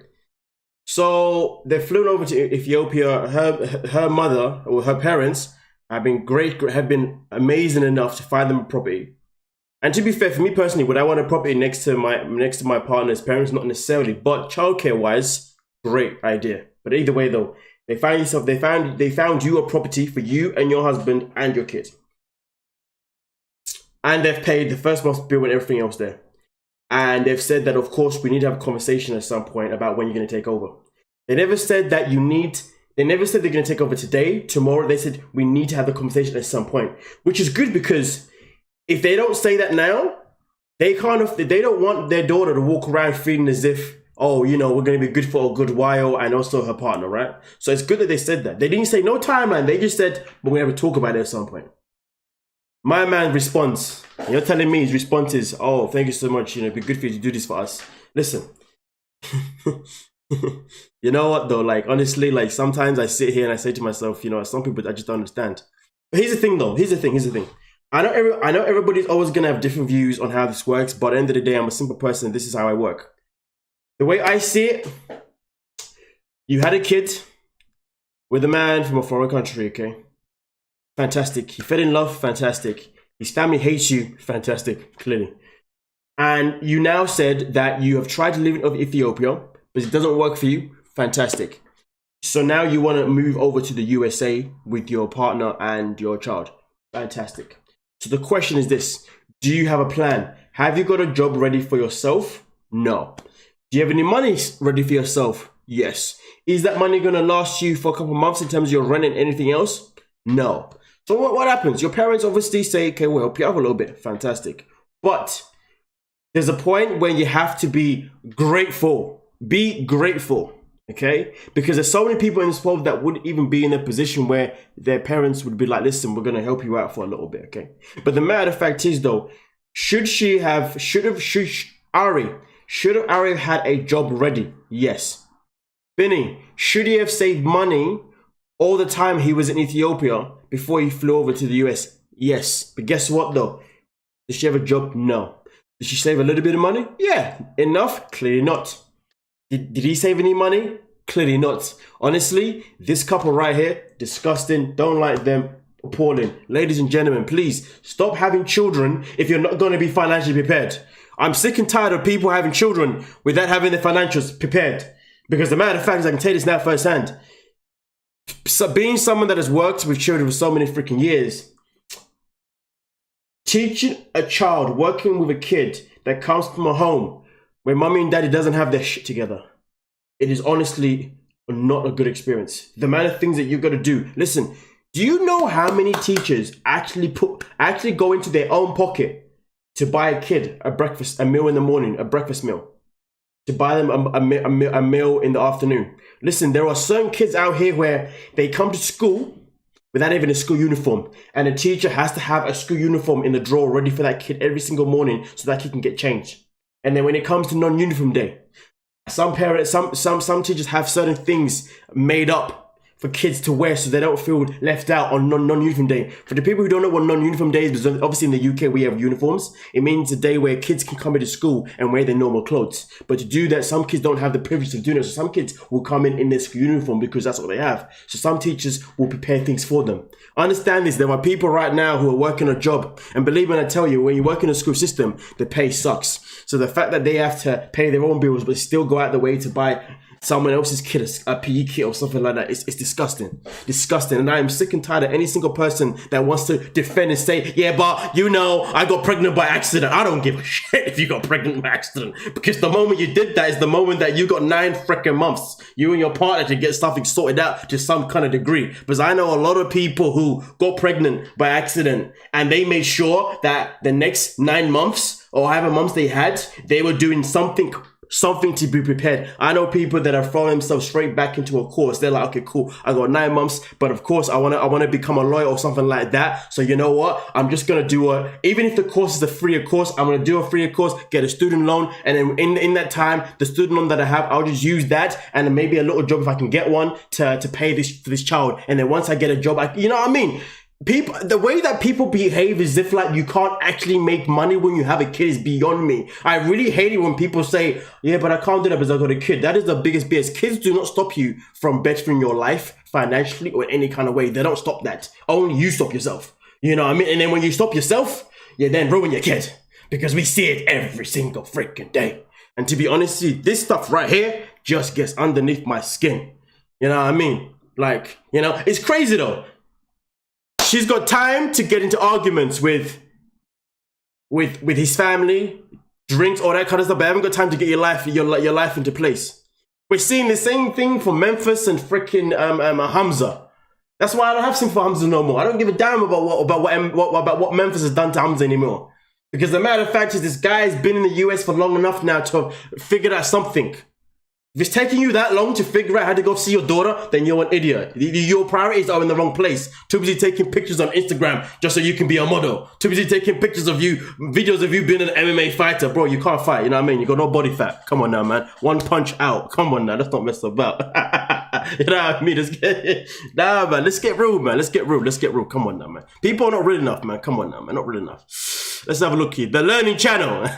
So they flew over to Ethiopia. Her mother or her parents have been amazing enough to find them a property. And to be fair, for me personally, would I want a property next to my partner's parents? Not necessarily, but childcare wise, great idea. But either way though, they found you a property for you and your husband and your kid. And they've paid the first month's bill and everything else there. And they've said that, of course, we need to have a conversation at some point about when you're going to take over. They never said that they never said they're going to take over today, tomorrow. They said we need to have the conversation at some point, which is good because if they don't say that now, they don't want their daughter to walk around feeling as if, oh, we're going to be good for a good while, and also her partner, right? So it's good that they said that. They didn't say no timeline. They just said, but we're going to talk about it at some point. My man responds. You're telling me his response is, oh, thank you so much. It'd be good for you to do this for us. Listen. You know what though? Like, honestly, like sometimes I sit here and I say to myself, some people I just don't understand. But here's the thing though. Here's the thing. I know everybody's always going to have different views on how this works. But at the end of the day, I'm a simple person. This is how I work. The way I see it, you had a kid with a man from a foreign country, okay? Fantastic. He fell in love. Fantastic. His family hates you. Fantastic. Clearly. And you now said that you have tried to live in Ethiopia, but it doesn't work for you. Fantastic. So now you want to move over to the USA with your partner and your child. Fantastic. So the question is this. Do you have a plan? Have you got a job ready for yourself? No. Do you have any money ready for yourself? Yes. Is that money going to last you for a couple of months in terms of your rent and anything else? No. So what happens? Your parents obviously say, okay, we'll help you out a little bit. Fantastic. But there's a point when you have to be grateful. Be grateful, okay? Because there's so many people in this world that wouldn't even be in a position where their parents would be like, listen, we're going to help you out for a little bit, okay? But the matter of fact is, though, should Ari have had a job ready? Yes. Benny, should he have saved money all the time he was in Ethiopia before he flew over to the US? Yes. But guess what though? Did she have a job? No. Did she save a little bit of money? Yeah. Enough? Clearly not. Did he save any money? Clearly not. Honestly, this couple right here, disgusting. Don't like them. Appalling. Ladies and gentlemen, please stop having children if you're not going to be financially prepared. I'm sick and tired of people having children without having their financials prepared. Because the matter of fact is, I can tell you this now firsthand. So being someone that has worked with children for so many freaking years, teaching a child, working with a kid that comes from a home where mommy and daddy doesn't have their shit together, it is honestly not a good experience. The amount of things that you've got to do. Listen, do you know how many teachers actually go into their own pocket to buy a kid a meal in the morning, a breakfast meal? To buy them a meal in the afternoon. Listen, there are certain kids out here where they come to school without even a school uniform, and a teacher has to have a school uniform in the drawer ready for that kid every single morning so that kid can get changed. And then when it comes to non-uniform day, some teachers have certain things made up for kids to wear so they don't feel left out on non-uniform day. For the people who don't know what non-uniform day is, because obviously in the UK we have uniforms, it means a day where kids can come into school and wear their normal clothes. But to do that, some kids don't have the privilege of doing it. So some kids will come in their school uniform because that's what they have. So some teachers will prepare things for them. Understand this, there are people right now who are working a job, and believe me when I tell you, when you work in a school system, the pay sucks. So the fact that they have to pay their own bills but still go out the way to buy someone else's kid a PE kit or something like that, it's disgusting. Disgusting. And I am sick and tired of any single person that wants to defend and say, yeah, but I got pregnant by accident. I don't give a shit if you got pregnant by accident, because the moment you did that is the moment that you got 9 freaking months, you and your partner, to get something sorted out to some kind of degree. Because I know a lot of people who got pregnant by accident and they made sure that the next 9 months or however months they had, they were doing something something to be prepared. I know people that are throwing themselves straight back into a course. They're like, okay, cool, I got 9 months, but of course I wanna become a lawyer or something like that. So you know what? I'm just gonna do even if the course is a freer course, I'm gonna do a freer course, get a student loan, and then in that time, the student loan that I have, I'll just use that and then maybe a little job if I can get one to pay this for this child. And then once I get a job, you know what I mean? People, the way that people behave is if like you can't actually make money when you have a kid is beyond me. I really hate it when people say, yeah, but I can't do that because I got a kid. That is the biggest BS. Kids do not stop you from bettering your life financially or in any kind of way. They don't stop that. Only you stop yourself. You know what I mean? And then when you stop yourself, you then ruin your kid, because we see it every single freaking day. And to be honest, see, this stuff right here just gets underneath my skin. You know what I mean? Like, you know, it's crazy though. She's got time to get into arguments with his family, drinks, all that kind of stuff, but I haven't got time to get your life into place. We're seeing the same thing for Memphis and freaking Hamza. That's why I don't have sympathy for Hamza no more. I don't give a damn about what Memphis has done to Hamza anymore. Because the matter of fact is, this guy has been in the US for long enough now to figure out something. If it's taking you that long to figure out how to go see your daughter, then you're an idiot. Your priorities are in the wrong place. Too busy taking pictures on Instagram just so you can be a model. Too busy taking pictures of you, videos of you being an MMA fighter. Bro, you can't fight, you know what I mean? You got no body fat. Come on now, man. One punch out. Come on now, let's not mess about. You know what I mean? Nah, man, let's get real, man. Let's get real. Come on now, man. People are not real enough, man. Come on now, man. Not real enough. Let's have a look here. The Learning Channel.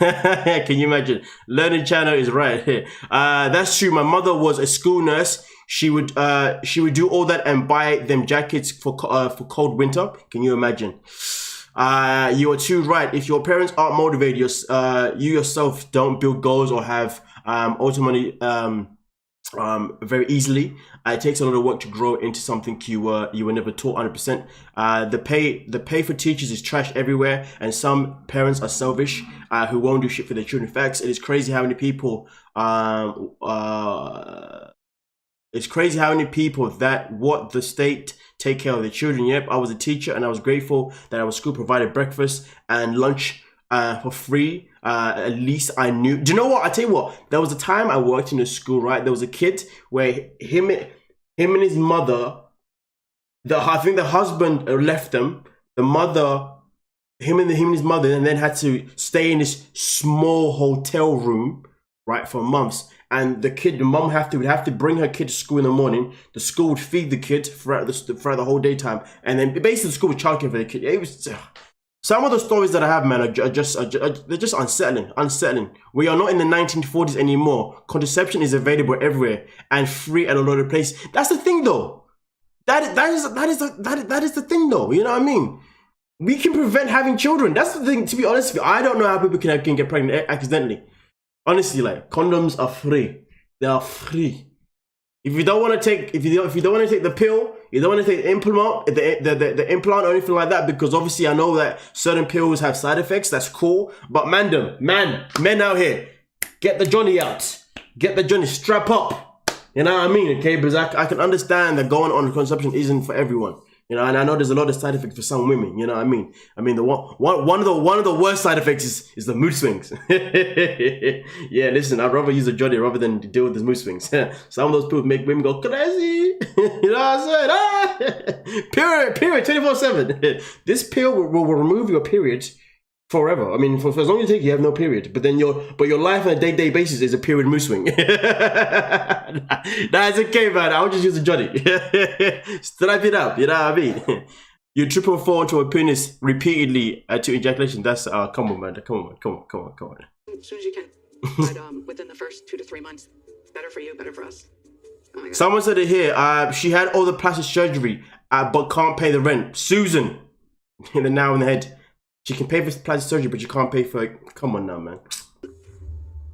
Can you imagine? Learning Channel is right here. That's true. My mother was a school nurse. She would do all that and buy them jackets for cold winter. Can you imagine? You are too right. If your parents aren't motivated, you yourself don't build goals or have ultimately very easily. It takes a lot of work to grow into something you were never taught 100%. The pay for teachers is trash everywhere, and some parents are selfish who won't do shit for their children. Facts. It is crazy how many people that what the state take care of their children. Yep, I was a teacher and I was grateful that our school provided breakfast and lunch for free. At least I knew. Do you know what? I tell you what. There was a time I worked in a school, right? There was a kid where him and his mother, I think the husband left them. The mother, him and his mother, and then had to stay in this small hotel room, right, for months. And the mom would have to bring her kid to school in the morning. The school would feed the kid throughout the whole daytime, and then basically the school would childcare for the kid. It was. Some of the stories that I have, man, they're just unsettling. We are not in the 1940s anymore. Contraception is available everywhere and free at a lot of places. That's the thing, though. That is the thing, though. You know what I mean? We can prevent having children. That's the thing. To be honest with you, I don't know how people can get pregnant accidentally. Honestly, like, condoms are free. They are free. If you don't want to take, if you don't want to take the pill, you don't want to take the implant, the implant or anything like that, because obviously I know that certain pills have side effects. That's cool, but men out here, get the Johnny out, get the Johnny, strap up. You know what I mean? Okay, because I can understand that going on consumption isn't for everyone. You know, and I know there's a lot of side effects for some women. You know what I mean? I mean, one of the worst side effects is the mood swings. Yeah, listen, I'd rather use a Johnny rather than deal with the mood swings. Some of those people make women go crazy. You know what I'm saying? Period, 24/7. This pill will remove your period forever. I mean, for as long as you take it, you have no period. But then your life on a day-to-day basis is a period mood swing. That's okay, man. I'll just use a Johnny. Strap it up, you know what I mean? You triple fall into a penis repeatedly to ejaculation. That's come on, man. Come on. As soon as you can. But within the first 2 to 3 months, it's better for you, better for us. Oh my God. Someone said it here. She had all the plastic surgery, but can't pay the rent. Susan, in the now in the head. She can pay for plastic surgery, but you can't pay for it. Come on now, man.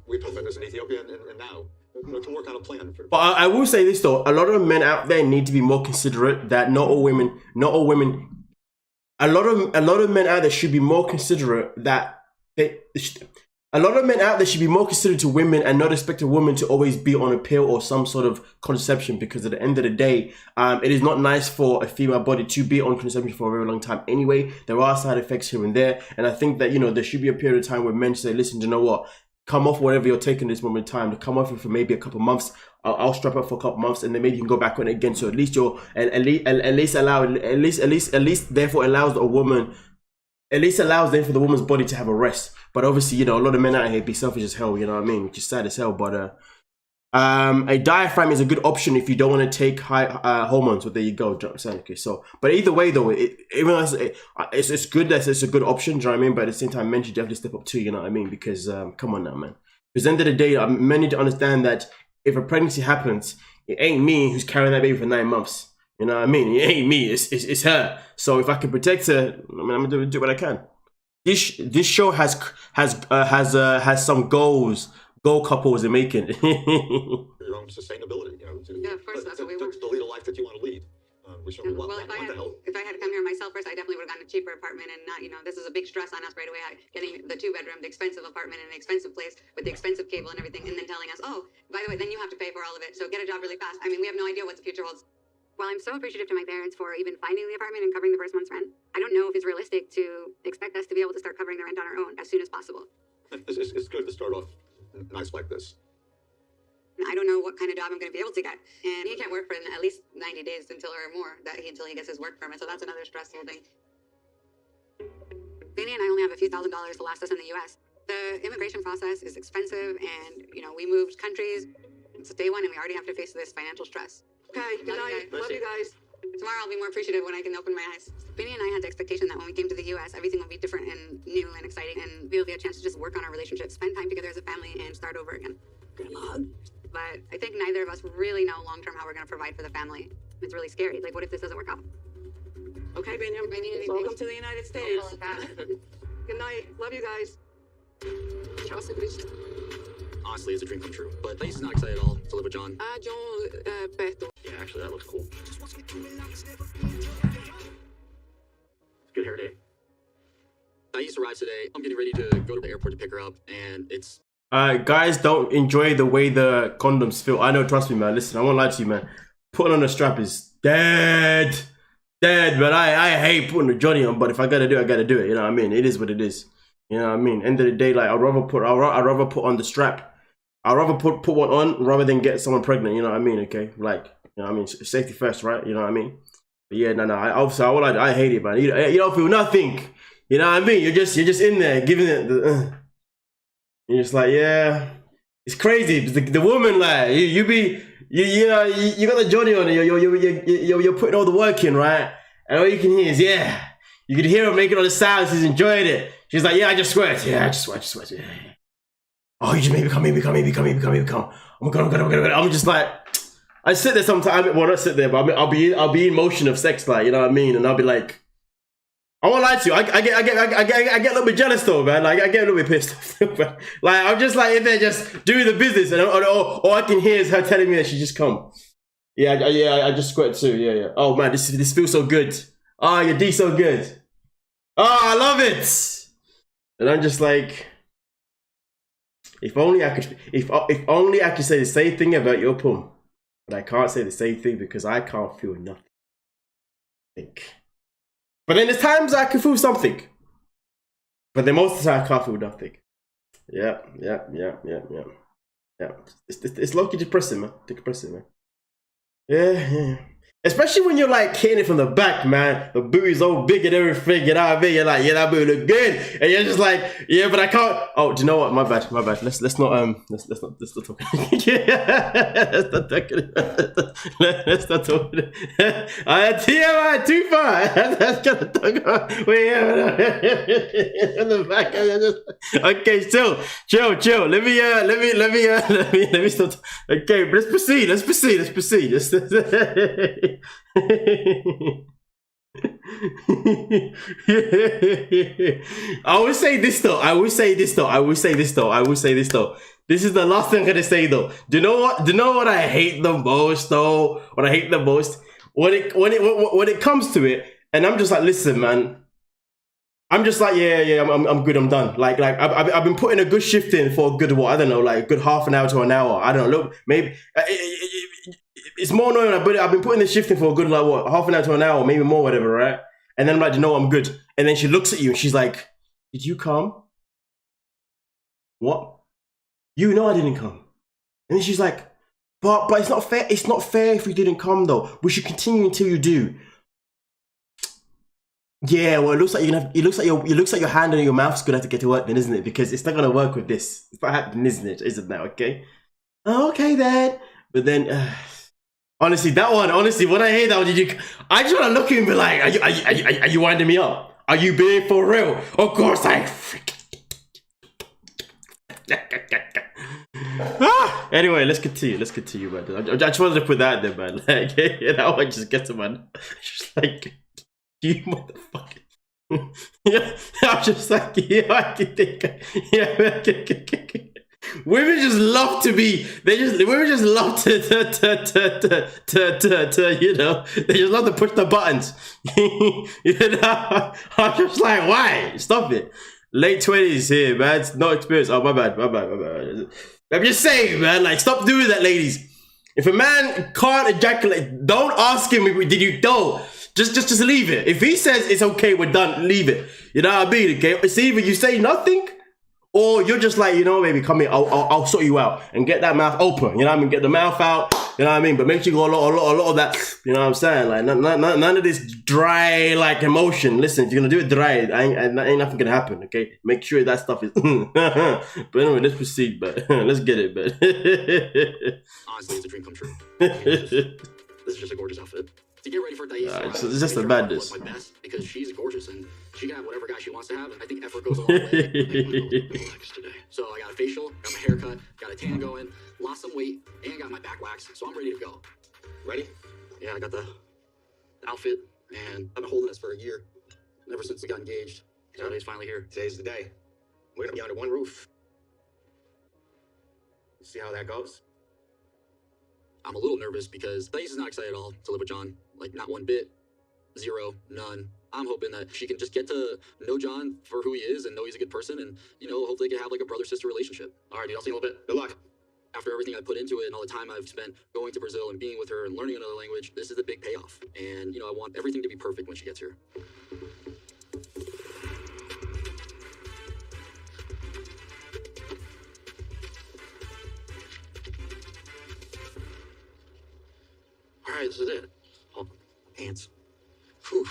We put this in Ethiopia and now to work on a plan. But I will say this though, a lot of men out there need to be more considerate. That not all women. A lot of men out there should be more considerate. A lot of men out there should be more considerate to women and not expect a woman to always be on a pill or some sort of contraception, because at the end of the day, it is not nice for a female body to be on contraception for a very long time anyway. There are side effects here and there. And I think that, you know, there should be a period of time where men say, listen, you know what? come off whatever you're taking this moment in time, to come off it for maybe a couple months. I'll strap up for a couple months, and then maybe you can go back on it again. So at least therefore allows a woman, at least allows then for the woman's body to have a rest. But obviously, you know, a lot of men out here be selfish as hell, you know what I mean? Which is sad as hell. But a diaphragm is a good option if you don't want to take high hormones. So there you go. Okay, so, but either way though, even though it's good that it's a good option, do you know what I mean? But at the same time, men should definitely step up too, you know what I mean? Because come on now, man. Because at the end of the day, men need to understand that if a pregnancy happens, it ain't me who's carrying that baby for 9 months. You know what I mean? It ain't me. It's her. So if I can protect her, I mean, I'm gonna do what I can. This show has some goal couples in making. Your own sustainability, you know, Yeah, of course, that's what we want. to lead a life that you want to lead. We certainly Well, want if I to help. had come here myself first, I definitely would have gotten a cheaper apartment and not, you know, this is a big stress on us right away. Getting the 2-bedroom, the expensive apartment in an expensive place with the expensive cable and everything, and then telling us, oh, by the way, then you have to pay for all of it. So get a job really fast. I mean, we have no idea what the future holds. While I'm so appreciative to my parents for even finding the apartment and covering the first month's rent, I don't know if it's realistic to expect us to be able to start covering the rent on our own as soon as possible. It's good to start off nice like this. I don't know what kind of job I'm going to be able to get. And he can't work for at least 90 days until he gets his work permit. So that's another stressful thing. Vinny and I only have a few $1,000s to last us in the U.S. The immigration process is expensive, and, you know, we moved countries. It's day one, and we already have to face this financial stress. Okay, good night. Love you guys. Tomorrow I'll be more appreciative when I can open my eyes. Vinny and I had the expectation that when we came to the U.S., everything would be different and new and exciting, and we'll get a chance to just work on our relationship, spend time together as a family, and start over again. But I think neither of us really know long-term how we're going to provide for the family. It's really scary. Like, what if this doesn't work out? Okay, Benjamin. Welcome to the United States. Good night. Love you guys. Honestly, it's a dream come true. But he's not excited at all to live with John. John, perto. Yeah, actually, that looks cool. Good hair day. I used to arrive today. I'm getting ready to go to the airport to pick her up, and it's... Guys don't enjoy the way the condoms feel. I know, trust me, man. Listen, I won't lie to you, man. Putting on a strap is dead, man. I hate putting a Johnny on, but if I gotta do it, I gotta do it. You know what I mean? It is what it is. You know what I mean? End of the day, like I'd rather put on the strap. I'd rather put one on rather than get someone pregnant. You know what I mean? Okay, like you know what I mean? Safety first, right? You know what I mean? But yeah, no. I hate it, man. You don't feel nothing. You know what I mean? You're just in there giving it the. You're just like, yeah, it's crazy. The woman, like, you got the Johnny on, and you're putting all the work in, right? And all you can hear is, yeah. You can hear her making all the sounds. She's enjoying it. She's like, yeah, I just sweat. Yeah, I just sweat. Yeah. Oh, you just maybe come. I'm gonna. I'm just like, I sit there sometimes. Well, not sit there, but I'll be in motion of sex, like, you know what I mean? And I'll be like, I won't lie to you. I get a little bit jealous though, man. Like I get a little bit pissed off. Like I'm just like in there just doing the business, and all I can hear is her telling me that she just come. Yeah, I just squirt too. Yeah. Oh man, this feels so good. Oh, your D so good. Oh, I love it. And I'm just like, if only I could say the same thing about your pum, but I can't say the same thing because I can't feel nothing. But then there's times I can feel something. But then most of the time I can't feel nothing. Yeah. It's low-key depressing, man. Yeah. Especially when you're like hitting it from the back, man. The booty's all big and everything, you know what I mean? You're like, yeah, that booty look good. And you're just like, yeah, but I can't. Oh, do you know what? My bad. Let's not talk. Let's not talk. TMI too far. That's gonna talk. In the back. Okay, chill. Let me start. Okay, let's proceed. I will say this though. This is the last thing I'm gonna say though. Do you know what I hate the most though? What I hate the most when it comes to it, and I'm just like, listen, man. I'm just like, yeah, I'm good, I'm done. Like I've been putting a good shift in for a good, what, I don't know, like a good half an hour to an hour. I don't know, look, maybe it's more annoying, but I've been putting the shift in for a good, like, what, half an hour to an hour, maybe more, whatever, right? And then I'm like, I'm good. And then she looks at you and she's like, did you come? What? You know I didn't come. And then she's like, but it's not fair. It's not fair if you didn't come though. We should continue until you do. Yeah, well, it looks like your hand on your mouth's gonna have to get to work then, isn't it? Because it's not gonna work with this. It's not happening, isn't it? Isn't that okay? Okay then. But then, honestly, that one. Honestly, when I hear that one, I just wanna look at him and be like, are you winding me up? Are you being for real? Of course I. Anyway, let's continue, man. I just wanted to put that there, man. Like, that one just gets him, man. Just like. You motherfucker. Yeah, I'm just like, yeah, I can think. Yeah, women just love to be. Women just love to, you know, they just love to push the buttons. You know, I'm just like, why? Stop it. Late 20s here, man. It's no experience. Oh, my bad. I'm just saying, man. Like, stop doing that, ladies. If a man can't ejaculate, don't ask him. Did you know? Just leave it. If he says it's okay, we're done, leave it. You know what I mean? Okay? It's either you say nothing, or you're just like, you know, baby, come here, I'll sort you out and get that mouth open. You know what I mean? Get the mouth out. You know what I mean? But make sure you go a lot of that. You know what I'm saying? Like none of this dry like emotion. Listen, if you're gonna do it dry, ain't nothing gonna happen. Okay? Make sure that stuff is. But anyway, let's proceed. But let's get it. But honestly, it's a dream come true. This is just a gorgeous outfit. To get ready for Thais, it's just a madness. My best because she's gorgeous and she can have whatever guy she wants to have. And I think effort goes a long way. Today. So I got a facial, got my haircut, got a tan going, lost some weight, and got my back waxed. So I'm ready to go. Ready? Yeah, I got the outfit, and I've been holding this for a year. Ever since we got engaged. So today's finally here. Today's the day. We're gonna be under one roof. See how that goes? I'm a little nervous because Thais is not excited at all to live with John. Like, not one bit. Zero. None. I'm hoping that she can just get to know John for who he is and know he's a good person and, you know, hopefully they can have like a brother-sister relationship. All right, dude, I'll see you in a little bit. Good luck. After everything I put into it and all the time I've spent going to Brazil and being with her and learning another language, this is the big payoff. And, you know, I want everything to be perfect when she gets here. All right, this is it. Oh, pants. Whew.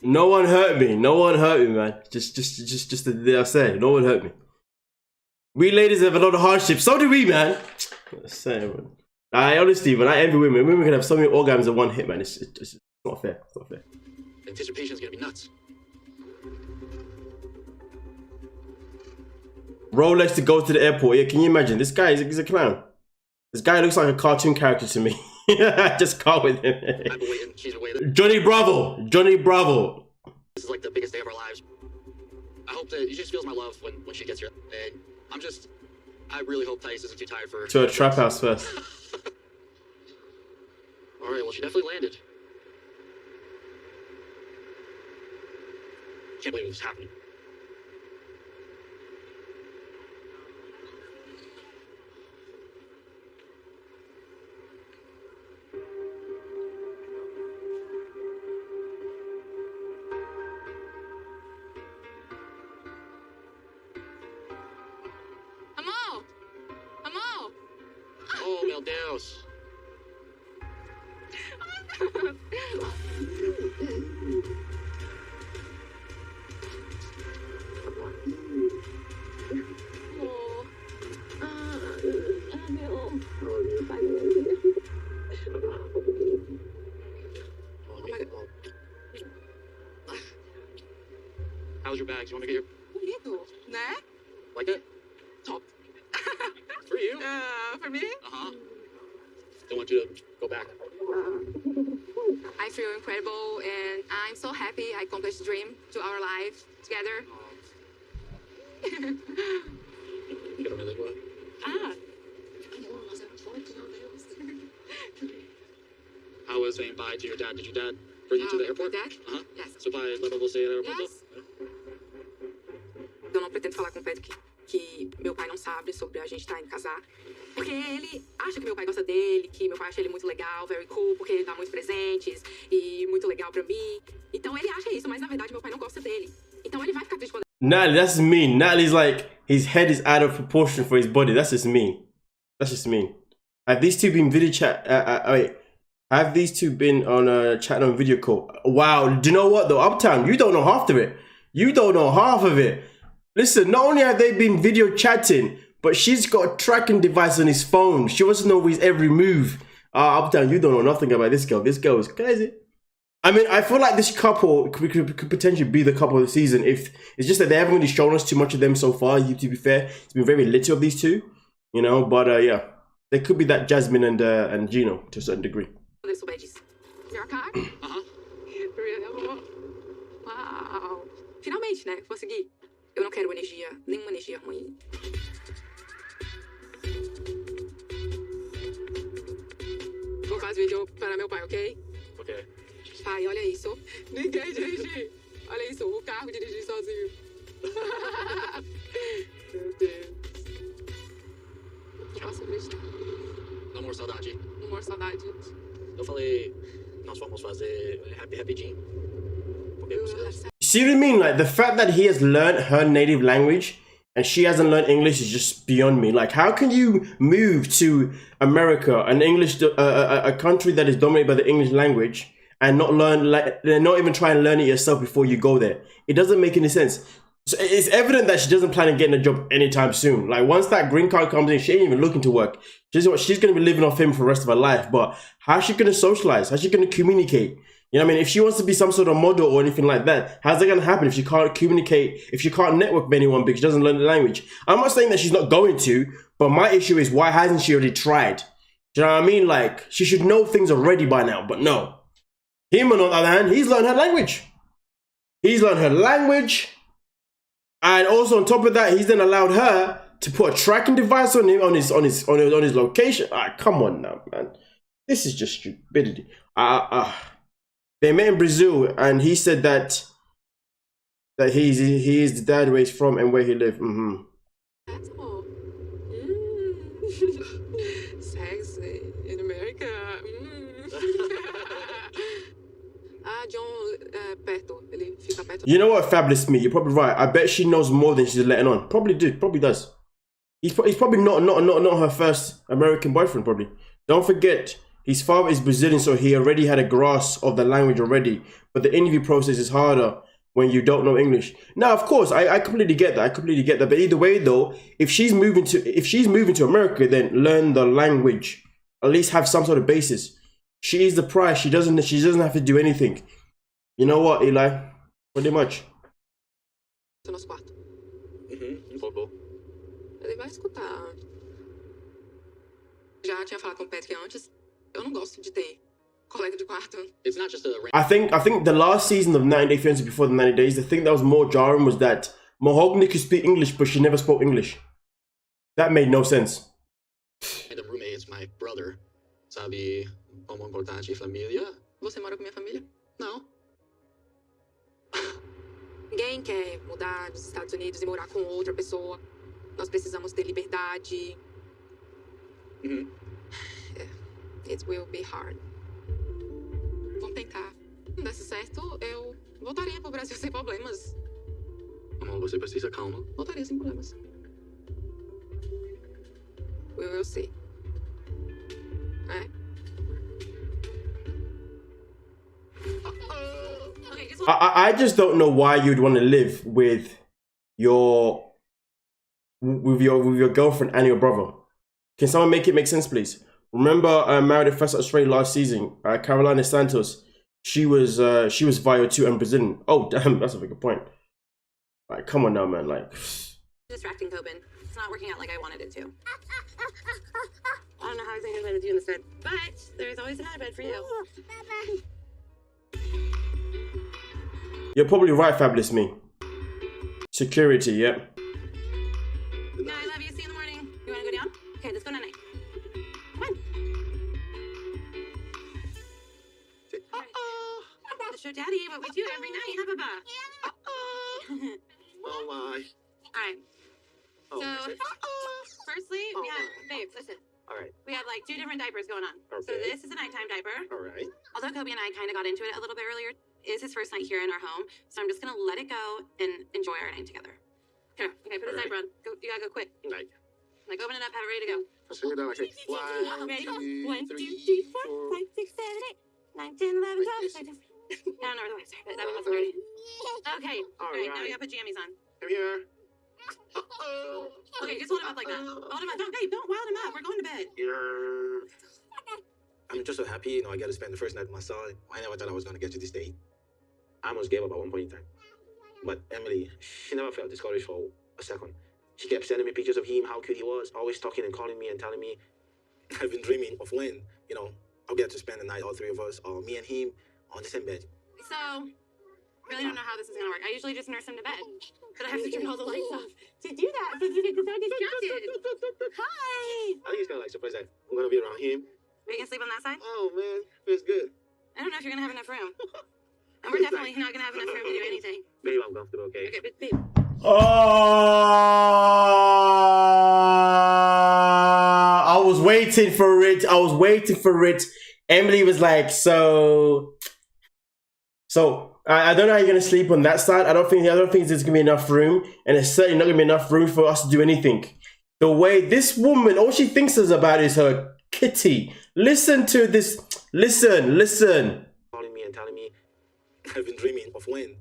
No one hurt me. No one hurt me, man. Just I say, no one hurt me. We ladies have a lot of hardships. So do we, man. Saying, man. I honestly, when I envy women, women can have so many orgasms in one hit, man. It's not fair. It's not fair. Anticipation is gonna be nuts. Rolex to go to the airport. Yeah, can you imagine? This guy he's a clown. This guy looks like a cartoon character to me. I just can't with him. I've been waiting. She's been waiting. Johnny Bravo. This is like the biggest day of our lives. I hope that she just feels my love when she gets here. And I really hope Thais isn't too tired for her. To a trap house first. All right, well, she definitely landed. Can't believe this is happening. Oh, meu Deus. How's your bags? You want me to get your... Bonito, né? Like it? Top. For you? For me? Uh-huh. Don't want you to go back. I feel incredible and I'm so happy I accomplished the dream to our life together. Quero me levar. Ah. How was saying bye to your dad? Did your dad bring you to the airport? Dad? Uh-huh. Yes. Seu pai leva você ao aeroporto? Yes. Eu não pretendo falar com o Pedro que meu pai não sabe sobre a gente estar indo casar. Porque ele acha que meu pai gosta dele, que meu pai acha ele muito legal, very cool, porque ele dá muitos presentes e muito legal pra mim. Então ele acha isso, mas na verdade meu pai não gosta dele. Então ele vai ficar triste quando Natalie, that's just mean. Natalie's like, his head is out of proportion for his body. That's just mean. That's just mean. Have these two been video chat? Wait. Have these two been on a chat on video call? Wow. Do you know what though? Uptown, you don't know half of it. You don't know half of it. Listen, not only have they been video chatting, but she's got a tracking device on his phone. She wants to know his every move. Uptown, you don't know nothing about this girl. This girl is crazy. I mean, I feel like this couple could potentially be the couple of the season if it's just that they haven't really shown us too much of them so far. To be fair, it's been very little of these two, you know. But yeah, they could be that Jasmine and Gino to a certain degree. Your car? Uau! Finalmente, né? Consegui. Eu não quero energia, nenhuma energia ruim. Vou fazer vídeo para meu pai, ok? Ok. Pai, olha isso. Ninguém dirige. Olha isso, o carro dirige sozinho. Meu Deus. Posso acreditar. Amor, saudade. Amor, saudade. Eu falei, nós vamos fazer rapidinho. See what I mean? Like, the fact that he has learned her native language and she hasn't learned English is just beyond me. Like, how can you move to America, a country that is dominated by the English language, and not even try and learn it yourself before you go there? It doesn't make any sense. So it's evident that she doesn't plan on getting a job anytime soon. Like, once that green card comes in, she ain't even looking to work. She's going to be living off him for the rest of her life. But how's she going to socialize? How's she going to communicate? You know what I mean? If she wants to be some sort of model or anything like that, how's that going to happen if she can't communicate, if she can't network with anyone because she doesn't learn the language? I'm not saying that she's not going to, but my issue is, why hasn't she already tried? Do you know what I mean? Like, she should know things already by now, but no. Him, on the other hand, he's learned her language. He's learned her language. And also on top of that, he's then allowed her to put a tracking device on him, on his location. Come on now, man. This is just stupidity. They met in Brazil, and he said that he is the dad where he's from and where he lived. That's all. Sexy in America. John, perto. Ele fica perto. You know what, Fabulous Me? You're probably right. I bet she knows more than she's letting on. Probably does. He's probably not her first American boyfriend. Probably. Don't forget, his father is Brazilian, so he already had a grasp of the language already. But the interview process is harder when you don't know English. Now, of course, I completely get that. But either way, though, if she's moving to America, then learn the language. At least have some sort of basis. She is the prize. She doesn't have to do anything. You know what, Eli? Pretty much. No nosso quarto. Pouco. Ele vai escutar. Já tinha falado com o Patrick antes. Eu não gosto de ter colega de quarto. It's not just a... I think the last season of 90 Day Fiancé, before the 90 Days, the thing that was more jarring was that Mahogany could speak English, but she never spoke English. That made no sense. The roommate is my brother. Sabe como importante família? Você mora com minha família? Não. Ninguém quer mudar dos Estados Unidos e morar com outra pessoa. Nós precisamos ter liberdade. It will be hard. Vamos tentar. Não desse certo, eu voltaria pro Brasil sem problemas. Amor, você precisa calma. Voltaria sem problemas. We will see. I just don't know why you'd want to live with your girlfriend and your brother. Can someone make it make sense, please? Remember, Married at First Sight Australia last season, Carolina Santos, she was via too and Brazilian. Oh damn, that's a very good point. Like, come on now, man. Like, distracting Tobin. It's not working out like I wanted it to. I don't know how he's going to live with you in this bed, but there's always another bed for you. You're probably right, Fabulous Me. Security, yep. Yeah, I love you. See you in the morning. You want to go down? Okay, let's go tonight. Come on. To show Daddy what we do every night, huh, Papa? Oh my. All right. So, firstly, we have, babe, listen. All right. We have like 2 different diapers going on. Okay. So this is a nighttime diaper. All right. Although Kobe and I kind of got into it a little bit earlier is his first night here in our home, so I'm just gonna let it go and enjoy our night together. Here, okay, put his diaper on. Go, you gotta go quick. Like open it up, have it ready to go. I say that like Ready? 1, 2, 3, 4, 5, 6, 7, 8, 9, 10, 11, 12, 13. I don't know where the wipes are, but that one wasn't ready. Okay, alright, now we gotta put jammies on. Come here. Okay, just hold him up like that. Hold him up. Don't, babe, don't wild him up. We're going to bed. I'm just so happy, I got to spend the first night with my son. I never thought I was going to get to this day. I almost gave up at one point in time. But Emily, she never felt discouraged for a second. She kept sending me pictures of him, how cute he was, always talking and calling me and telling me. I've been dreaming of when, I'll get to spend the night, all three of us, or me and him, on the same bed. So, really don't know how this is gonna work. I usually just nurse him to bed, but I have to turn all the lights off to do that because he gets so distracted. Hi. I think he's kind of like surprised that I'm going to be around him. We can sleep on that side? Oh, man, feels good. I don't know if you're gonna have enough room. And we're definitely not gonna have enough room to do anything. Babe, I'm comfortable, okay? Okay, but babe. I was waiting for it. Emily was like, so I don't know how you're gonna sleep on that side. I don't think there's gonna be enough room, and it's certainly not gonna be enough room for us to do anything. The way this woman, all she thinks is about is her kitty. Listen to this. Listen. Calling me and telling me. I've been dreaming of when,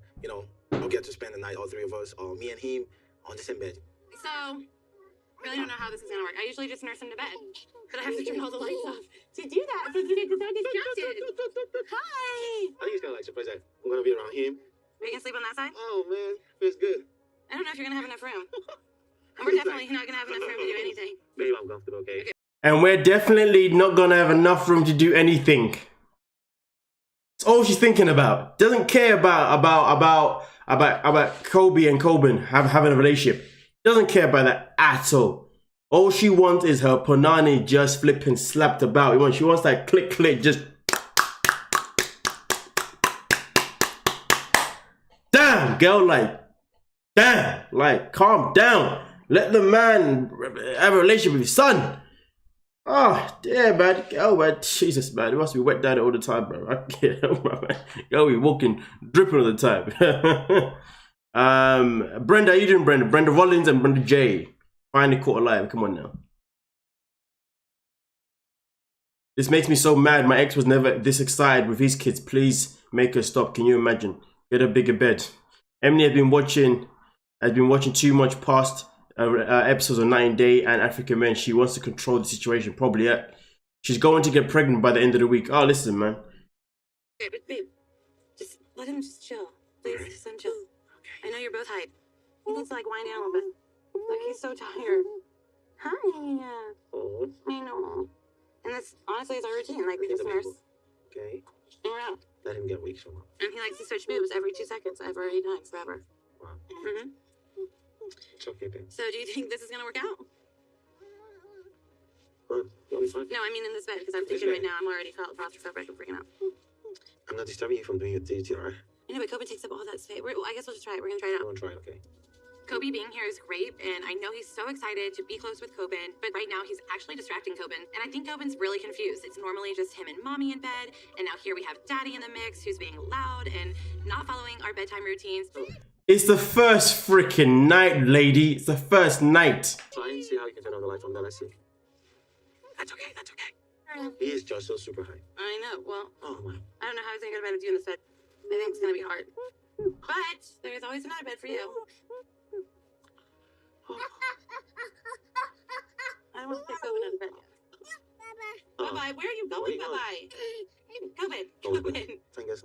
I'll get to spend the night, all three of us, or me and him, on the same bed. So, really don't know how this is gonna work. I usually just nurse him to bed, but I have to turn all the lights off to do that because he gets so distracted. Hi. I think he's kind of like surprised that I'm going to be around him. We can sleep on that side? Oh, man, feels good. I don't know if you're gonna have enough room. And we're definitely not gonna have enough room to do anything. Babe, I'm comfortable, okay? And we're definitely not gonna have enough room to do anything. It's all she's thinking about. Doesn't care about Kobe and Coben having a relationship. Doesn't care about that at all. All she wants is her punani just flipping slapped about. She wants that click, just. Damn, girl, calm down. Let the man have a relationship with his son. Oh, damn, man. Oh, man. Jesus, man. It must be wet down all the time, bro. I can't help my man. Yo, we walking, dripping all the time. Brenda, how you doing, Brenda? Brenda Rollins and Brenda J. Finally caught alive. Come on now. This makes me so mad. My ex was never this excited with his kids. Please make her stop. Can you imagine? Get a bigger bed. Emily has been watching too much past episodes of 9 Day and African Men. She wants to control the situation. Probably, yeah. She's going to get pregnant by the end of the week. Oh, listen, man. Okay, but babe, just let him just chill. Please, just let him chill. Okay. I know you're both hyped. He needs to wind down a little bit. Like, he's so tired. Hi. Oh. I know. And this, honestly, is our routine. Like, we just nurse. Okay. And we're out. Let him get weak so much. And he likes to switch boobs every 2 seconds, every 8 times, forever. Wow. Mm-hmm. It's okay, babe. So do you think this is going to work out? Well, you'll be fine. No, I mean in this bed, because I'm thinking right now I'm already claustrophobic and freaking out. I'm not disturbing you from doing your duty, alright? I know, but Kobe takes up all that space. I guess we'll just try it. We're going to try it out. I'm gonna try it, okay? Kobe being here is great, and I know he's so excited to be close with Coben, but right now he's actually distracting Coben, and I think Coben's really confused. It's normally just him and mommy in bed, and now here we have daddy in the mix who's being loud and not following our bedtime routines. It's the first freaking night, lady. It's the first night. Try and see how you can turn on the light from there, let's see. That's okay, that's okay. He is just so super high. I know, well, Oh, my. I don't know how he's gonna go to bed with you in this bed. I think it's gonna be hard. But there's always another bed for you. I don't want to take Coben out of bed yet. Bye-bye. Where are you going? Bye-bye. Coben. Fingers.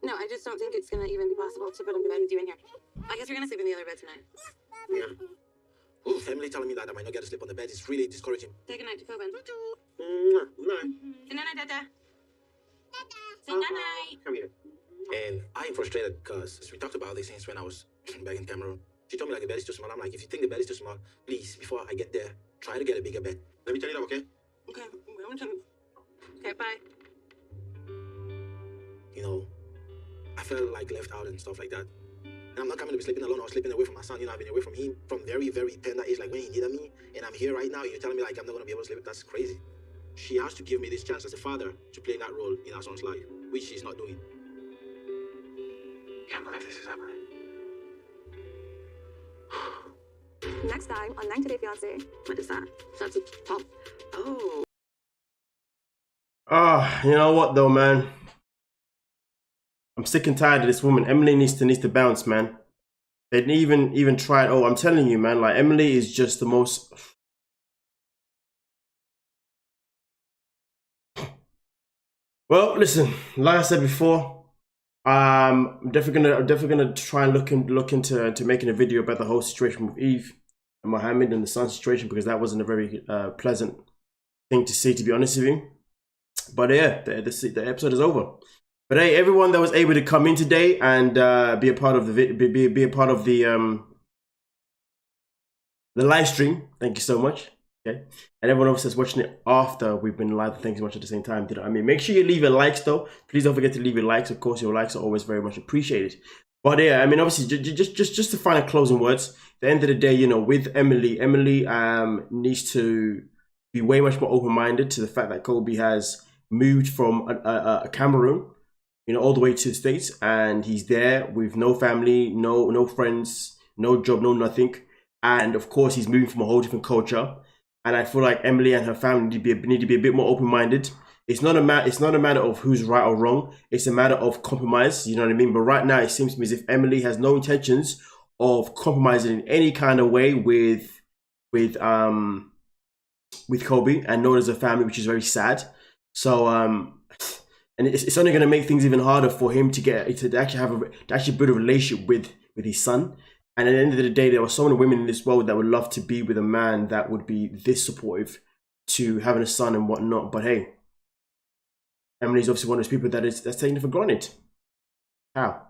No, I just don't think it's gonna even be possible to put him to bed with you in here. I guess you're gonna sleep in the other bed tonight. Yeah. Oh, family telling me that I might not get to sleep on the bed is really discouraging. Say goodnight to Coben. No. Say night, Dada. Say night. Come here. And I'm frustrated because we talked about this since when I was back in Cameroon. She told me the bed is too small. I'm like, if you think the bed is too small, please, before I get there, try to get a bigger bed. Let me turn it up, okay? Okay, okay, bye. I felt left out and stuff like that. And I'm not coming to be sleeping alone or sleeping away from my son. I've been away from him from very, very tender age, when he needed me. And I'm here right now. You're telling me I'm not going to be able to sleep. That's crazy. She has to give me this chance as a father to play that role in our son's life, which she's not doing. if this is happening. Next time on 90 Day Fiancé. What is that? That's a top. Oh. Ah, you know what though, man? I'm sick and tired of this woman. Emily needs to bounce, man. They didn't even try. Oh, I'm telling you, man. Like, Emily is just the most. Well, listen. Like I said before, I'm definitely gonna try and look into making a video about the whole situation with Eve and Mohammed and the son situation, because that wasn't a very pleasant thing to see, to be honest with you. But yeah, the episode is over. But hey, everyone that was able to come in today and be a part of the be a part of the live stream, thank you so much. Okay, and everyone else that's watching it after we've been live, thanks so much at the same time. I mean, make sure you leave your likes though. Please don't forget to leave your likes. Of course, your likes are always very much appreciated. But yeah, I mean, obviously, just to final closing words. At the end of the day, you know, with Emily needs to be way much more open-minded to the fact that Kobe has moved from Cameroon, you know, all the way to the States, and he's there with no family, no friends, no job, no nothing, and of course he's moving from a whole different culture. And I feel like Emily and her family need to be a bit more open-minded. It's not a matter of who's right or wrong. It's a matter of compromise. You know what I mean? But right now, it seems to me as if Emily has no intentions of compromising in any kind of way with Kobe, and nor does her family, which is very sad. So and it's only going to make things even harder for him to actually build a relationship with his son. And at the end of the day, there are so many women in this world that would love to be with a man that would be this supportive to having a son and whatnot. But hey, Emily's obviously one of those people that's taking it for granted. How?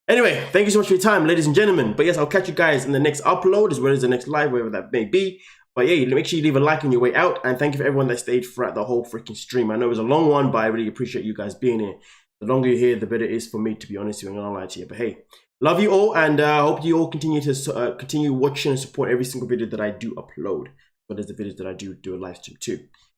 Anyway, thank you so much for your time, ladies and gentlemen. But yes, I'll catch you guys in the next upload as well as the next live, wherever that may be. But yeah, make sure you leave a like on your way out. And thank you for everyone that stayed throughout the whole freaking stream. I know it was a long one, but I really appreciate you guys being here. The longer you're here, the better it is for me, to be honest with you. I'm not gonna lie to you. But hey, love you all, and I hope you all continue to continue watching and support every single video that I do upload, but there's the videos that I do a live stream too.